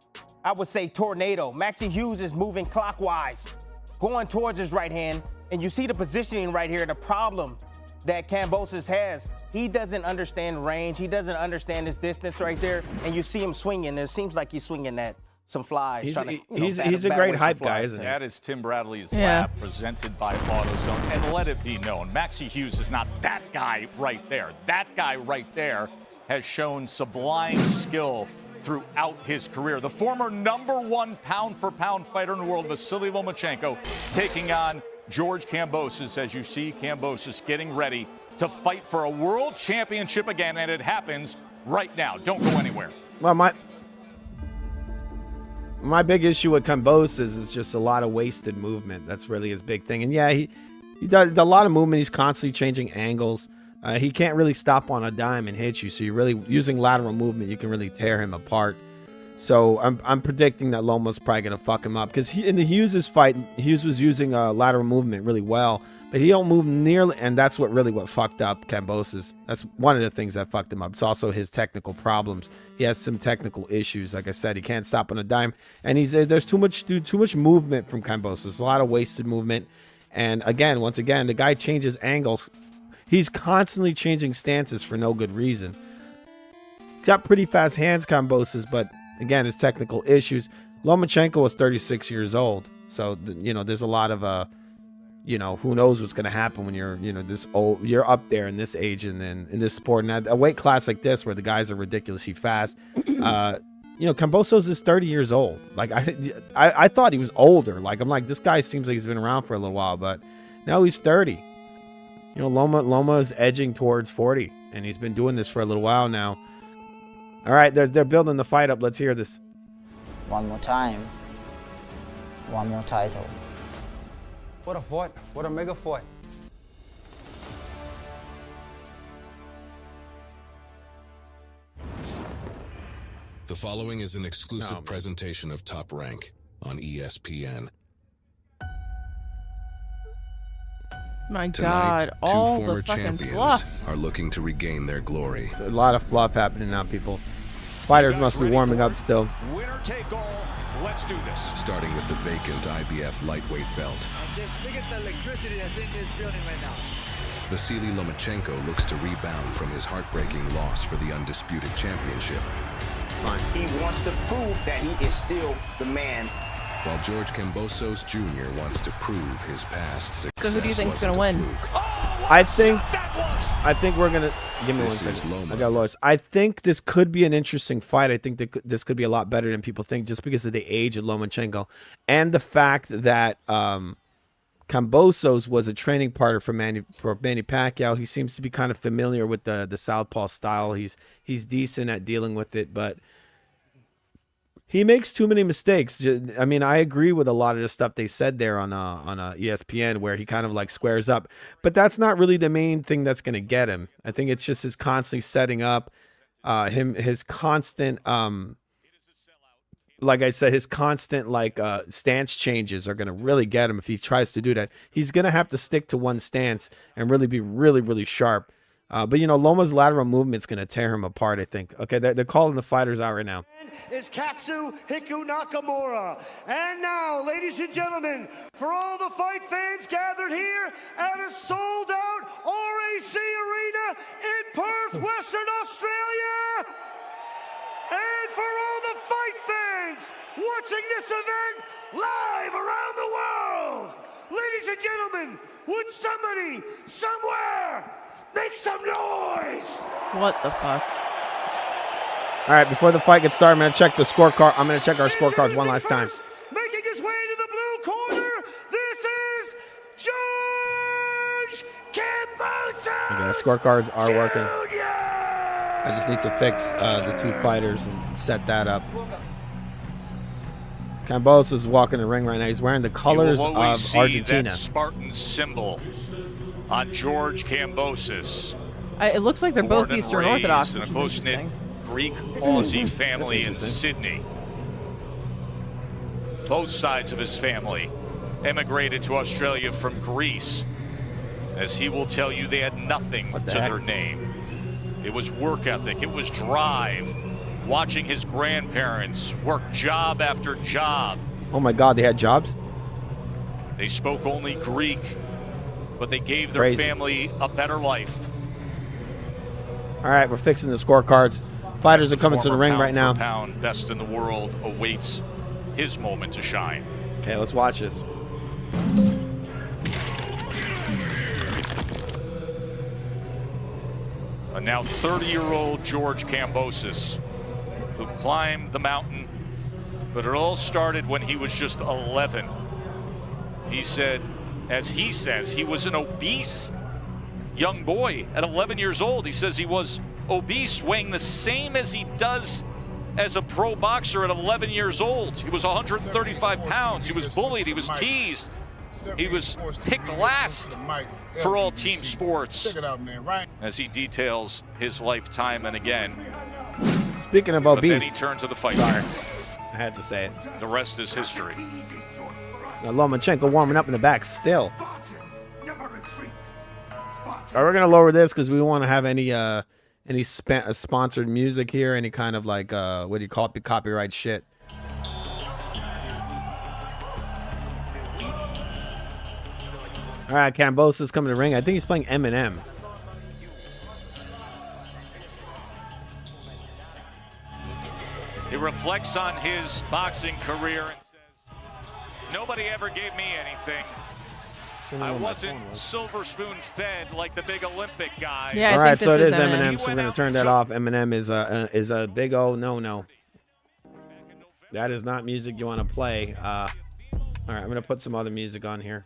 E: I would say tornado. Maxie Hughes is moving clockwise, going towards his right hand, and you see the positioning right here, the problem that Kambosos has. He doesn't understand range. He doesn't understand his distance right there, and you see him swinging. It seems like he's swinging at some flies.
B: He's a great hype guy, isn't he?
R: That is Tim Bradley's
C: Yeah.
R: lap presented by AutoZone. And let it be known, Maxie Hughes is not that guy right there. That guy right there has shown sublime skill throughout his career. The former #1 pound-for-pound fighter in the world, Vasily Lomachenko, taking on George Kambosos. As you see, Kambosos getting ready to fight for a world championship again, and it happens right now. Don't go anywhere.
B: Well, my big issue with Kambosos is just a lot of wasted movement. That's really his big thing. And yeah, he does a lot of movement. He's constantly changing angles. He can't really stop on a dime and hit you. So you're really using lateral movement. You can really tear him apart. So I'm predicting that Loma's probably gonna fuck him up because in the Hughes' fight, Hughes was using lateral movement really well, but he don't move nearly, and that's what fucked up Kambosos. That's one of the things that fucked him up. It's also his technical problems. He has some technical issues. Like I said, he can't stop on a dime, and there's too much movement from Kambosos. A lot of wasted movement, and once again, the guy changes angles. He's constantly changing stances for no good reason. Got pretty fast hands, Kambosos, but again, his technical issues. Lomachenko was 36 years old, so there's a lot of who knows what's going to happen when you're this old. You're up there in this age and then in this sport, and a weight class like this where the guys are ridiculously fast. Kambosos is 30 years old. Like I thought he was older. Like I'm like, this guy seems like he's been around for a little while, but now he's 30. Loma is edging towards 40, and he's been doing this for a little while now. All right, they're building the fight up. Let's hear this.
T: One more time. One more title.
U: What a fight. What a mega fight.
V: The following is an exclusive presentation of Top Rank on ESPN.
C: My
V: Tonight,
C: God, all
V: two former
C: the fucking
V: champions
C: fluff.
V: are looking to regain their glory.
B: There's a lot of fluff happening now, people. Fighters must be warming up still.
D: Winner take all. Let's do this.
V: Starting with the vacant IBF lightweight belt.
W: Just look at the electricity that's in this building right now.
V: Vasily Lomachenko looks to rebound from his heartbreaking loss for the undisputed championship.
X: He wants to prove that he is still the man.
V: While George Kambosos Jr. wants to prove his past success.
C: So who do you think's
V: wasn't
C: gonna
V: a
C: win?
V: fluke.
B: I think we're gonna give me one
V: This is
B: second.
V: Loma.
B: I got lost. I think this could be an interesting fight. I think that this could be a lot better than people think, just because of the age of Lomachenko and the fact that Kambosos was a training partner for Manny Pacquiao. He seems to be kind of familiar with the southpaw style. He's decent at dealing with it, but he makes too many mistakes. I mean, I agree with a lot of the stuff they said there on ESPN, where he kind of like squares up, but that's not really the main thing that's going to get him. I think it's just his constantly setting up, his constant, like I said, his constant stance changes are going to really get him if he tries to do that. He's going to have to stick to one stance and really be really, really sharp. But, you know, Loma's lateral movement's going to tear him apart, I think. Okay, they're calling the fighters out right now.
O: Is Katsuhiko Nakamura. And now, ladies and gentlemen, for all the fight fans gathered here at a sold-out RAC Arena in Perth, Western Australia, and for all the fight fans watching this event live around the world, ladies and gentlemen, would somebody, somewhere, make some noise?
C: What the fuck?
B: All right, before the fight gets started, I'm going to check the scorecard. I'm going to check our scorecards one last time.
O: Making his way to the blue corner, this is George Kambosos.
B: Okay, the scorecards are working. I just need to fix the two fighters and set that up. Kambosos is walking the ring right now. He's wearing the colors
D: You will always
B: of
D: see
B: Argentina.
D: that Spartan symbol on George Kambosos.
C: It looks like they're both
D: Born and
C: Eastern
D: raised
C: Orthodox,
D: in
C: which
D: a
C: is
D: close-knit
C: interesting.
D: Greek-Aussie family in
B: interesting.
D: Sydney. Both sides of his family emigrated to Australia from Greece. As he will tell you, they had nothing to their name. It was work ethic, it was drive, watching his grandparents work job after job.
B: Oh my God, they had jobs?
D: They spoke only Greek, but they gave their
B: Crazy.
D: family a better life.
B: All right, we're fixing the scorecards. Fighters are coming to the
D: Former
B: ring
D: pound
B: right
D: for
B: now.
D: pound best in the world awaits his moment to shine.
B: Okay, let's watch this.
D: A now 30-year-old George Kambosos, who climbed the mountain, but it all started when he was just 11. He said, as he says, he was an obese young boy at 11 years old. He says he was obese, weighing the same as he does as a pro boxer at 11 years old. He was 135 pounds. He was bullied. He was teased. He was picked last for all team sports.
L: Check it out, man. Right.
D: As he details his life time and again.
B: Speaking of
D: But then
B: obese,
D: he turned to the fight.
B: I had to say it.
D: The rest is history.
B: Now Lomachenko warming up in the back still. All right, we're gonna lower this because we don't want to have any sponsored music here, any kind of like what do you call it, copyright shit. All right, Kambosos coming to the ring. I think he's playing Eminem.
D: He reflects on his boxing career and says, nobody ever gave me anything. I wasn't silver spoon fed like the big Olympic guys.
C: Yeah,
B: all right, so it is
C: Eminem.
B: Eminem, so we're gonna turn that off. Eminem is a big old no. That is not music you want to play. All right, I'm gonna put some other music on here.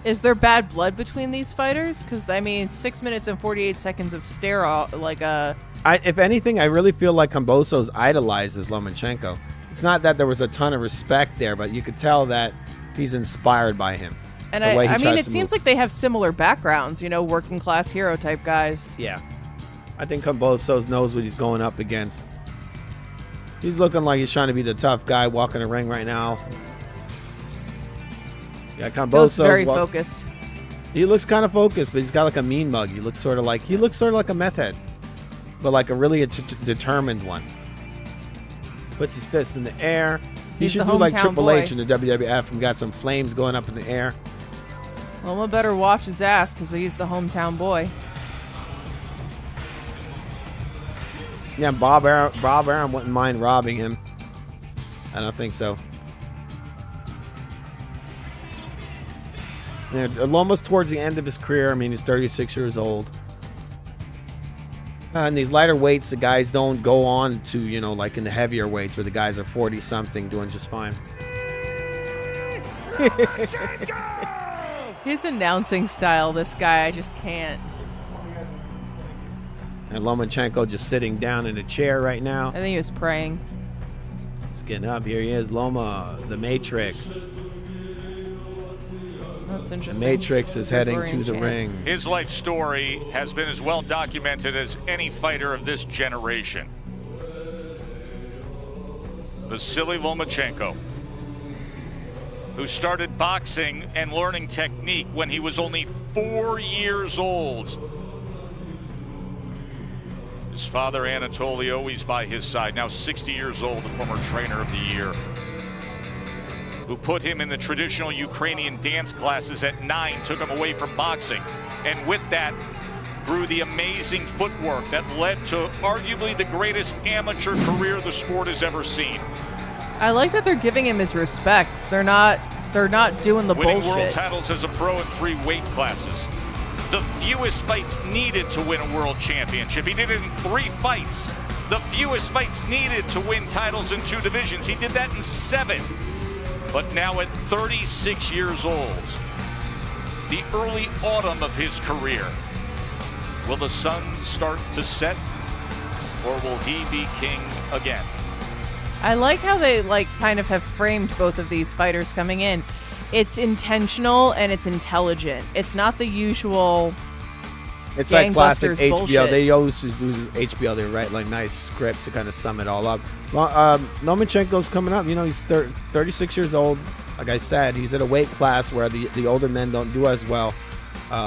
C: Is there bad blood between these fighters? Because, I mean, 6 minutes and 48 seconds of stare off,
B: If anything, I really feel like Kambosos idolizes Lomachenko. It's not that there was a ton of respect there, but you could tell that he's inspired by him.
C: And
B: the way he
C: I mean,
B: tries
C: it
B: to
C: seems
B: move.
C: like they have similar backgrounds, you know, working class hero type guys.
B: Yeah. I think Kambosos knows what he's going up against. He's looking like he's trying to be the tough guy walking the ring right now. Yeah,
C: Looks
B: Kambosos
C: very focused.
B: He looks kind of focused, but he's got like a mean mug. He looks sort of like a meth head, but like a really determined one. Puts his fists in the air. He
C: He's
B: should
C: the
B: do like
C: hometown
B: Triple
C: boy.
B: H in the WWF and got some flames going up in the air.
C: Loma better watch his ass because he's the hometown boy.
B: Yeah, Bob Arum wouldn't mind robbing him. I don't think so. Yeah, almost towards the end of his career. I mean, he's 36 years old. In these lighter weights, the guys don't go on to, like in the heavier weights where the guys are 40-something doing just fine.
C: His announcing style, this guy, I just can't.
B: And Lomachenko just sitting down in a chair right now.
C: I think he was praying.
B: He's getting up. Here he is, Loma, the Matrix.
C: That's interesting.
B: The Matrix is heading to the ring.
D: His life story has been as well documented as any fighter of this generation. Vasily Lomachenko, who started boxing and learning technique when he was only 4 years old. His father, Anatoly, always by his side, now 60 years old, the former trainer of the year, who put him in the traditional Ukrainian dance classes at 9, took him away from boxing. And with that, grew the amazing footwork that led to arguably the greatest amateur career the sport has ever seen.
C: I like that they're giving him his respect. They're not doing the
D: Winning
C: bullshit.
D: world titles as a pro in 3 weight classes. The fewest fights needed to win a world championship. He did it in 3 fights. The fewest fights needed to win titles in 2 divisions. He did that in 7. But now at 36 years old, the early autumn of his career, will the sun start to set, or will he be king again?
C: I like how they kind of have framed both of these fighters coming in. It's intentional and it's intelligent. It's not the usual.
B: It's like classic
C: gangbusters
B: HBO.
C: bullshit.
B: They always do HBO. They write like nice script to kind of sum it all up. Lomachenko's coming up. You know, he's 36 years old. Like I said, he's at a weight class where the older men don't do as well.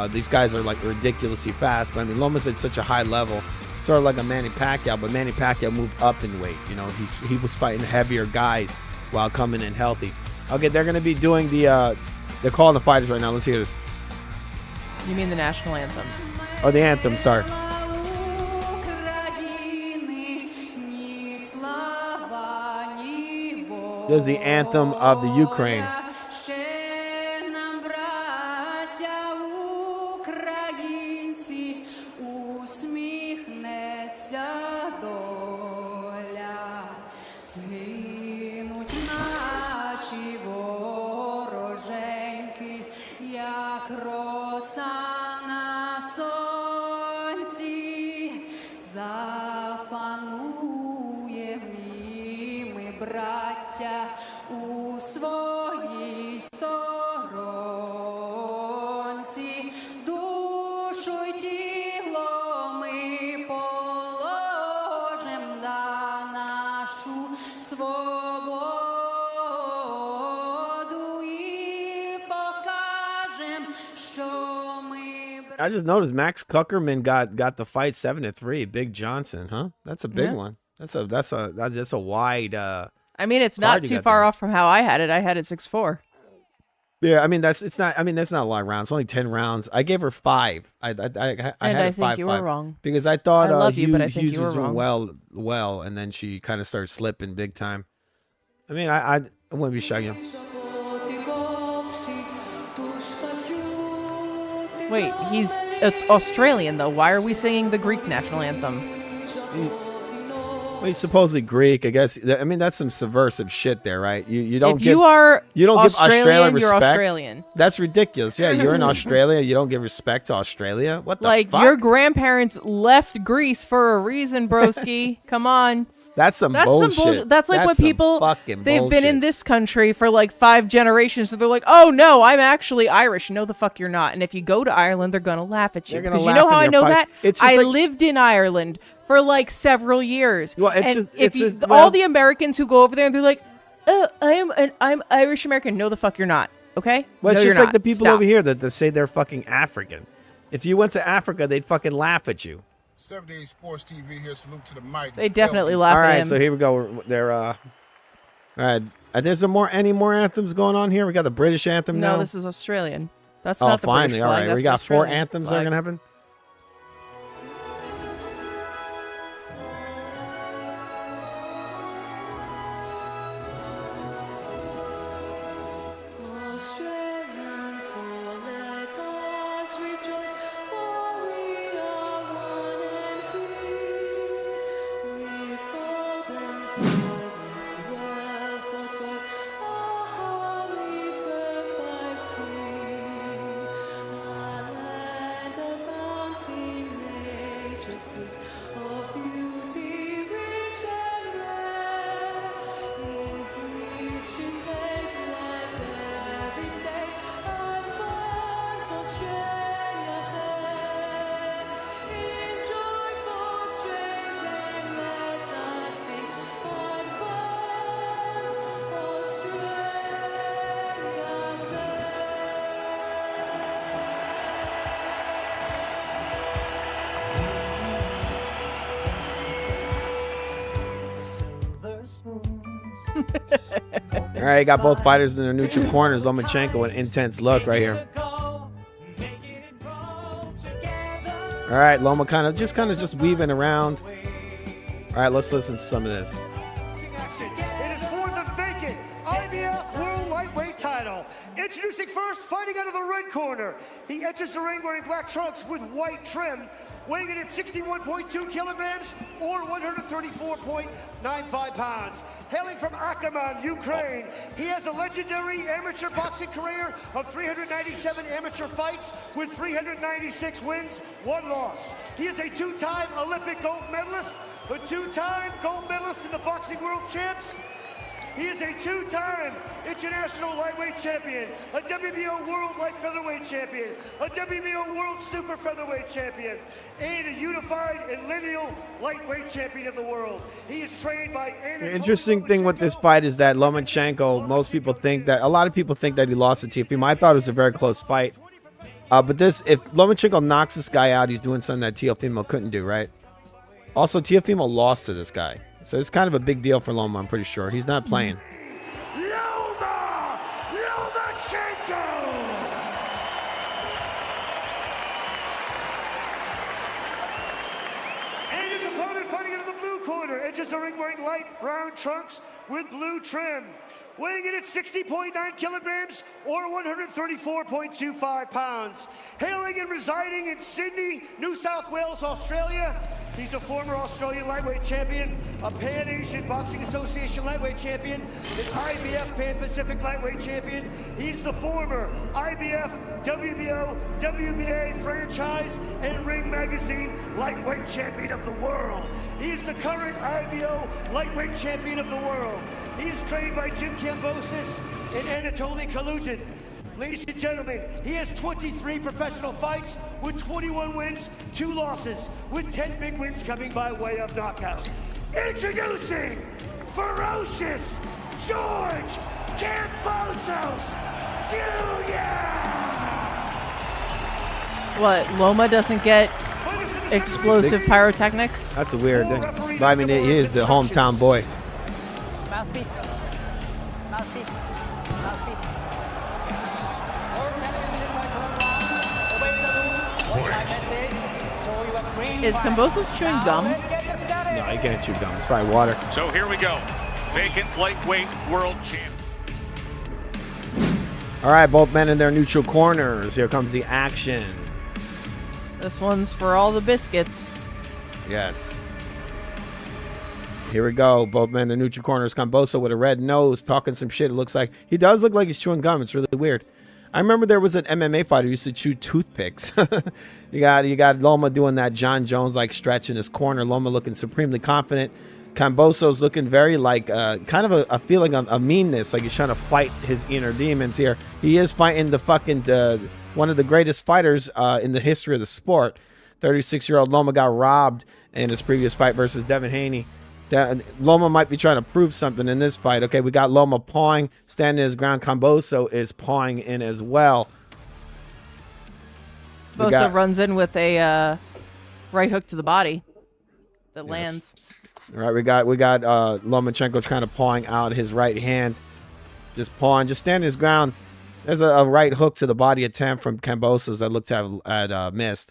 B: These guys are like ridiculously fast. But I mean, Loma's at such a high level, sort of like a Manny Pacquiao. But Manny Pacquiao moved up in weight. You know, he was fighting heavier guys while coming in healthy. Okay, they're going to be doing they're calling the fighters right now. Let's hear this.
C: You mean the national anthems?
B: Oh, the anthem, sorry. This is the anthem of the Ukraine.
G: у своїй сторонці, душу й тіло ми положим за нашу свободу і покажем, що ми.
B: I just noticed Max Kuckerman got the fight 7-3. Big Johnson, huh? That's a big one. That's a wide.
C: I mean, it's not too far off from how I had it. I had it 6-4.
B: Yeah, I mean that's not a lot of rounds. It's only 10 rounds. I gave her 5. I had it 5-5.
C: think you were wrong.
B: Because I thought
C: I love you, but I think
B: Hughes
C: you were
B: was doing
C: wrong.
B: well, and then she kind of started slipping big time. I mean, I wouldn't be shocked.
C: Wait, it's Australian though. Why are we singing the Greek national anthem?
B: Well, he's supposedly Greek, I guess. I mean, that's some subversive shit there, right? You don't
C: If
B: give
C: you are
B: give Australia
C: Australian,
B: respect.
C: you're Australian.
B: That's ridiculous. Yeah, you're in Australia. You don't give respect to Australia. What the
C: Like
B: fuck?
C: your grandparents left Greece for a reason, broski. Come on.
B: That's some bullshit.
C: That's like when
B: some
C: people
B: fucking
C: they've been in
B: bullshit.
C: this country for like 5 generations, so they're like, "Oh no, I'm actually Irish." No, the fuck you're not. And if you go to Ireland, they're gonna laugh at you
B: They're gonna
C: because you
B: laugh
C: know how
B: in
C: I
B: your
C: know
B: fight.
C: that.
B: It's just
C: I
B: like-
C: lived in Ireland for like several years.
B: Well, it's
C: and
B: just-
C: if
B: it's
C: you,
B: just-
C: all
B: well-
C: the Americans who go over there and they're like, "Oh, I'm Irish American." No, the fuck you're not. Okay.
B: Well, it's
C: No,
B: just
C: you're
B: like the
C: not.
B: people
C: Stop.
B: over here that say they're fucking African. If you went to Africa, they'd fucking laugh at you.
L: 78 Sports TV here. Salute to the mighty.
C: They definitely laugh
B: All
C: at
B: right,
C: him.
B: so here we go. They're all right. There's any more anthems going on here? We got the British anthem now.
C: No, this is Australian. That's
B: Oh,
C: not the
B: finally.
C: British
B: All
C: flag.
B: right,
C: That's
B: we
C: the
B: got 4
C: Australian
B: anthems that are
C: flag.
B: gonna happen.
G: Australian, so let us rejoice, for we are one and free. With gold and silver and wealth for toy, our home is good gorgeous goods of beauty, rich and rare. In history's place, let every state advance Australia fair. In joyful strains, and let us sing, advance Australia
B: All right, got both fighters in their neutral corners. Lomachenko, an intense look right here. All right, Loma kind of just weaving around. All right, let's listen to some of this.
O: It is for the vacant IBF World Lightweight title. Introducing first, fighting out of the red corner. He enters the ring wearing black trunks with white trim, weighing in at 61.2 kilograms or 134.95 pounds. Hailing from Akerman, Ukraine, he has a legendary amateur boxing career of 397 amateur fights with 396 wins, 1 loss. He is a 2-time Olympic gold medalist, a 2-time gold medalist in the Boxing World Champs. He is a 2-time international lightweight champion, a WBO World Light Featherweight champion, a WBO World Super Featherweight champion, and a unified and lineal lightweight champion of the world. He is trained by
B: The interesting thing with this fight is that Lomachenko, a lot of people think that he lost to Teofimo. I thought it was a very close fight. But if Lomachenko knocks this guy out, he's doing something that Teofimo couldn't do, right? Also, Teofimo lost to this guy. So it's kind of a big deal for Loma, I'm pretty sure. He's not playing.
O: Lomachenko! And his opponent fighting into the blue corner, enters the ring wearing light brown trunks with blue trim, weighing in at 60.9 kilograms or 134.25 pounds. Hailing and residing in Sydney, New South Wales, Australia, he's a former Australian lightweight champion, a Pan-Asian Boxing Association lightweight champion, an IBF Pan-Pacific lightweight champion. He's the former IBF, WBO, WBA franchise, and Ring Magazine lightweight champion of the world. He is the current IBO lightweight champion of the world. He is trained by Jim Kambosos and Anatoly Kalugin. Ladies and gentlemen, he has 23 professional fights with 21 wins, 2 losses, with 10 big wins coming by way of knockout. Introducing ferocious George Kambosos Jr.
C: What, Loma doesn't get explosive pyrotechnics?
B: That's a weird thing. But I mean, he is the hometown boy.
J: Mouthpiece. Mouthpiece. Mouthpiece.
C: Is Kambosos chewing gum?
B: No, he can't chew gum. It's probably water.
D: So here we go. Vacant lightweight world champ.
B: All right, both men in their neutral corners. Here comes the action.
C: This one's for all the biscuits.
B: Yes. Here we go. Both men in the neutral corners. Kambosos with a red nose, talking some shit. It looks like he does look like he's chewing gum. It's really weird. I remember there was an MMA fighter who used to chew toothpicks. you got Loma doing that John Jones like stretch in his corner. Loma looking supremely confident. Kambosos looking very like kind of a feeling of meanness, like he's trying to fight his inner demons here. He is fighting the fucking one of the greatest fighters in the history of the sport. 36-year-old Loma got robbed in his previous fight versus Devin Haney. Loma might be trying to prove something in this fight. Okay, we got Loma pawing, standing his ground. Kambosos is pawing in as well.
C: Bosa runs in with a right hook to the body that lands.
B: All right, we got Lomachenko kind of pawing out his right hand, just pawing, just standing his ground. There's a right hook to the body attempt from Kambosos that looked to have missed.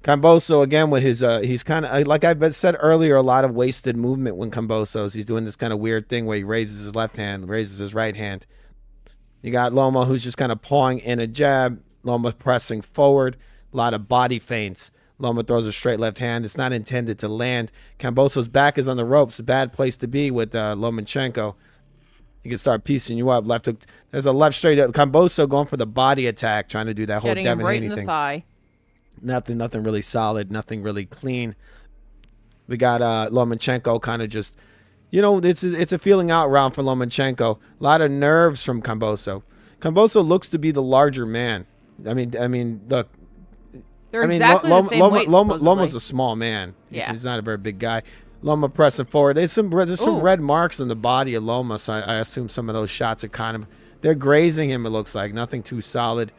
B: Kambosos again with his he's kind of like I've said earlier, a lot of wasted movement when Kambosos. He's doing this kind of weird thing where he raises his left hand, raises his right hand. You got Loma who's just kind of pawing in a jab. Loma pressing forward, a lot of body feints. Loma throws a straight left hand. It's not intended to land. Kambosos' back is on the ropes. A bad place to be with Lomachenko. He can start piecing you up. Left hook. There's a left straight up. Kambosos going for the body attack, trying to do that whole
C: Getting him
B: Devin
C: right
B: Haney
C: in the
B: thing.
C: thigh.
B: Nothing really solid, nothing really clean. We got Lomachenko kind of just, it's a feeling out round for Lomachenko. A lot of nerves from Kambosos. Kambosos looks to be the larger man. I mean, look.
C: They're exactly the same weight,
B: Loma's a small man.
C: Yeah.
B: He's not a very big guy. Loma pressing forward. There's some red marks on the body of Loma, so I assume some of those shots are they're grazing him, it looks like. Nothing too solid.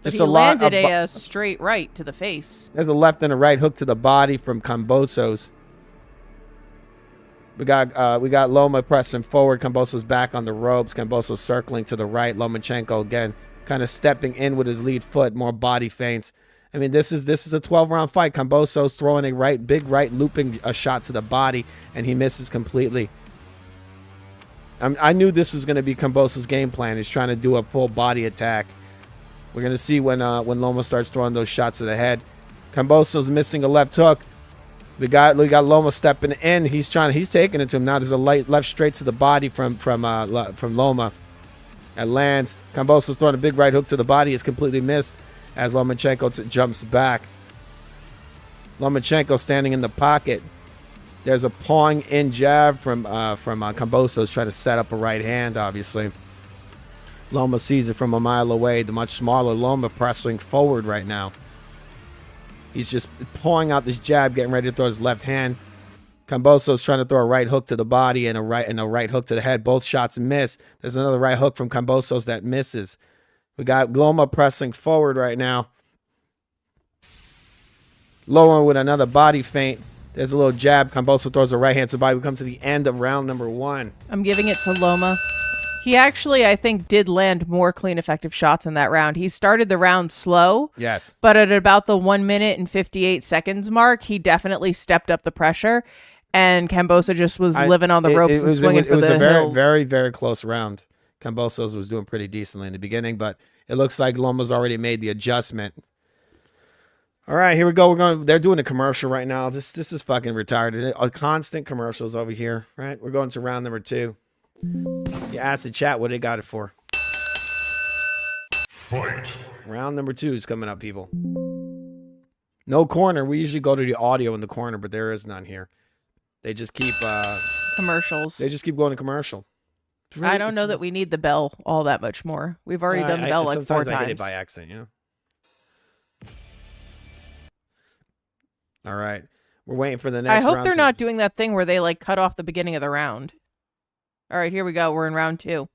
C: But he landed a straight right to the face.
B: There's a left and a right hook to the body from Kambosos. We got Loma pressing forward. Kambosos back on the ropes. Kambosos circling to the right. Lomachenko again kind of stepping in with his lead foot. More body feints. I mean, this is a 12-round fight. Kambosos throwing a big right looping a shot to the body, and he misses completely. I knew this was going to be Kambosos' game plan. He's trying to do a full body attack. We're going to see when Loma starts throwing those shots to the head. Kambosos missing a left hook. We got Loma stepping in. He's taking it to him now. There's a light left straight to the body from Loma. It lands. Kambosos throwing a big right hook to the body. It's completely missed as Lomachenko jumps back. Lomachenko standing in the pocket. There's a pawing in jab from Kambosos trying to set up a right hand, obviously. Loma sees it from a mile away. The much smaller Loma pressing forward right now. He's just pawing out this jab, getting ready to throw his left hand. Kambosos trying to throw a right hook to the body and a right hook to the head. Both shots miss. There's another right hook from Kambosos that misses. We got Loma pressing forward right now. Loma with another body feint. There's a little jab. Kambosos throws a right hand to the body. We come to the end of round number 1.
C: I'm giving it to Loma. He actually, I think, did land more clean, effective shots in that round. He started the round slow.
B: Yes.
C: But at about the 1 minute and 58 seconds mark, he definitely stepped up the pressure. And Kambosos just was living on the ropes and swinging for the hills.
B: It was a very, very, very close round. Kambosos was doing pretty decently in the beginning, but it looks like Loma's already made the adjustment. All right, here we go. They're doing a commercial right now. This is fucking retarded. Constant commercials over here, right? We're going to round number 2. You asked the chat what they got it for.
Q: Fight.
B: Round number 2 is coming up, people. No corner. We usually go to the audio in the corner, but there is none here. They just keep
C: commercials.
B: They just keep going to commercial. Really,
C: I don't know that we need the bell all that much more. We've already done the bell like 4 times.
B: Sometimes I hit it by accident, All right. We're waiting for the next round.
C: I hope they're not doing that thing where they like cut off the beginning of the round. All right, here we go. We're in round 2.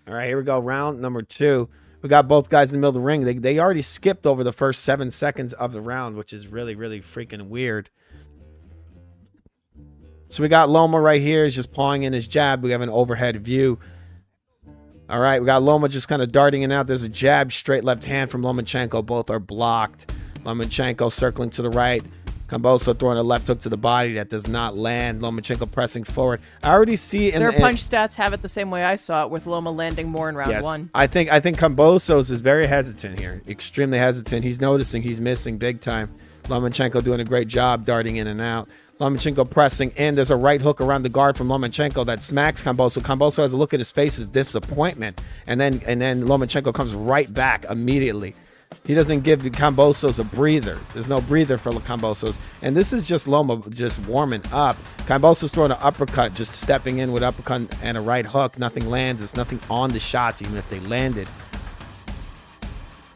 B: All right, here we go. Round number 2. We got both guys in the middle of the ring. They already skipped over the first 7 seconds of the round, which is really, really freaking weird. So we got Loma right here. He's just pawing in his jab. We have an overhead view. All right, we got Loma just kind of darting in and out. There's a jab, straight left hand from Lomachenko. Both are blocked. Lomachenko circling to the right. Kambosos throwing a left hook to the body that does not land. Lomachenko pressing forward. I already see
C: their punch stats have it the same way I saw it, with Loma landing more in round 1.
B: I think Kambosos is very hesitant here. Extremely hesitant. He's noticing he's missing big time. Lomachenko doing a great job darting in and out. Lomachenko pressing in. There's a right hook around the guard from Lomachenko that smacks Kambosos. Kambosos has a look at his face as disappointment. And then Lomachenko comes right back immediately. He doesn't give the Kambosos a breather. There's no breather for Kambosos. And this is just Loma just warming up. Kambosos throwing an uppercut, just stepping in with uppercut and a right hook. Nothing lands. There's nothing on the shots, even if they landed.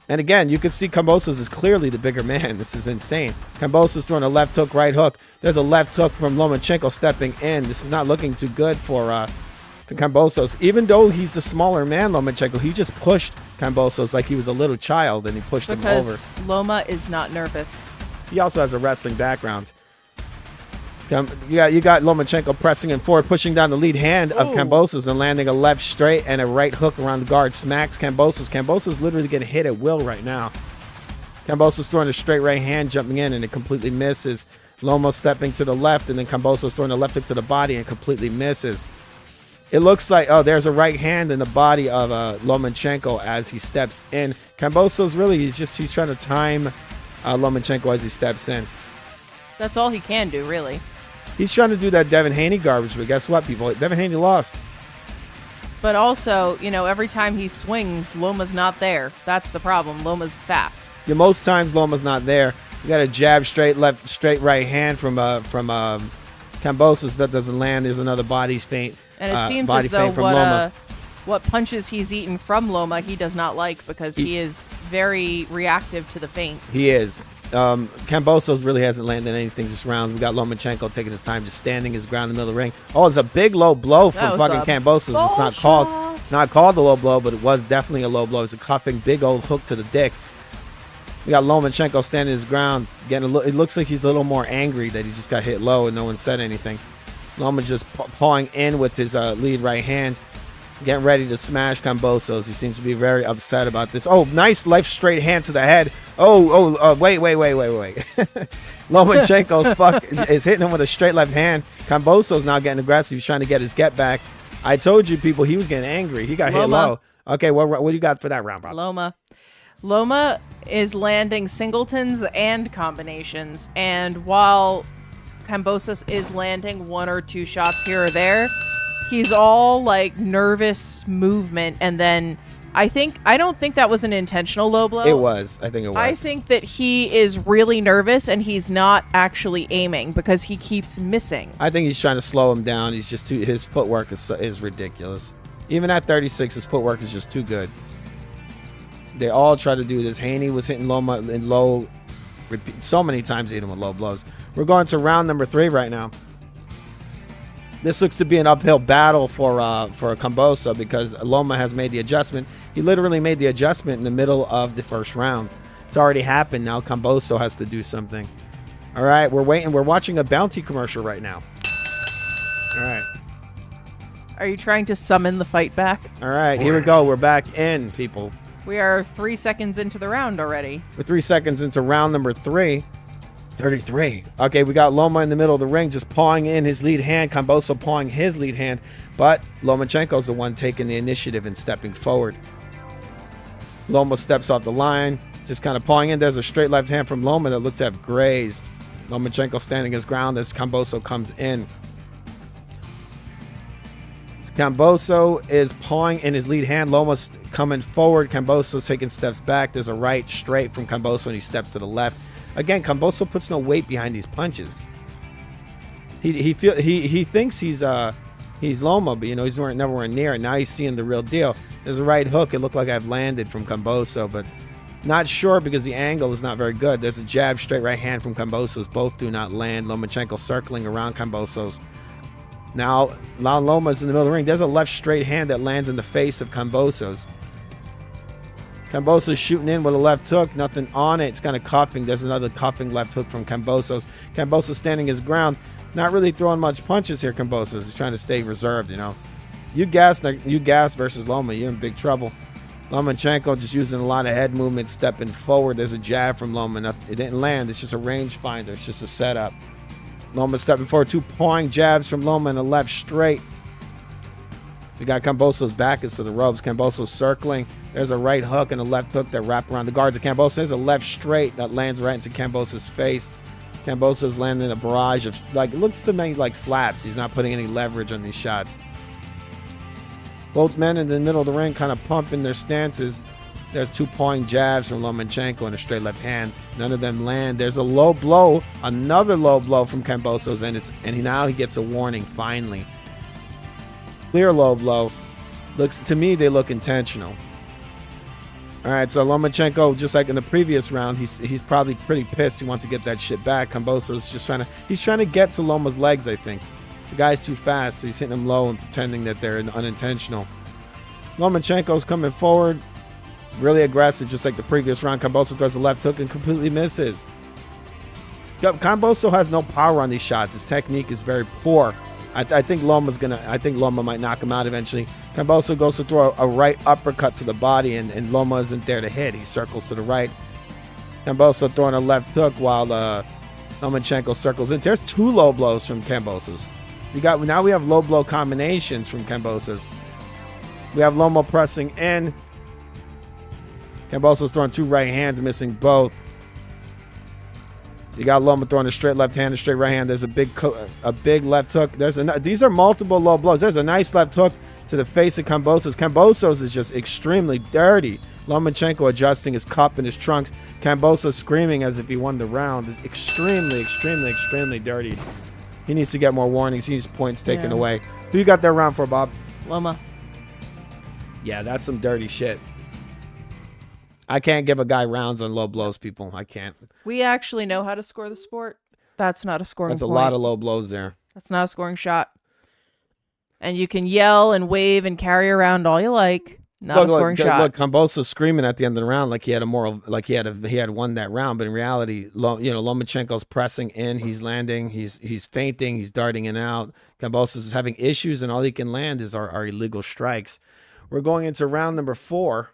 B: And again, you can see Kambosos is clearly the bigger man. This is insane. Kambosos throwing a left hook, right hook. There's a left hook from Lomachenko stepping in. This is not looking too good for Kambosos. Even though he's the smaller man, Lomachenko, he just pushed Kambosos like he was a little child, and he pushed him over.
C: Because Loma is not nervous.
B: He also has a wrestling background. You got Lomachenko pressing him forward, pushing down the lead hand of Kambosos and landing a left straight and a right hook around the guard. Smacks Kambosos. Kambosos literally getting hit at will right now. Kambosos throwing a straight right hand, jumping in, and it completely misses. Loma stepping to the left, and then Kambosos throwing a left hook to the body and completely misses. It looks like, there's a right hand in the body of Lomachenko as he steps in. Kambosos really, he's trying to time Lomachenko as he steps in.
C: That's all he can do, really.
B: He's trying to do that Devin Haney garbage, but guess what, people? Devin Haney lost.
C: But also, you know, every time he swings, Loma's not there. That's the problem. Loma's fast.
B: Yeah, most times Loma's not there. You got a jab, straight left, straight right hand from Kambosos that doesn't land. There's another body feint.
C: And it seems
B: body
C: as though
B: feint from Loma.
C: what punches he's eaten from Loma he does not like because he is very reactive to the feint.
B: He is. Kambosos really hasn't landed anything this round. We got Lomachenko taking his time, just standing his ground in the middle of the ring. Oh, it's a big low blow from fucking Kambosos. It's not called. It's not called a low blow, but it was definitely a low blow. It's a cuffing, big old hook to the dick. We got Lomachenko standing his ground. Getting it looks like he's a little more angry that he just got hit low and no one said anything. Loma just pawing in with his lead right hand, getting ready to smash Kambosos. He seems to be very upset about this. Oh, nice left straight hand to the head. Wait. Lomachenko is hitting him with a straight left hand. Kambosos now getting aggressive. He's trying to get his get back. I told you, people, he was getting angry. He got hit low. Okay, what do you got for that round, bro?
C: Loma is landing singletons and combinations, and while Kambosos is landing one or two shots here or there, he's all like nervous movement, and then I don't think that was an intentional low blow.
B: It was. I think it was.
C: I think that he is really nervous and he's not actually aiming because he keeps missing.
B: I think he's trying to slow him down. He's just his footwork is ridiculous. Even at 36, his footwork is just too good. They all try to do this. Haney was hitting Loma in low, so many times hitting him with low blows. We're going to round number 3 right now. This looks to be an uphill battle for Kambosos because Loma has made the adjustment. He literally made the adjustment in the middle of the first round. It's already happened. Now Kambosos has to do something. All right, we're waiting. We're watching a bounty commercial right now. All right.
C: Are you trying to summon the fight back?
B: All right, here we go. We're back in, people.
C: We are 3 seconds into the round already.
B: We're 3 seconds into round number 3. 33. Okay, we got Loma in the middle of the ring just pawing in his lead hand. Kambosos pawing his lead hand. But Lomachenko's the one taking the initiative and stepping forward. Loma steps off the line, just kind of pawing in. There's a straight left hand from Loma that looks to have grazed. Lomachenko standing his ground as Kambosos comes in. Kambosos is pawing in his lead hand. Loma's coming forward. Kambosos taking steps back. There's a right straight from Kambosos and he steps to the left. Again, Kambosos puts no weight behind these punches. He thinks he's Loma, but you know he's nowhere near it. Now he's seeing the real deal. There's a right hook. It looked like I've landed from Kambosos, but not sure because the angle is not very good. There's a jab, straight right hand from Kambosos. Both do not land. Lomachenko circling around Kambosos. Now Loma's in the middle of the ring. There's a left straight hand that lands in the face of Kambosos. Kambosos shooting in with a left hook, nothing on it. It's kind of cuffing. There's another cuffing left hook from Kambosos. Kambosos standing his ground, not really throwing much punches here. Kambosos is trying to stay reserved, you know. You gas versus Loma, you're in big trouble. Lomachenko just using a lot of head movement, stepping forward. There's a jab from Loma. It didn't land. It's just a rangefinder. It's just a setup. Loma stepping forward. 2 pawing jabs from Loma and a left straight. We got Kambosos back into the ropes. Kambosos circling. There's a right hook and a left hook that wrap around the guards of Kambosos. There's a left straight that lands right into Kambosos' face. Kambosos landing a barrage of, it looks to me like slaps. He's not putting any leverage on these shots. Both men in the middle of the ring kind of pumping their stances. There's 2 pawing jabs from Lomachenko and a straight left hand. None of them land. There's a low blow, another low blow from Kambosos, and now he gets a warning finally. Clear low blow. Looks to me they look intentional. All right, so Lomachenko, just like in the previous round, he's probably pretty pissed. He wants to get that shit back. Kambosos just trying to get to Loma's legs, I think. The guy's too fast, so he's hitting him low and pretending that they're unintentional. Lomachenko's coming forward. Really aggressive, just like the previous round. Kambosos throws a left hook and completely misses. Kambosos has no power on these shots. His technique is very poor. I think Loma might knock him out eventually. Kambosos goes to throw a right uppercut to the body, and Loma isn't there to hit. He circles to the right. Kambosos throwing a left hook while Lomachenko circles in. There's 2 low blows from Kambosos. Now we have low blow combinations from Kambosos. We have Loma pressing in. Kambosos throwing 2 right hands, missing both. You got Loma throwing a straight left hand, a straight right hand. There's a big left hook. These are multiple low blows. There's a nice left hook to the face of Kambosos. Kambosos is just extremely dirty. Lomachenko adjusting his cup and his trunks. Kambosos screaming as if he won the round. Extremely, extremely, extremely dirty. He needs to get more warnings. He needs points taken away. Who you got that round for, Bob?
C: Loma.
B: Yeah, that's some dirty shit. I can't give a guy rounds on low blows, people. I can't.
C: We actually know how to score the sport. That's not a scoring
B: That's a
C: point.
B: lot of low blows there.
C: That's not a scoring shot. And you can yell and wave and carry around all you like. Not a scoring shot.
B: Look, Kambosos screaming at the end of the round like he had a moral, like he had won that round. But in reality, Lomachenko's pressing in. He's landing. He's feinting. He's darting in and out. Kambosos is having issues, and all he can land is our illegal strikes. We're going into round number 4.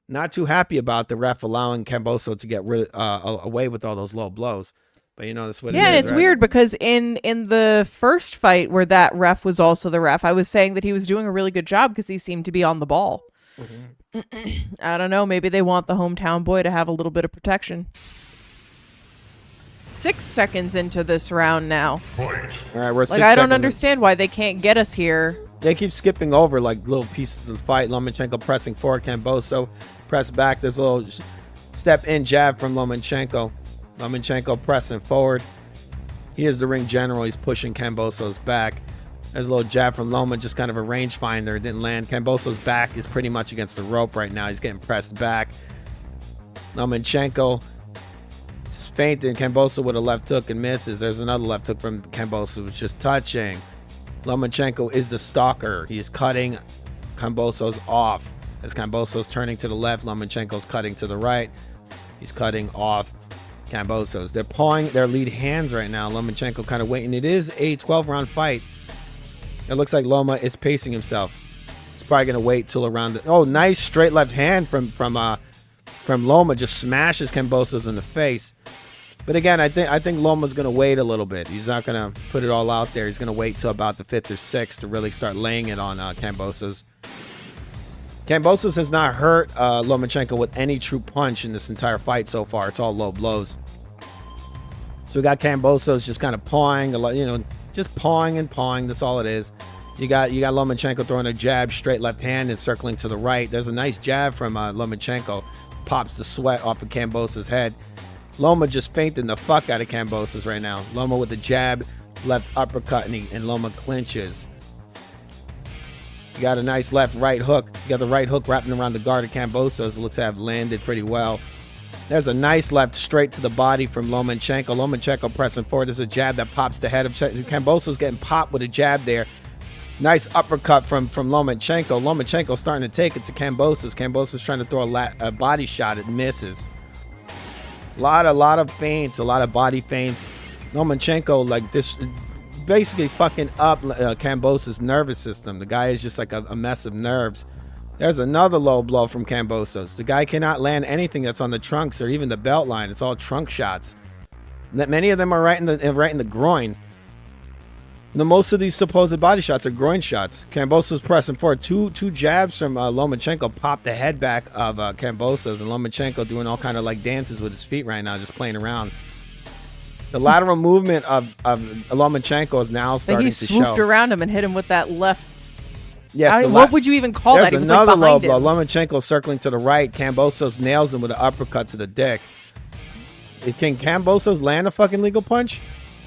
B: Not too happy about the ref allowing Kambosos to get away with all those low blows. But that's what it is.
C: Yeah, and it's
B: right?
C: weird because in the first fight where that ref was also the ref, I was saying that he was doing a really good job because he seemed to be on the ball. I don't know. Maybe they want the hometown boy to have a little bit of protection. 6 seconds into this round now.
B: All right, we're 6
C: I don't
B: seconds
C: understand why they can't get us here.
B: They keep skipping over like little pieces of the fight. Lomachenko pressing forward. Kambosos press back. There's a little step in jab from Lomachenko. Lomachenko pressing forward. He is the ring general. He's pushing Kambosos back. There's a little jab from Loma, just kind of a rangefinder. Didn't land. Kambosos' back is pretty much against the rope right now. He's getting pressed back. Lomachenko just feinted. Kambosos with a left hook and misses. There's another left hook from Kambosos, just touching. Lomachenko is the stalker. He's cutting Kambosos off. As Kambosos turning to the left, Lomachenko's cutting to the right. He's cutting off Kambosos. They're pawing their lead hands right now. Lomachenko kind of waiting. It is a 12-round fight. It looks like Loma is pacing himself. He's probably going to wait till around the... nice straight left hand from Loma. Just smashes Kambosos in the face. But again, I think Loma's going to wait a little bit. He's not going to put it all out there. He's going to wait till about the 5th or 6th to really start laying it on Kambosos. Kambosos has not hurt Lomachenko with any true punch in this entire fight so far. It's all low blows. So we got Kambosos just kind of pawing, just pawing and pawing. That's all it is. You got Lomachenko throwing a jab, straight left hand, and circling to the right. There's a nice jab from Lomachenko. Pops the sweat off of Kambosos' head. Loma just feinting the fuck out of Kambosos right now. Loma with the jab, left uppercut, and Loma clinches. You got a nice left-right hook. You got the right hook wrapping around the guard of Kambosos. It looks to have landed pretty well. There's a nice left straight to the body from Lomachenko. Lomachenko pressing forward. There's a jab that pops the head of Kambosos, getting popped with a jab there. Nice uppercut from Lomachenko. Lomachenko starting to take it to Kambosos. Kambosos trying to throw a body shot. It misses. A lot of feints, a lot of body feints. Lomachenko like this, basically fucking up Kambosos' nervous system. The guy is just like a mess of nerves. There's another low blow from Kambosos. The guy cannot land anything that's on the trunks or even the belt line. It's all trunk shots. Many of them are right in the groin. Most of these supposed body shots are groin shots. Kambosos pressing forward. Two jabs from Lomachenko popped the head back of Kambosos, and Lomachenko doing all kind of like dances with his feet right now, just playing around. The lateral movement of Lomachenko is now starting to show.
C: He swooped around him and hit him with that left.
B: Yeah,
C: what would you even call that? He was
B: another
C: like
B: low
C: behind
B: blow.
C: him.
B: Lomachenko circling to the right. Kambosos nails him with an uppercut to the dick. Can Kambosos land a fucking legal punch?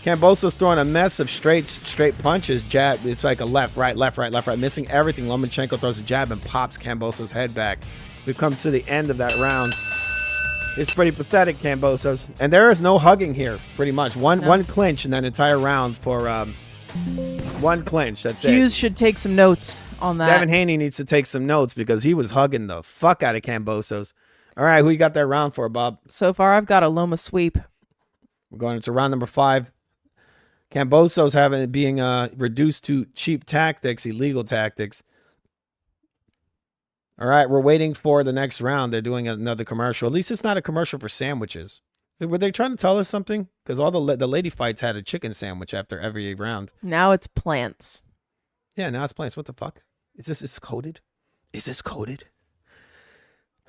B: Kambosos throwing a mess of straight punches. Jab. It's like a left, right, missing everything. Lomachenko throws a jab and pops Kambosos' head back. We've come to the end of that round. It's pretty pathetic, Kambosos. And there is no hugging here, pretty much. One clinch in that entire round for one clinch. That's it.
C: Hughes should take some notes on that.
B: Devin Haney needs to take some notes because he was hugging the fuck out of Kambosos. All right, who you got that round for, Bob?
C: So far, I've got a Loma sweep.
B: We're going into round number 5. Kambosos being reduced to cheap tactics, illegal tactics. All right, we're waiting for the next round. They're doing another commercial. At least it's not a commercial for sandwiches. Were they trying to tell us something? Because all the lady fights had a chicken sandwich after every round.
C: Now it's plants.
B: Yeah, now it's plants. What the fuck? Is this coded? Is this coded?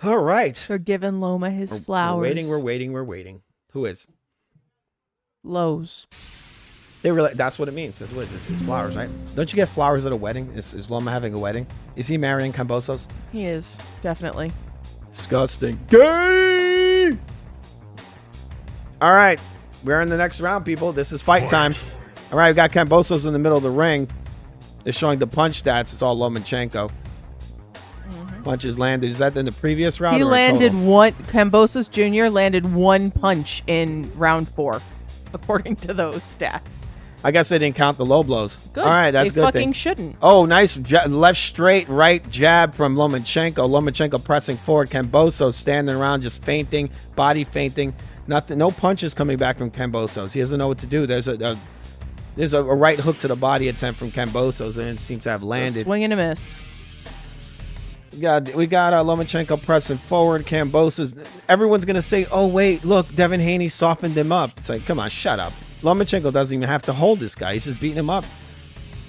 B: All right.
C: They're giving Loma his flowers.
B: We're waiting. Who is?
C: Lowe's.
B: They really, that's what it means. That's what it is. It's flowers, right? Don't you get flowers at a wedding? Is Loma having a wedding? Is he marrying Kambosos?
C: He is, definitely.
B: Disgusting. Gay! All right. We're in the next round, people. This is fight time. All right, we got Kambosos in the middle of the ring. They're showing the punch stats. It's all Lomachenko. Punches landed. Is that in the previous round?
C: He
B: or a
C: landed
B: total?
C: one. Kambosos Jr. landed one punch in round 4, according to those stats.
B: I guess they didn't count the low blows.
C: Good.
B: All right, that's
C: They
B: good.
C: fucking
B: thing.
C: shouldn't.
B: Oh, nice left straight, right jab from Lomachenko. Lomachenko pressing forward. Kambosos standing around, just feinting, body feinting. Nothing. No punches coming back from Kambosos. He doesn't know what to do. There's a right hook to the body attempt from Kambosos, and it seems to have landed.
C: Swing and a miss.
B: We got Lomachenko pressing forward. Kambosos. Everyone's gonna say, "Oh wait, look, Devin Haney softened him up." It's like, come on, shut up. Lomachenko doesn't even have to hold this guy. He's just beating him up.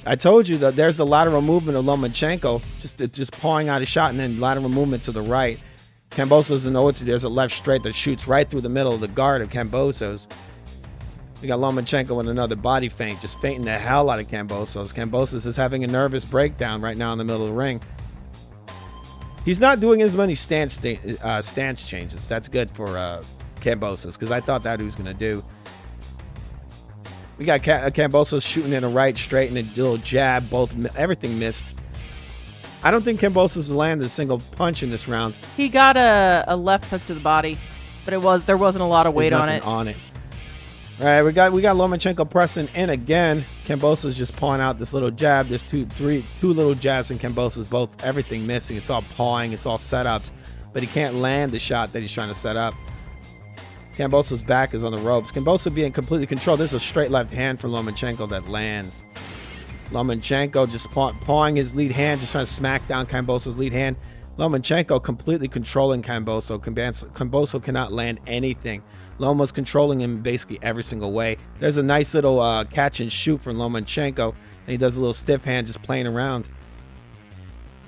B: I told you that there's the lateral movement of Lomachenko, just pawing out a shot, and then lateral movement to the right. Kambosos doesn't know what to do. There's a left straight that shoots right through the middle of the guard of Kambosos. We got Lomachenko with another body feint, just feinting the hell out of Kambosos. Kambosos is having a nervous breakdown right now in the middle of the ring. He's not doing as many stance changes. That's good for Kambosos, because I thought that he was going to do. We got Kambosos shooting in a right straight and a little jab. Everything missed. I don't think Kambosos landed a single punch in this round.
C: He got a left hook to the body, but there wasn't a lot of weight on it.
B: All right, we got Lomachenko pressing in again. Kambosos just pawing out this little jab. There's two little jabs in Kambosos, both everything missing. It's all pawing, it's all setups, but he can't land the shot that he's trying to set up. Kambosos' back is on the ropes. Kambosos being completely controlled. There's a straight left hand from Lomachenko that lands. Lomachenko just pawing his lead hand, just trying to smack down Kambosos' lead hand. Lomachenko completely controlling Kambosos. Kambosos cannot land anything. Loma's controlling him basically every single way. There's a nice little catch and shoot from Lomachenko, and he does a little stiff hand just playing around.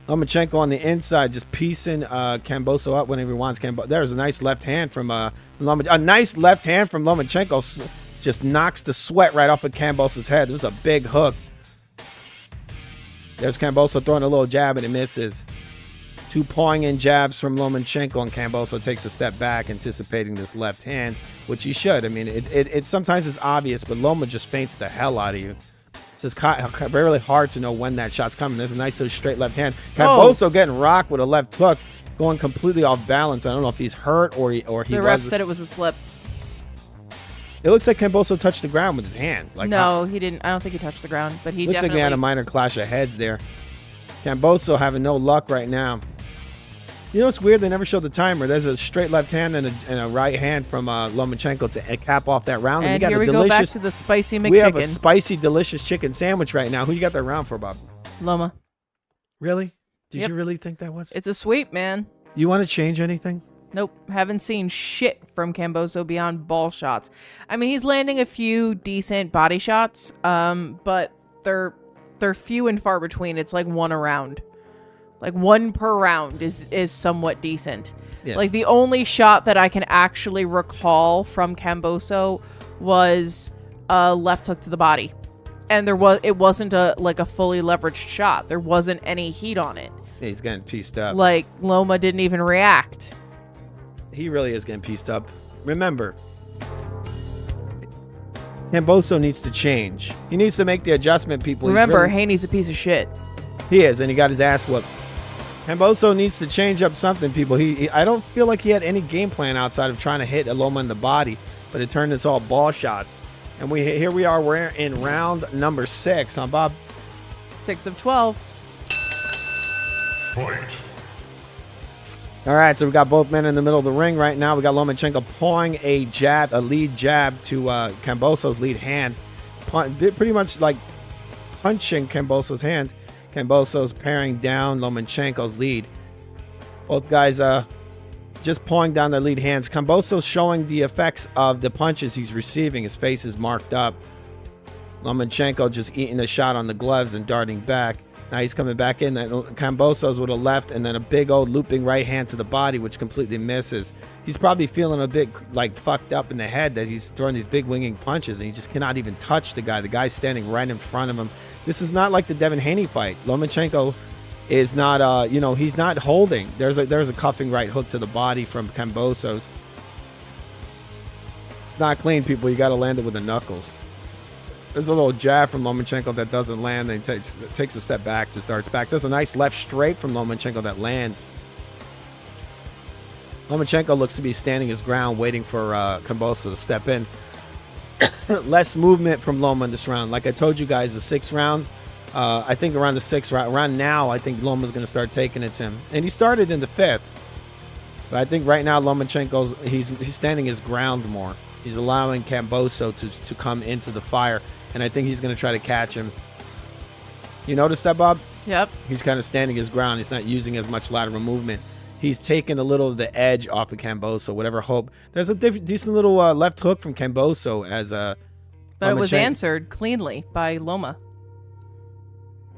B: Lomachenko on the inside just piecing Kambosos up whenever he wants. There's a nice left hand from Lomachenko. Just knocks the sweat right off of Kambosos' head. It was a big hook. There's Kambosos throwing a little jab and it misses. Two pawing in jabs from Lomachenko, and Kambosos takes a step back, anticipating this left hand, which he should. I mean, it sometimes is obvious, but Loma just feints the hell out of you. It's just really hard to know when that shot's coming. There's a nice little straight left hand. Kambosos getting rocked with a left hook, going completely off balance. I don't know if he's hurt or he
C: The ref said it was a slip.
B: It looks like Kambosos touched the ground with his hand.
C: No, he didn't. I don't think he touched the ground, but he
B: looks
C: definitely...
B: like we had a minor clash of heads there. Kambosos having no luck right now. You know what's weird? They never showed the timer. There's a straight left hand and a right hand from Lomachenko to cap off that round.
C: And
B: we got
C: here we go back to the spicy McChicken.
B: We have a spicy, delicious chicken sandwich right now. Who you got that round for, Bob?
C: Loma.
B: Really? Did you really think that was?
C: It's a sweep, man.
B: You want to change anything?
C: Nope. Haven't seen shit from Kambosos beyond ball shots. I mean, he's landing a few decent body shots, but they're few and far between. It's like one a round. Like one per round is somewhat decent.
B: Yes.
C: Like the only shot that I can actually recall from Kambosos was a left hook to the body. And it wasn't a fully leveraged shot. There wasn't any heat on it.
B: Yeah, he's getting pieced up.
C: Like Loma didn't even react.
B: He really is getting pieced up. Remember, Kambosos needs to change. He needs to make the adjustment, people.
C: Remember, Haney's a piece of shit.
B: He is, and he got his ass whooped. Kambosos needs to change up something, people. I don't feel like he had any game plan outside of trying to hit Loma in the body, but it turned into all ball shots. And here we are. We're in round number 6, huh, Bob?
C: 6 of 12.
Q: Fight.
B: All right, so we got both men in the middle of the ring right now. We got Lomachenko pawing a lead jab to Kambosos' lead hand, pretty much like punching Kambosos' hand. Kambosos paring down Lomachenko's lead. Both guys just pawing down their lead hands. Kambosos showing the effects of the punches he's receiving. His face is marked up. Lomachenko just eating a shot on the gloves and darting back. Now he's coming back in. Kambosos with a left and then a big old looping right hand to the body, which completely misses. He's probably feeling a bit like fucked up in the head that he's throwing these big winging punches and he just cannot even touch the guy. The guy's standing right in front of him. This is not like the Devin Haney fight. Lomachenko is not, he's not holding. There's a cuffing right hook to the body from Kambosos. It's not clean, people. You got to land it with the knuckles. There's a little jab from Lomachenko that doesn't land. Then he takes a step back, just darts back. There's a nice left straight from Lomachenko that lands. Lomachenko looks to be standing his ground, waiting for Kambosos to step in. Less movement from Loma in this round. Like I told you guys, the 6th round, I think around the 6th round, around now, I think Loma's going to start taking it to him. And he started in the 5th. But I think right now Lomachenko's, he's standing his ground more. He's allowing Kambosos to come into the fire. And I think he's going to try to catch him. You notice that, Bob?
C: Yep.
B: He's kind of standing his ground. He's not using as much lateral movement. He's taking a little of the edge off of Kambosos, whatever hope. There's a decent little left hook from Kambosos as a...
C: But it was answered cleanly by Loma.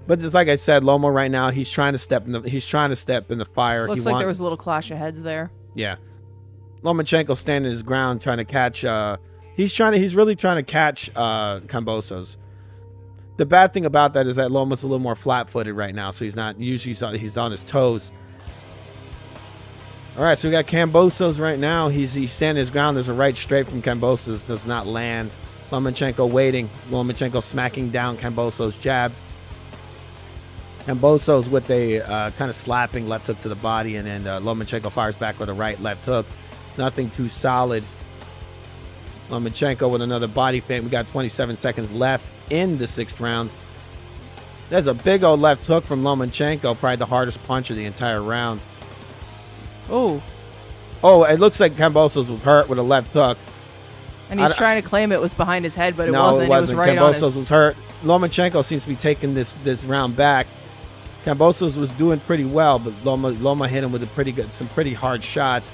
B: But just like I said, Loma right now, he's trying to step in the fire.
C: Looks like there was a little clash of heads there.
B: Yeah. Lomachenko standing his ground trying to catch... He's really trying to catch Kambosos. The bad thing about that is that Loma's a little more flat-footed right now, so he's not usually he's on his toes. All right, so we got Kambosos right now. He's standing his ground. There's a right straight from Kambosos, does not land. Lomachenko waiting. Lomachenko smacking down Kambosos' jab. Kambosos with a kind of slapping left hook to the body, and then Lomachenko fires back with a right left hook. Nothing too solid. Lomachenko with another body feint. We got 27 seconds left in the 6th round. There's a big old left hook from Lomachenko, probably the hardest punch of the entire round. Oh, it looks like Kambosos was hurt with a left hook.
C: And he's trying to claim it was behind his head, but it
B: no,
C: wasn't.
B: It wasn't.
C: It was right on his...
B: Kambosos was hurt. Lomachenko seems to be taking this round back. Kambosos was doing pretty well, but Loma hit him with some pretty hard shots.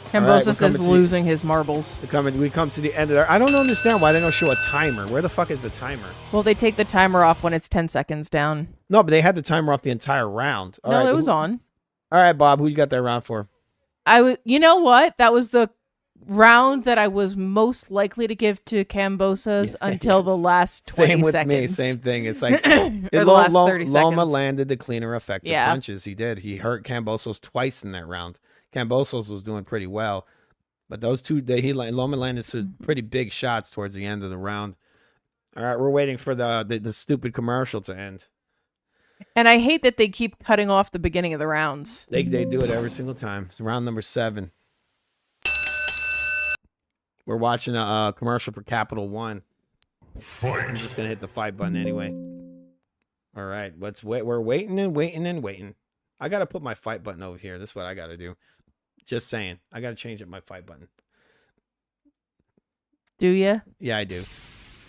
C: Kambosos is losing his marbles.
B: We come to the end of there. I don't understand why they don't show a timer. Where the fuck is the timer?
C: Well, they take the timer off when it's 10 seconds down.
B: No, but they had the timer off the entire round.
C: All right, it was on.
B: All right, Bob, who you got that round for?
C: You know what? That was the round that I was most likely to give to Kambosos until the last 20
B: seconds. Same with
C: seconds.
B: me. Same thing. It's like
C: the last 30
B: Loma
C: seconds.
B: landed the cleaner, effective punches. He did. He hurt Kambosos twice in that round. Kambosos was doing pretty well, but those two, Loma landed some pretty big shots towards the end of the round. All right, we're waiting for the stupid commercial to end.
C: And I hate that they keep cutting off the beginning of the rounds.
B: They do it every single time. It's round number 7. We're watching a commercial for Capital One.
Q: Fight.
B: I'm just gonna hit the fight button anyway. All right, let's wait. We're waiting and waiting and waiting. I gotta put my fight button over here. This is what I gotta do. Just saying. I gotta change up my fight button.
C: Do you?
B: Yeah, I do.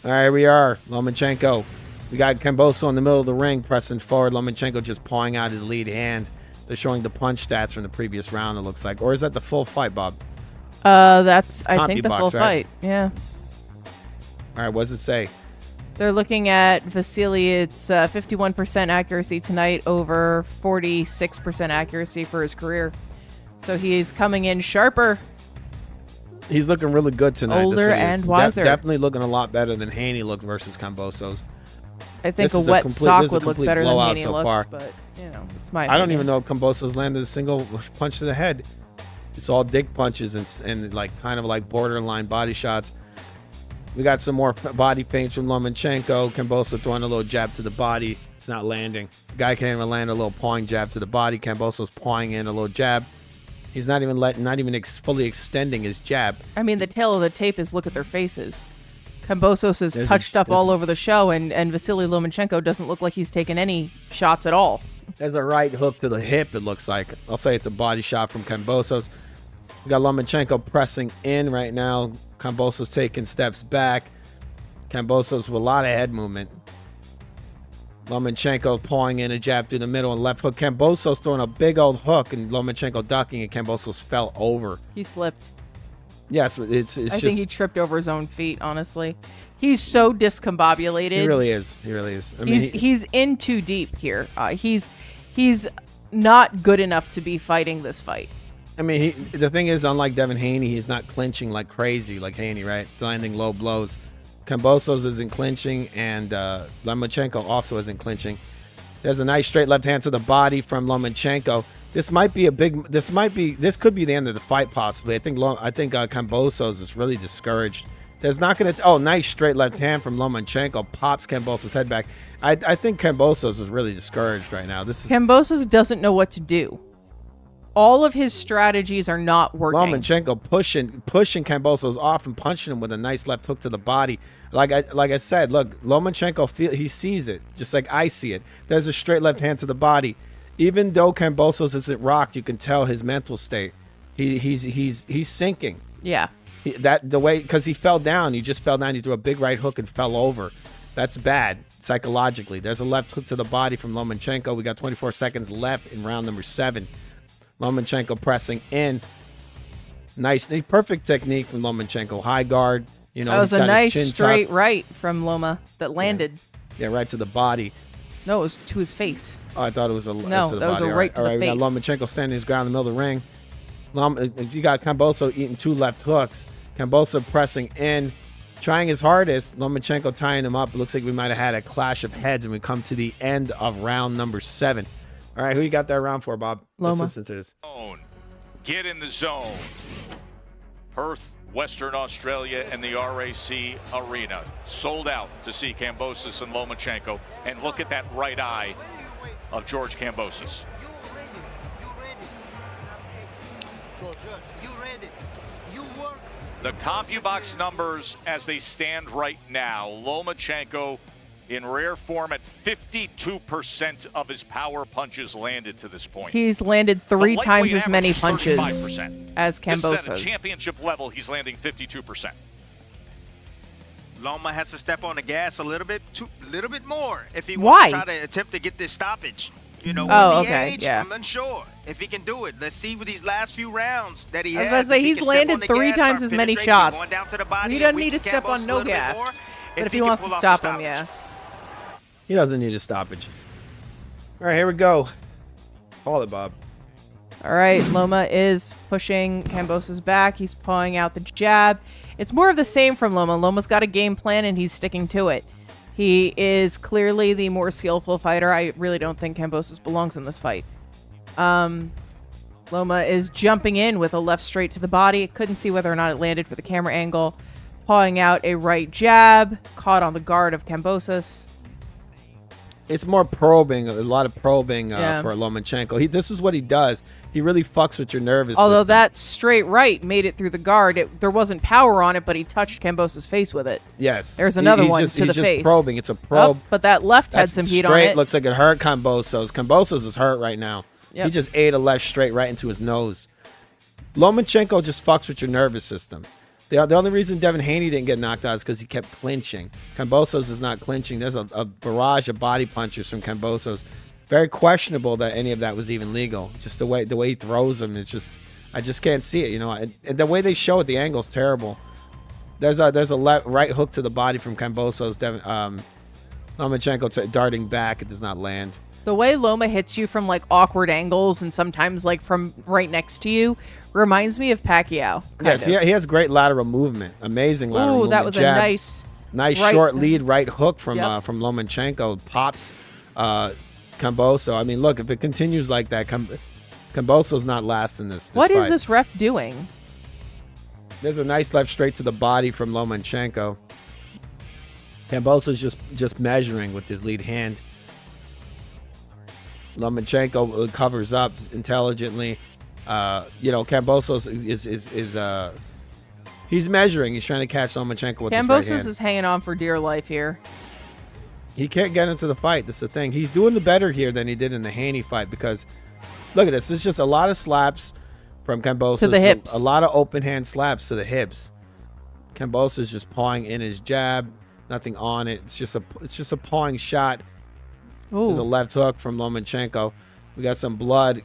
B: All right, here we are. Lomachenko. We got Kambosos in the middle of the ring, pressing forward. Lomachenko just pawing out his lead hand. They're showing the punch stats from the previous round, it looks like. Or is that the full fight, Bob?
C: That's, I think, the full
B: right?
C: fight. Yeah.
B: All right, what does it say?
C: They're looking at Vasily. It's 51% accuracy tonight over 46% accuracy for his career. So he's coming in sharper.
B: He's looking really good tonight.
C: Older and wiser.
B: Definitely looking a lot better than Haney looked versus Kambosos.
C: I think a wet sock would look better than Haney looked,
B: far.
C: but, it's my opinion.
B: I don't even know if Kambosos landed a single punch to the head. It's all dig punches and like kind of like borderline body shots. We got some more body feints from Lomachenko. Kambosos throwing a little jab to the body. It's not landing. The guy can't even land a little pawing jab to the body. Kambosos pawing in a little jab. He's not even fully extending his jab.
C: I mean, the tail of the tape is look at their faces. Kambosos is touched up all over the show, and Vasily Lomachenko doesn't look like he's taken any shots at all.
B: There's a right hook to the hip, it looks like. I'll say it's a body shot from Kambosos. We got Lomachenko pressing in right now. Kambosos taking steps back. Kambosos with a lot of head movement. Lomachenko pawing in a jab through the middle and left hook. Kambosos throwing a big old hook and Lomachenko ducking and Kambosos fell over.
C: He slipped.
B: Yes, it's
C: I
B: just.
C: think he tripped over his own feet, honestly. He's so discombobulated.
B: He really is. He really is. I mean,
C: He's in too deep here. He's not good enough to be fighting this fight.
B: I mean, the thing is, unlike Devin Haney, he's not clinching like crazy like Haney, right? Landing low blows. Kambosos isn't clinching, and Lomachenko also isn't clinching. There's a nice straight left hand to the body from Lomachenko. This could be the end of the fight possibly. I think Kambosos is really discouraged. There's not going to. Oh, nice straight left hand from Lomachenko pops Kambosos' head back. I think Kambosos is really discouraged right now.
C: Kambosos doesn't know what to do. All of his strategies are not working.
B: Lomachenko pushing Kambosos off and punching him with a nice left hook to the body. Like I said, look, Lomachenko he sees it just like I see it. There's a straight left hand to the body. Even though Kambosos isn't rocked, you can tell his mental state. He's sinking.
C: Yeah.
B: Because he fell down. He just fell down. He threw a big right hook and fell over. That's bad psychologically. There's a left hook to the body from Lomachenko. We got 24 seconds left in round number 7. Lomachenko pressing in. Nice, perfect technique from Lomachenko. High guard. You know,
C: that was
B: he's
C: a
B: got his
C: nice
B: chin
C: straight
B: tucked.
C: right from Loma that landed.
B: Yeah, right to the body.
C: No, it was to his face.
B: Oh, I thought it was to the
C: that
B: body.
C: was a right to
B: All
C: the
B: right, we
C: face.
B: got Lomachenko standing his ground in the middle of the ring. If you got Kambosos eating 2 left hooks, Kambosos pressing in, trying his hardest. Lomachenko tying him up. It looks like we might have had a clash of heads, and we come to the end of round number 7. All right, who you got that round for, Bob?
C: Loma.
B: Let's listen to this.
D: Get in the zone. Perth, Western Australia, and the RAC Arena. Sold out to see Kambosos and Lomachenko. And look at that right eye of George Kambosos. The CompuBox numbers as they stand right now. Lomachenko in rare form at 52% of his power punches landed to this point.
C: He's landed 3 times as many
D: average
C: punches
D: 35%.
C: as
D: This is at a
C: Kambosos.
D: championship level. He's landing 52%.
E: Loma has to step on the gas a little bit more if he
C: Why?
E: wants to try to attempt to get this stoppage. You know,
C: Oh,
E: with the
C: okay,
E: age,
C: yeah.
E: I'm unsure if he can do it. Let's see with these last few rounds that he
C: I was
E: has.
C: about to say,
E: if he
C: he's
E: can step on
C: landed
E: the
C: 3
E: gas,
C: times
E: start
C: as many
E: penetrating,
C: shots.
E: going down to the body
C: He
E: and
C: doesn't need to
E: weaken
C: step
E: Kambosos
C: on
E: a
C: no
E: little bit
C: gas.
E: more,
C: But if he
E: can
C: wants
E: pull
C: to
E: off the
C: stop him,
E: stoppage.
C: yeah.
B: He doesn't need a stoppage. All right, here we go. Call it, Bob.
C: All right, Loma is pushing Kambosos back. He's pawing out the jab. It's more of the same from Loma. Loma's got a game plan, and he's sticking to it. He is clearly the more skillful fighter. I really don't think Kambosos belongs in this fight. Loma is jumping in with a left straight to the body. Couldn't see whether or not it landed for the camera angle. Pawing out a right jab. Caught on the guard of Kambosos.
B: It's more probing, a lot of probing
C: Yeah.
B: for Lomachenko. This is what he does. He really fucks with your nervous
C: Although
B: system.
C: that straight right made it through the guard. There wasn't power on it, but he touched Kambosos' face with it.
B: Yes.
C: There's another
B: He's
C: one
B: just,
C: to
B: he's
C: the
B: just
C: face.
B: probing. It's a probe.
C: Oh, but that left had
B: That's
C: some heat
B: straight.
C: on it.
B: Looks like it hurt Kambosos. Kambosos is hurt right now.
C: Yep.
B: He just ate a left straight right into his nose. Lomachenko just fucks with your nervous system. The only reason Devin Haney didn't get knocked out is because he kept clinching. Kambosos is not clinching. There's a barrage of body punches from Kambosos. Very questionable that any of that was even legal. Just the way he throws them, it's just I just can't see it. You know, and the way they show it, the angle's terrible. There's a right hook to the body from Kambosos. Lomachenko darting back, it does not land.
C: The way Loma hits you from like awkward angles and sometimes like from right next to you reminds me of Pacquiao.
B: Yes, he has great lateral movement. Amazing lateral
C: Ooh,
B: movement.
C: that was
B: Jab.
C: a nice right-
B: short lead right hook from
C: Yep.
B: from Lomachenko. Pops Kambosos. I mean, look, if it continues like that, Kambosos not lasting this
C: What is
B: fight.
C: this ref doing?
B: There's a nice left straight to the body from Lomachenko. Kambosos just measuring with his lead hand. Lomachenko covers up intelligently. Kambosos is he's measuring. He's trying to catch Lomachenko with his right
C: Kambosos
B: hand.
C: is hanging on for dear life here.
B: He can't get into the fight. That's the thing. He's doing the better here than he did in the Haney fight because look at this. It's just a lot of slaps from Kambosos.
C: To the hips.
B: A lot of open hand slaps to the hips. Kambosos just pawing in his jab. Nothing on it. It's just a pawing shot. There's a left hook from Lomachenko. We got some blood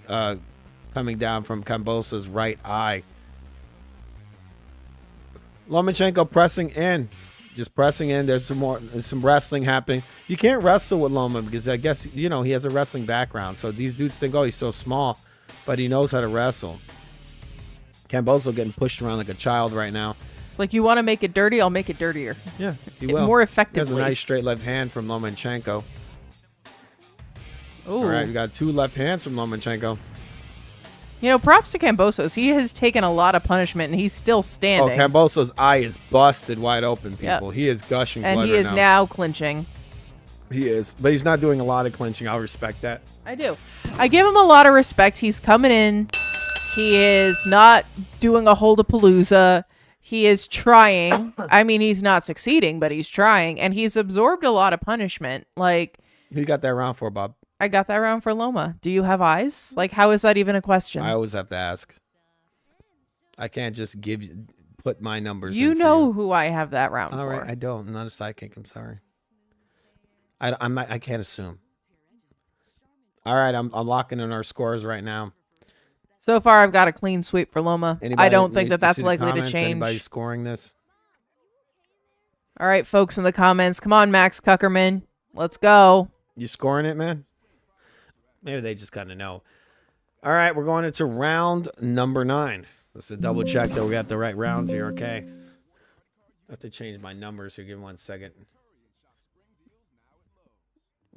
B: coming down from Kambosos' right eye. Lomachenko pressing in. Just pressing in. There's some wrestling happening. You can't wrestle with Loma because I guess, he has a wrestling background. So these dudes think, oh, he's so small, but he knows how to wrestle. Kambosos getting pushed around like a child right now.
C: It's like, you want to make it dirty, I'll make it dirtier.
B: Yeah, he will.
C: More effectively.
B: There's a nice straight left hand from Lomachenko.
C: Ooh.
B: All right, we got 2 left hands from Lomachenko.
C: Props to Kambosos. He has taken a lot of punishment, and he's still standing.
B: Oh, Kambosos' eye is busted wide open, people.
C: Yep.
B: He is gushing blood
C: And he
B: right
C: is now clinching.
B: He is, but he's not doing a lot of clinching. I'll respect that.
C: I do. I give him a lot of respect. He's coming in. He is not doing a hold-a-palooza. He is trying. I mean, he's not succeeding, but he's trying. And he's absorbed a lot of punishment. Like,
B: Who you got that round for, Bob?
C: I got that round for Loma. Do you have eyes? Like, how is that even a question?
B: I always have to ask. I can't just put my numbers
C: You
B: in for
C: know who I have that round
B: All
C: for.
B: right, I don't. I'm not a sidekick. I'm sorry. I can't assume. All right, I'm locking in our scores right now.
C: So far, I've got a clean sweep for Loma. I don't think
B: you
C: that's
B: see the
C: likely to
B: comments?
C: change.
B: Anybody scoring this?
C: All right, folks in the comments. Come on, Max Kuckerman. Let's go.
B: You scoring it, man? Maybe they just kind of know. All right, we're going into round number 9. Let's double check that we got the right rounds here, okay? I have to change my numbers here. Give me 1 second.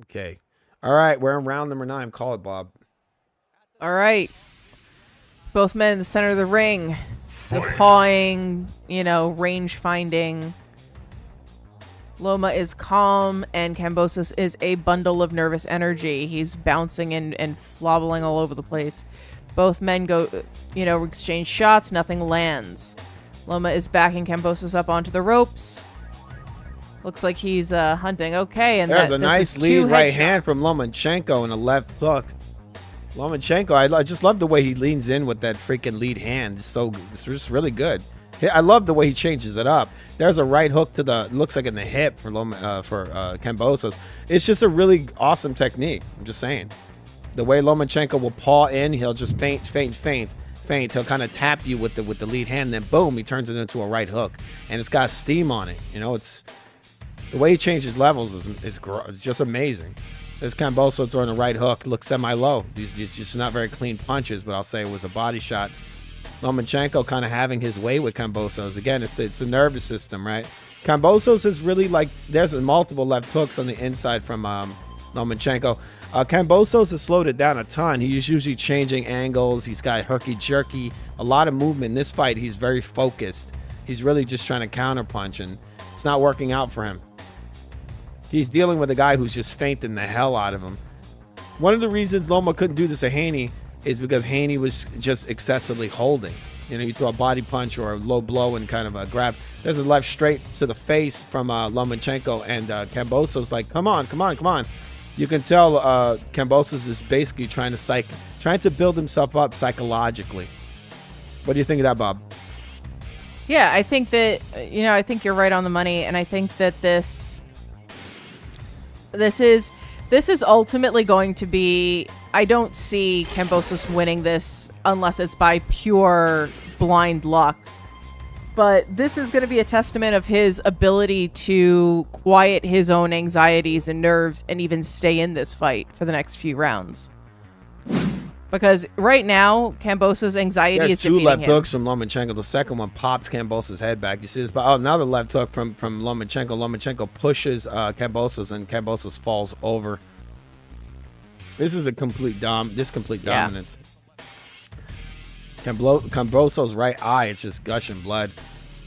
B: Okay. All right, we're in round number 9. Call it, Bob.
C: All right. Both men in the center of the ring. The pawing, range finding. Loma is calm, and Kambosos is a bundle of nervous energy. He's bouncing and flobbling all over the place. Both men go, exchange shots. Nothing lands. Loma is backing Kambosos up onto the ropes. Looks like he's hunting. Okay, and
B: there's a nice lead right
C: headshots.
B: hand from Lomachenko and a left hook. Lomachenko, I just love the way he leans in with that freaking lead hand. It's just really good. I love the way he changes it up. There's a right hook to looks like in the hip for Kambosos. It's just a really awesome technique. I'm just saying. The way Lomachenko will paw in, he'll just feint. He'll kind of tap you with the lead hand, then boom, he turns it into a right hook, and it's got steam on it. It's the way he changes levels is just amazing. This Kambosos throwing a right hook, looks semi-low. These just not very clean punches, but I'll say it was a body shot. Lomachenko kind of having his way with Kambosos. Again, it's the nervous system, right? Kambosos is really like, there's multiple left hooks on the inside from Lomachenko. Kambosos has slowed it down a ton. He's usually changing angles. He's got herky-jerky, a lot of movement. In this fight, he's very focused. He's really just trying to counterpunch, and it's not working out for him. He's dealing with a guy who's just feinting the hell out of him. One of the reasons Loma couldn't do this to Haney is because Haney was just excessively holding. You throw a body punch or a low blow and kind of a grab. There's a left straight to the face from Lomachenko, and Kambosos like, come on. You can tell Kambosos is basically trying to build himself up psychologically. What do you think of that, Bob?
C: Yeah, I think that, I think you're right on the money, and I think that this is ultimately going to be, I don't see Kambosos winning this unless it's by pure blind luck. But this is going to be a testament of his ability to quiet his own anxieties and nerves and even stay in this fight for the next few rounds. Because right now, Kambosos' anxiety is defeating him.
B: There's 2 left hooks from Lomachenko. The second one pops Kambosos' head back. You see this? But now the left hook from Lomachenko. Lomachenko pushes Kambosos, and Kambosos falls over. This is a complete dominance. Kambosos' right eye, it's just gushing blood.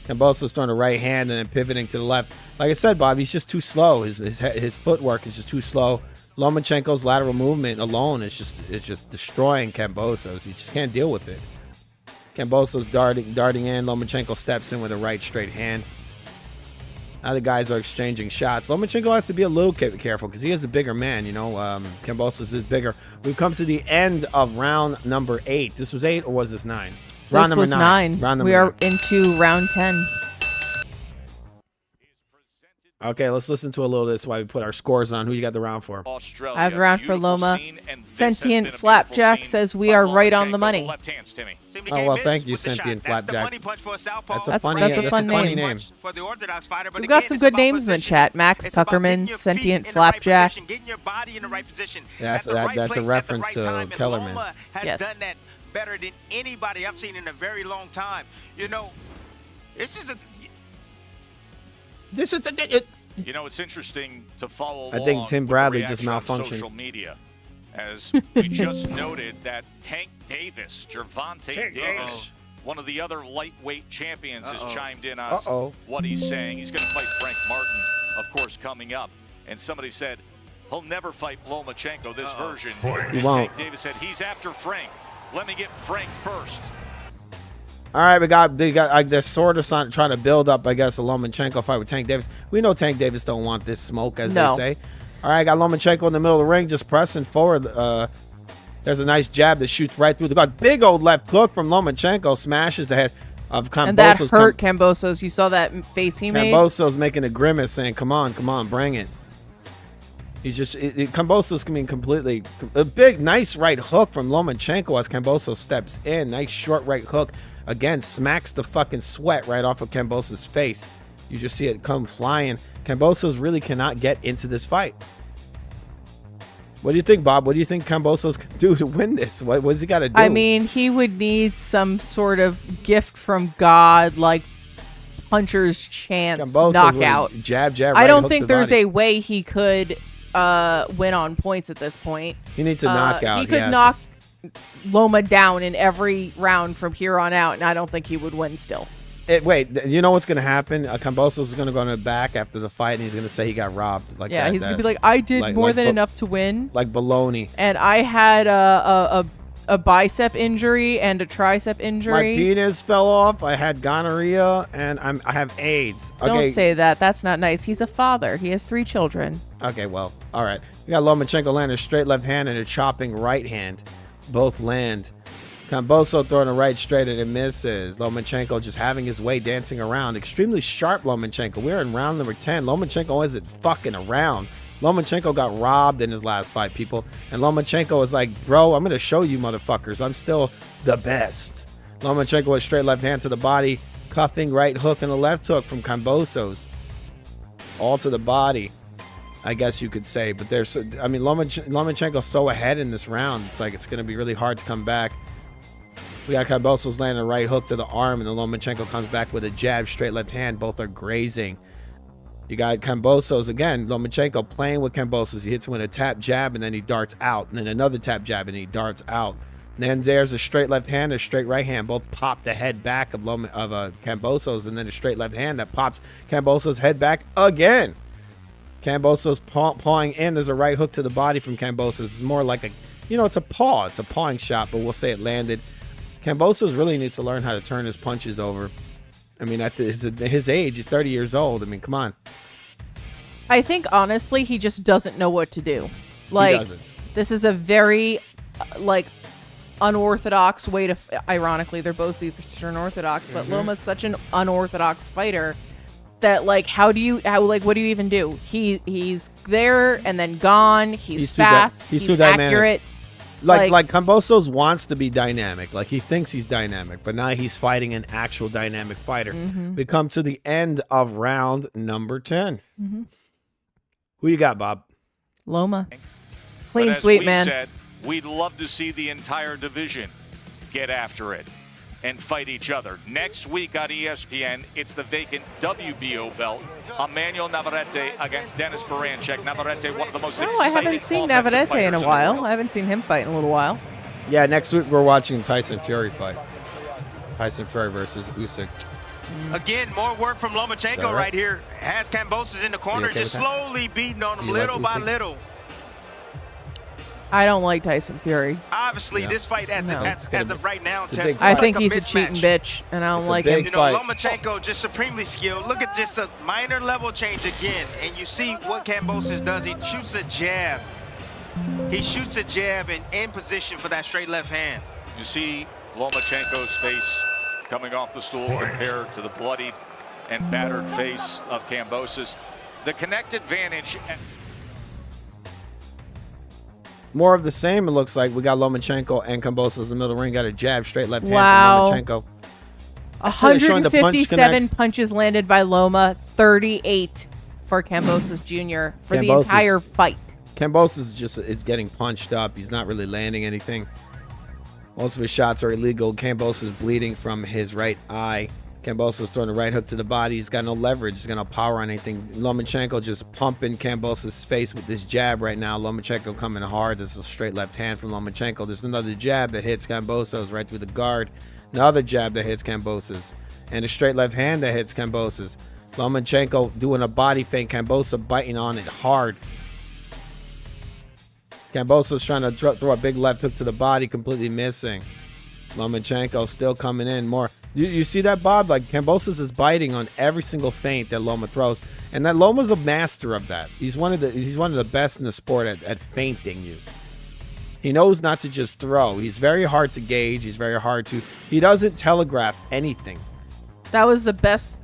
B: Kambosos throwing a right hand and then pivoting to the left. Like I said, Bob, he's just too slow. His footwork is just too slow. Lomachenko's lateral movement alone is just destroying Kambosos. He just can't deal with it. Kambosos darting in. Lomachenko steps in with a right straight hand. Now the guys are exchanging shots. Lomachenko has to be a little careful because he is a bigger man. Kambosos is bigger. We've come to the end of round number 8. This was 8 or was this 9?
C: Round number 9. We are into round 10.
B: Okay, let's listen to a little of this while we put our scores on. Who you got the round for?
C: I have a round for Loma. Sentient Flapjack says we are right on the money.
B: Oh, well, thank you, Sentient Flapjack. That's a funny name.
C: We've got some good names in the chat. Max Tuckerman, Sentient Flapjack.
B: Yes, that's a reference to Kellerman.
C: Yes.
E: Done that better than anybody I've seen in a very long time. You know, this is a...
D: You know, it's interesting to follow
B: I
D: along
B: think Tim
D: with the
B: Bradley just
D: reaction on
B: malfunctioned.
D: social media, as we just noted that Tank Davis, Gervonta Davis, one of the other lightweight champions, has chimed in on what he's saying. He's going to fight Frank Martin, of course, coming up. And somebody said he'll never fight Lomachenko, this version.
B: He
D: And
B: won't.
D: Tank Davis said he's after Frank. Let me get Frank first.
B: All right, they're sort of trying to build up, I guess, a Lomachenko fight with Tank Davis. We know Tank Davis don't want this smoke, as they say. All right, got Lomachenko in the middle of the ring, just pressing forward. There's a nice jab that shoots right through the guard. Big old left hook from Lomachenko, smashes the head of Kambosos.
C: And that hurt Kambosos. You saw that face he made?
B: Kambosos making a grimace, saying, "Come on, bring it." He's just Kambosos can mean completely a big, nice right hook from Lomachenko as Kambosos steps in. Nice short right hook. Again, smacks the fucking sweat right off of Kambosos' face. You just see it come flying. Kambosos really cannot get into this fight. What do you think, Bob? What do you think Kambosos can do to win this? What's he got to do?
C: I mean, he would need some sort of gift from God, like puncher's chance
B: Kambosos
C: knockout.
B: would jab,
C: I
B: right
C: don't
B: hook
C: think
B: to the
C: there's
B: body.
C: a way he could win on points at this point.
B: He needs a knockout.
C: He could knock Loma down in every round from here on out, and I don't think he would win still.
B: Wait, you know what's going to happen? Kambosos is going to go in the back after the fight, and he's going to say he got robbed. He's
C: going to be like, I did more than enough to win.
B: Like baloney.
C: And I had a bicep injury and a tricep injury.
B: My penis fell off. I had gonorrhea, and I have AIDS. Okay.
C: Don't say that. That's not nice. He's a father. He has 3 children.
B: Okay, well, all right. We got Lomachenko landing a straight left hand and a chopping right hand. Both land. Kambosos throwing a right straight and it misses. Lomachenko just having his way, dancing around. Extremely sharp Lomachenko. We're in round number 10. Lomachenko isn't fucking around. Lomachenko got robbed in his last fight, people. And Lomachenko is like, bro, I'm going to show you motherfuckers. I'm still the best. Lomachenko with straight left hand to the body. Cuffing right hook and a left hook from Kambosos. All to the body, I guess you could say. But Lomachenko's so ahead in this round. It's like it's going to be really hard to come back. We got Kambosos landing a right hook to the arm, and then Lomachenko comes back with a jab, straight left hand. Both are grazing. You got Kambosos again. Lomachenko playing with Kambosos. He hits him with a tap jab, and then he darts out. And then another tap jab, and he darts out. And then there's a straight left hand, a straight right hand. Both pop the head back of Kambosos, and then a straight left hand that pops Kambosos' head back again. Kambosos pawing in. There's a right hook to the body from Kambosos. It's more like it's a paw. It's a pawing shot, but we'll say it landed. Kambosos really needs to learn how to turn his punches over. I mean, at his age, he's 30 years old. I mean, come on.
C: I think, honestly, he just doesn't know what to do. Like,
B: he doesn't.
C: This is a very, unorthodox way to... Ironically, they're both Eastern Orthodox, but Loma's such an unorthodox fighter that, what do you even do? He's there and then gone. He's fast.
B: He's
C: He's
B: too
C: accurate.
B: Dynamic. Like Kambosos wants to be dynamic. Like, he thinks he's dynamic, but now he's fighting an actual dynamic fighter. We come to the end of round number 10. Who you got, Bob?
C: Loma. It's
D: But
C: clean
D: as
C: sweep,
D: we
C: man.
D: said, we'd love to see the entire division get after it and fight each other. Next week on ESPN, it's the vacant WBO belt. Emmanuel Navarrete against Dennis Baranchek. Navarrete, one of the most exciting
C: I haven't seen
D: offensive
C: Navarrete in
D: fighters
C: a
D: the
C: while.
D: world.
C: I haven't seen him fight in a little while.
B: Yeah, next week we're watching Tyson Fury fight. Tyson Fury versus Usyk.
E: Again, more work from Lomachenko
B: right?
E: right here. Has Kambosos in the corner,
B: okay
E: just
B: with that?
E: slowly beating on him
B: You like
E: little by
B: Usyk?
E: little.
C: I don't like Tyson Fury.
E: Obviously,
B: Yeah.
E: this fight, as of right now,
B: it's a
E: Tess,
B: big
E: looks
C: I
E: like
C: think
E: a
C: he's a
E: mismatch.
C: cheating bitch, and I don't
B: It's a
C: like
B: big
C: him.
E: You know,
B: fight.
E: Lomachenko just supremely skilled. Look at just a minor level change again, and you see what Kambosos does. He shoots a jab. He shoots a jab and in position for that straight left hand.
D: You see Lomachenko's face coming off the stool compared to the bloodied and battered face of Kambosos. The connect advantage.
B: More of the same, it looks like. We got Lomachenko and Kambosos in the middle ring. Got a jab, straight left
C: Wow.
B: hand from Lomachenko.
C: 157 punches landed by Loma, 38 for Kambosos Jr. for the
B: Kambosos.
C: entire fight.
B: Kambosos is getting punched up. He's not really landing anything. Most of his shots are illegal. Kambosos bleeding from his right eye. Kambosos throwing a right hook to the body. He's got no leverage. He's got no power on anything. Lomachenko just pumping Kambosos' face with this jab right now. Lomachenko coming hard. This is a straight left hand from Lomachenko. There's another jab that hits Kambosos right through the guard. Another jab that hits Kambosos. And a straight left hand that hits Kambosos. Lomachenko doing a body feint. Kambosos biting on it hard. Kambosos trying to throw a big left hook to the body, completely missing. Lomachenko still coming in more. You see that, Bob? Like, Kambosos is biting on every single feint that Loma throws, and that Loma's a master of that. He's one of the best in the sport at feinting you. He knows not to just throw. He's very hard to gauge. He's very hard to. He doesn't telegraph anything.
C: That was the best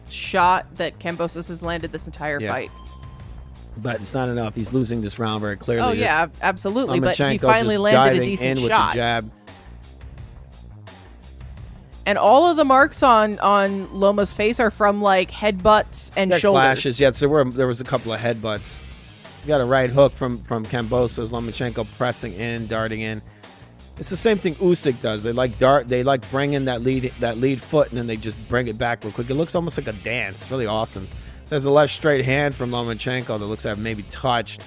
C: shot that Kambosos has landed this entire fight.
B: But it's not enough. He's losing this round very clearly.
C: Oh yeah, absolutely. But he
B: Lomachenko
C: finally
B: just
C: landed a
B: diving
C: decent
B: in with
C: shot.
B: the jab.
C: And all of the marks on Loma's face are from like headbutts and
B: That
C: shoulders.
B: clashes. Yes, there was a couple of headbutts. You got a right hook from Kambosos. Lomachenko pressing in, darting in. It's the same thing Usyk does. They like bring in that lead foot and then they just bring it back real quick. It looks almost like a dance. It's really awesome. There's a left straight hand from Lomachenko that looks like maybe touched.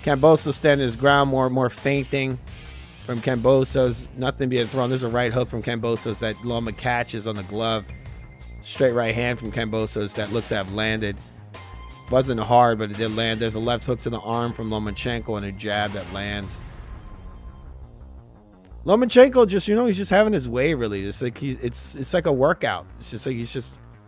B: Kambosos standing his ground, more feinting from Kambosos. Nothing being thrown. There's a right hook from Kambosos that Loma catches on the glove. Straight right hand from Kambosos that looks to have landed. Wasn't hard, but it did land. There's a left hook to the arm from Lomachenko and a jab that lands. Lomachenko just, he's just having his way, really. It's like it's like a workout. It's just like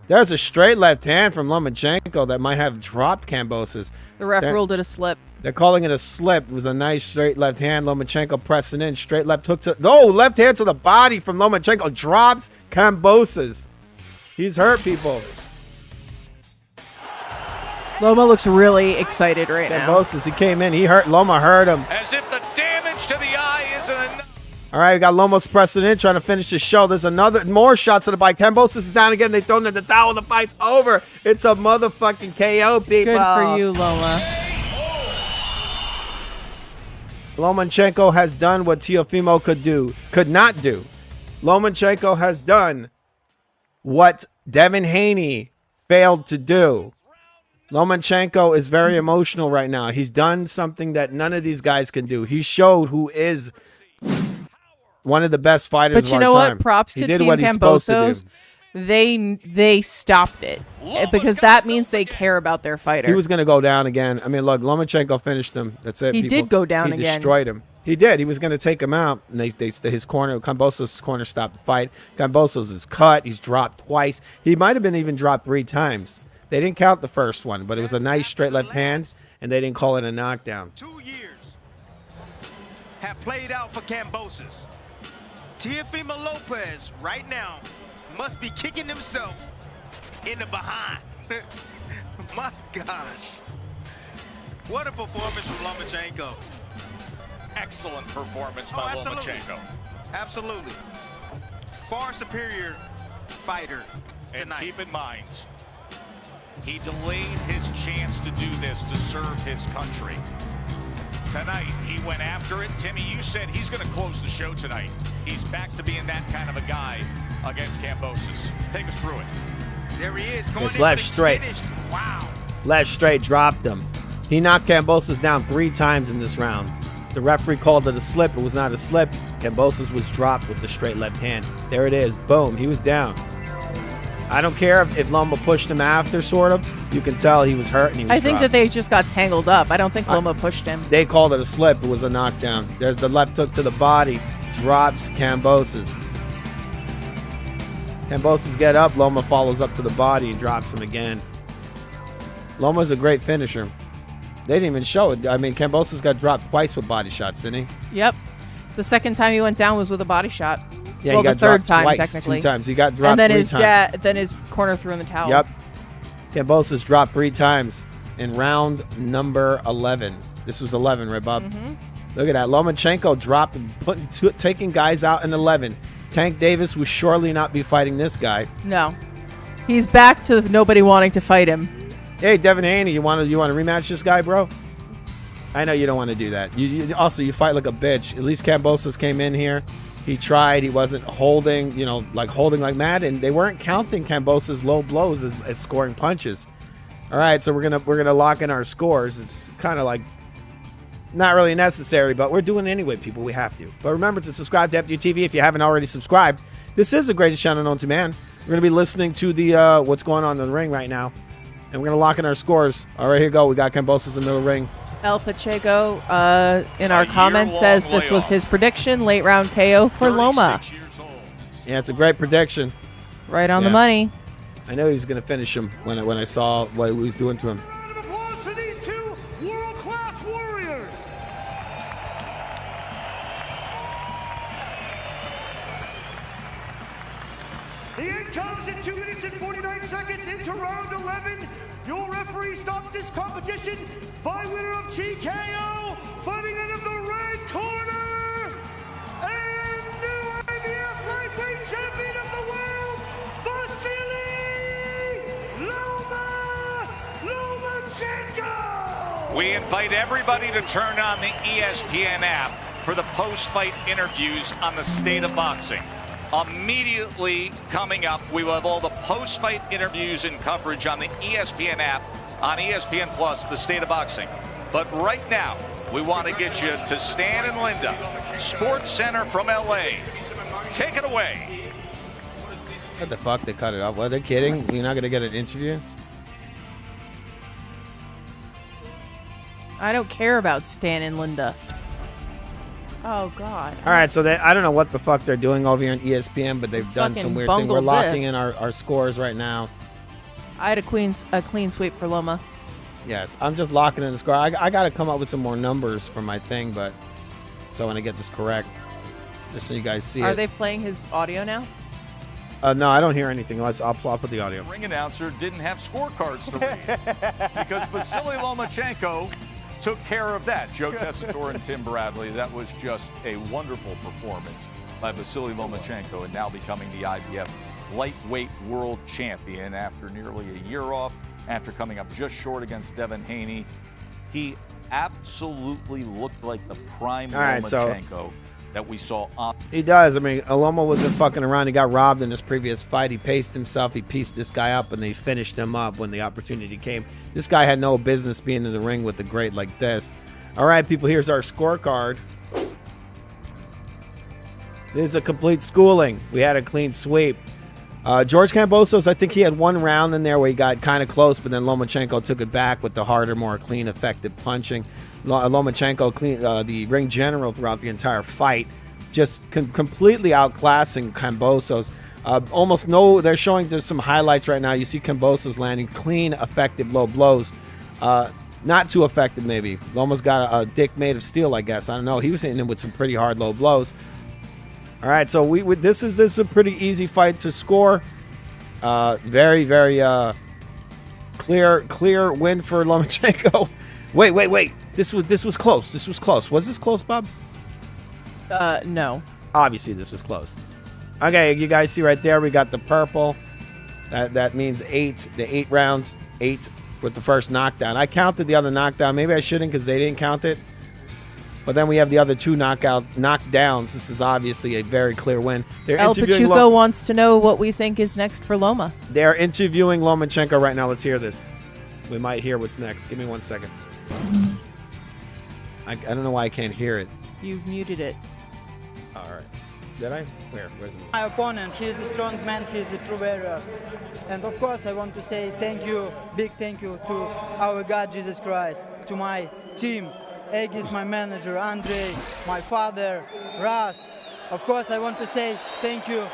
B: there's a straight left hand from Lomachenko that might have dropped Kambosos.
C: The ref ruled it a slip.
B: They're calling it a slip. It was a nice straight left hand. Lomachenko pressing in. Straight left hook to... No, left hand to the body from Lomachenko. Drops Kambosos. He's hurt, people.
C: Loma looks really excited right now.
B: Kambosos, he came in. Loma hurt him.
D: As if the damage to the eye isn't enough.
B: All right, we got Lomos pressing in, trying to finish the show. There's more shots to the bite. Kambosos is down again. They throw in the towel. The fight's over. It's a motherfucking KO, people.
C: Good for you, Loma.
B: Lomachenko has done what Teofimo could not do. Lomachenko has done what Devin Haney failed to do. Lomachenko is very emotional right now. He's done something that none of these guys can do. He showed who is one of the best fighters
C: But
B: of
C: you
B: our
C: know
B: time.
C: what? Props
B: He
C: to
B: did
C: Team
B: what he's supposed to do.
C: Kambosos. They stopped it because that means they care about their fighter.
B: He was going to go down again. I mean, look, Lomachenko finished him. That's it.
C: He
B: people.
C: did go down
B: He
C: again.
B: destroyed him. He did. He was going to take him out. And his corner, Kambosos' corner stopped the fight. Kambosos is cut. He's dropped twice. He might have been even dropped 3 times. They didn't count the first one, but it was a nice straight left hand, and they didn't call it a knockdown.
E: 2 years have played out for Kambosos. Teofimo Lopez right now must be kicking himself in the behind. My gosh. What a performance from Lomachenko.
D: Excellent performance by
E: absolutely.
D: Lomachenko.
E: Absolutely. Far superior fighter
D: And
E: tonight.
D: keep in mind, he delayed his chance to do this to serve his country. Tonight, he went after it. Timmy, you said he's going to close the show tonight. He's back to being that kind of a guy against Kambosos. Take us through it.
E: There he is. Going
B: It's
E: into
B: left
E: the
B: straight.
E: finish. Wow.
B: Left straight dropped him. He knocked Kambosos down 3 times in this round. The referee called it a slip. It was not a slip. Kambosos was dropped with the straight left hand. There it is. Boom. He was down. I don't care if Loma pushed him after, sort of. You can tell he was hurt and he was
C: I think
B: dropped.
C: that they just got tangled up. I don't think Loma pushed him.
B: They called it a slip. It was a knockdown. There's the left hook to the body. Drops Kambosos. Kambosos get up. Loma follows up to the body and drops him again. Loma's a great finisher. They didn't even show it. I mean, Kambosos got dropped twice with body shots, didn't he?
C: Yep. The second time he went down was with a body shot.
B: Yeah,
C: well,
B: he got
C: the third
B: dropped
C: time,
B: twice,
C: technically.
B: 2 times. He got dropped
C: and then
B: 3
C: his
B: times.
C: then his corner threw in the towel.
B: Yep. Kambosos dropped 3 times in round number 11. This was 11, right, Bob? Look at that. Lomachenko dropped, taking guys out in 11. Tank Davis will surely not be fighting this guy.
C: No. He's back to nobody wanting to fight him.
B: Hey, Devin Haney, you want to rematch this guy, bro? I know you don't want to do that. You fight like a bitch. At least Kambosos came in here. He tried. He wasn't holding like mad, and they weren't counting Kambosos' low blows as scoring punches. All right, so we're gonna lock in our scores. It's kind of like not really necessary, but we're doing it anyway, people. We have to. But remember to subscribe to FDTV if you haven't already subscribed. This is the greatest channel known to man. We're gonna be listening to the what's going on in the ring right now, and we're gonna lock in our scores. All right, here we go. We got Kambosos in the middle ring.
C: El Pacheco in our comments says this was his prediction, late round KO for Loma.
B: Yeah, it's a great prediction.
C: Right on the money.
B: I know he was going to finish him when I saw what he was doing to him.
O: Round of applause for these two world-class warriors. The end comes in 2 minutes and 49 seconds into round 11. Your referee stops this competition by winner of TKO, fighting out of the red corner, and new IBF lightweight champion of the world, Vasily Lomachenko!
D: We invite everybody to turn on the ESPN app for the post-fight interviews on the state of boxing. Immediately coming up, we will have all the post-fight interviews and coverage on the ESPN app, on ESPN Plus, the state of boxing. But right now, we want to get you to Stan and Linda, Sports Center from LA. Take it away.
B: What the fuck? They cut it off. What, are they kidding? You're not going to get an interview?
C: I don't care about Stan and Linda. Oh, God.
B: All right, so I don't know what the fuck they're doing over here on ESPN, but they've done some weird thing. We're locking in our scores right now.
C: I had a clean sweep for Loma.
B: Yes, I'm just locking in the score. I got to come up with some more numbers for my thing, but so I want to get this correct, just so you guys see it.
C: Are they playing his audio now?
B: No, I don't hear anything. I'll put the audio.
R: The ring announcer didn't have scorecards to read because Vasily Lomachenko took care of that. Joe Tessitore and Tim Bradley. That was just a wonderful performance by Vasily Lomachenko, and now becoming the IBF lightweight world champion after nearly a year off, after coming up just short against Devin Haney. He absolutely looked like the prime Lomachenko that we saw on.
B: He does. I mean, Loma wasn't fucking around. He got robbed in his previous fight. He paced himself. He pieced this guy up, and they finished him up when the opportunity came. This guy had no business being in the ring with the great like this. All right, people, here's our scorecard. This is a complete schooling. We had a clean sweep. George Kambosos, I think he had one round in there where he got kind of close, but then Lomachenko took it back with the harder, more clean, effective punching. Lomachenko, the ring general throughout the entire fight, just completely outclassing Kambosos. Almost no, they're showing just some highlights right now. You see Kambosos landing clean, effective low blows. Not too effective, maybe. Loma's got a dick made of steel, I guess. I don't know. He was hitting him with some pretty hard low blows. All right, so this is a pretty easy fight to score. Very, very clear win for Lomachenko. Wait. This was close. This was close. Was this close, Bob?
C: No.
B: Obviously, this was close. Okay, you guys see right there, we got the purple. That means 8. The 8 round, 8 with the first knockdown. I counted the other knockdown. Maybe I shouldn't because they didn't count it. But then we have the other 2 knockdowns. This is obviously a very clear win.
C: El Pachuco wants to know what we think is next for Loma.
B: They're interviewing Lomachenko right now. Let's hear this. We might hear what's next. Give me 1 second. I don't know why I can't hear it.
C: You muted it.
B: All right. Did I? Where's it?
I: My opponent, he is a strong man, he is a true warrior. And of course I want to say thank you, big thank you to our God Jesus Christ, to my team. Egg is my manager, Andre, my father, Ras. Of course, I want to say thank you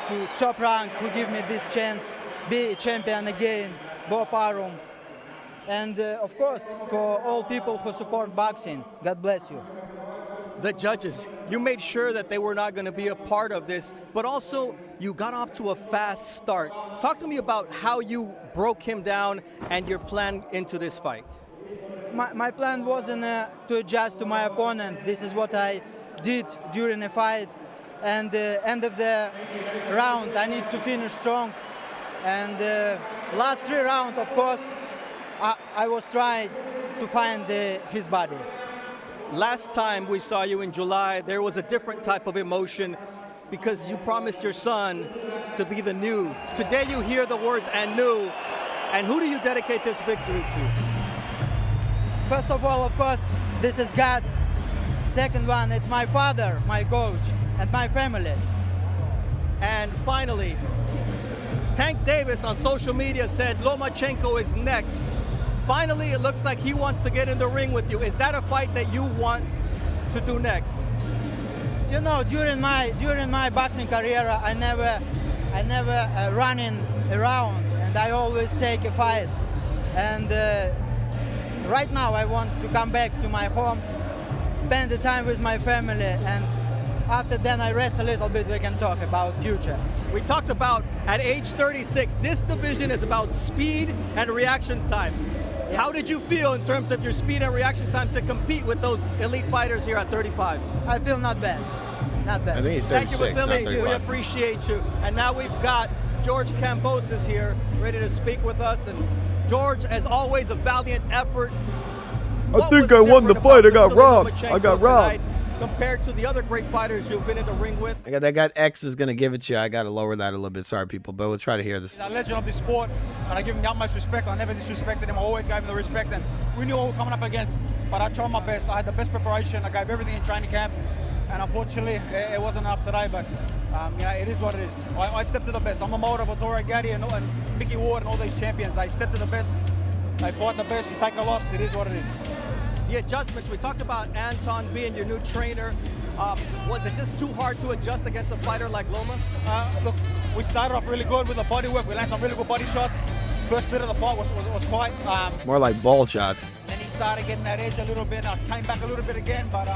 I: to Top Rank who give me this chance, be a champion again, Bob Arum. And of course, for all people who support boxing, God bless you.
F: the judges. You made sure that they were not going to be a part of this, but also you got off to a fast start. Talk to me about how you broke him down and your plan into this fight.
I: My plan wasn't to adjust to my opponent. This is what I did during the fight. And end of the round, I need to finish strong. And last 3 rounds, of course, I was trying to find his body.
F: Last time we saw you in July, there was a different type of emotion because you promised your son to be the new. Today you hear the words "and new," and who do you dedicate this victory to?
I: First of all, of course, this is God. Second one, it's my father, my coach, and my family.
F: And finally, Tank Davis on social media said Lomachenko is next. Finally, it looks like he wants to get in the ring with you. Is that a fight that you want to do next?
I: You know, during my boxing career, I never running around, and I always take a fight. And right now, I want to come back to my home, spend the time with my family, and after then I rest a little bit. We can talk about future.
F: We talked about at age 36, this division is about speed and reaction time. Yeah. How did you feel in terms of your speed and reaction time to compete with those elite fighters here at 35?
I: I feel not bad. Not bad.
B: I think he's 36,
F: Thank you, Vasily.
B: not 35.
F: We appreciate you. And now we've got George Kambosos here, ready to speak with us. And George, as always, a valiant effort.
B: I think I won the fight. I got robbed. I got robbed.
F: Compared to the other great fighters you've been in the ring with.
B: I got X is going to give it to you. I got to lower that a little bit. Sorry, people, but we'll try to hear this.
M: He's a legend of the sport, and I give him that much respect. I never disrespected him. I always gave him the respect, and we knew what we were coming up against, but I tried my best. I had the best preparation. I gave everything in training camp, and unfortunately, it wasn't enough today, but you know, it is what it is. I stepped to the best. I'm a model of Vittorio Gatti and Mickey Ward and all these champions. I stepped to the best. They fight the best. You take a loss. It is what it is.
F: The adjustments, we talked about Anton being your new trainer. Was it just too hard to adjust against a fighter like Loma?
M: Look, we started off really good with the body work. We landed some really good body shots. First bit of the fight was quite...
B: More like ball shots.
M: Then he started getting that edge a little bit. I came back a little bit again, but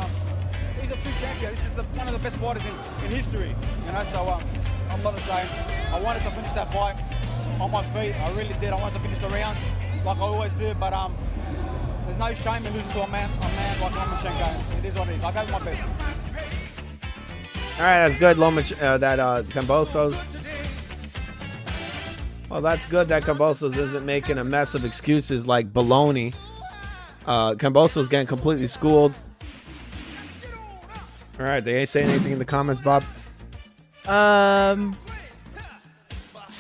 M: he's a true champion. This is one of the best fighters in history. You know, so I'm not ashamed. I wanted to finish that fight on my feet. I really did. I wanted to finish the rounds like I always do, but there's no shame in losing to a man like Lomachenko. It is what it is. I gave my best.
B: All right, that's good, Kambosos. Well, that's good that Kambosos isn't making a mess of excuses like baloney. Kambosos getting completely schooled. All right, they ain't saying anything in the comments, Bob?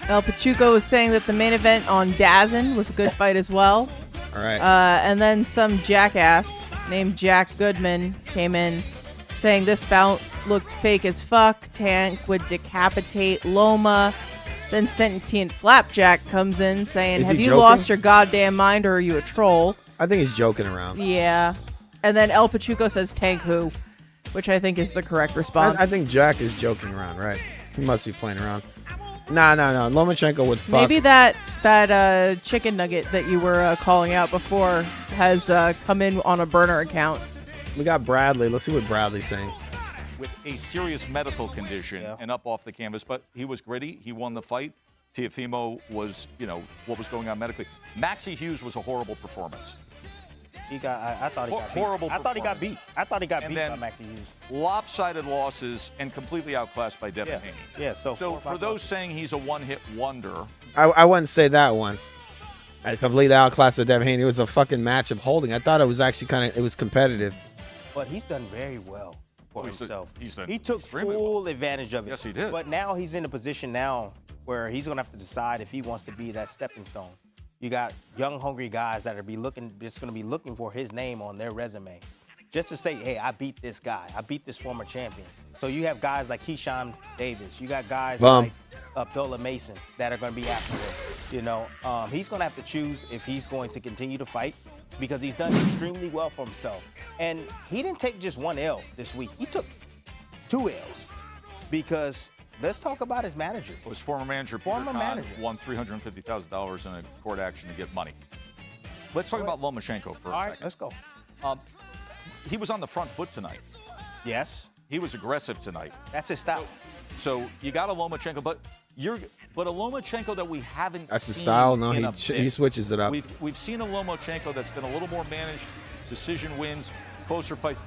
C: El Pachuco was saying that the main event on DAZN was a good fight as well.
B: All right.
C: And then some jackass named Jack Goodman came in saying this bout looked fake as fuck. Tank would decapitate Loma. Then Sentient Flapjack comes in saying, have you
B: joking?
C: lost your goddamn mind or are you a troll?
B: I think he's joking around.
C: Yeah. And then El Pachuco says Tank who, which I think is the correct response.
B: I think Jack is joking around, right? He must be playing around. No. Lomachenko would fuck.
C: Maybe that chicken nugget that you were calling out before has come in on a burner account.
B: We got Bradley. Let's see what Bradley's saying.
R: With a serious medical condition and up off the canvas, but he was gritty. He won the fight. Teofimo was, what was going on medically. Maxie Hughes was a horrible performance.
E: I thought he got beat.
R: Horrible
E: I thought he got beat. I thought he got beat by Maxie Hughes.
R: Lopsided losses and completely outclassed by Devin Haney.
E: Yeah, so
R: for those saying he's a one-hit wonder.
B: I wouldn't say that one. I completely outclassed with Devin Haney. It was a fucking match of holding. I thought it was actually it was competitive.
E: But he's done very well for himself.
R: He
E: took full advantage of it.
R: Yes, he did.
E: But now he's in a position now where he's going to have to decide if he wants to be that stepping stone. You got young, hungry guys that are just going to be looking for his name on their resume. Just to say, hey, I beat this guy. I beat this former champion. So you have guys like Keyshawn Davis. You got guys like Abdullah Mason that are going to be after him. He's going to have to choose if he's going to continue to fight because he's done extremely well for himself. And he didn't take just one L this week. He took 2 L's because let's talk about his manager.
R: His former manager, Peter Kahn, won $350,000 in a court action to get money. Let's talk about Lomachenko for a second.
E: Let's go.
R: He was on the front foot tonight. Yes, he was aggressive tonight.
E: That's his style.
R: So you got a Lomachenko, but a Lomachenko that we haven't
B: That's his
R: seen
B: style. No,
R: in a
B: he
R: bit.
B: switches it up.
R: We've seen a Lomachenko that's been a little more managed, decision wins, closer fights.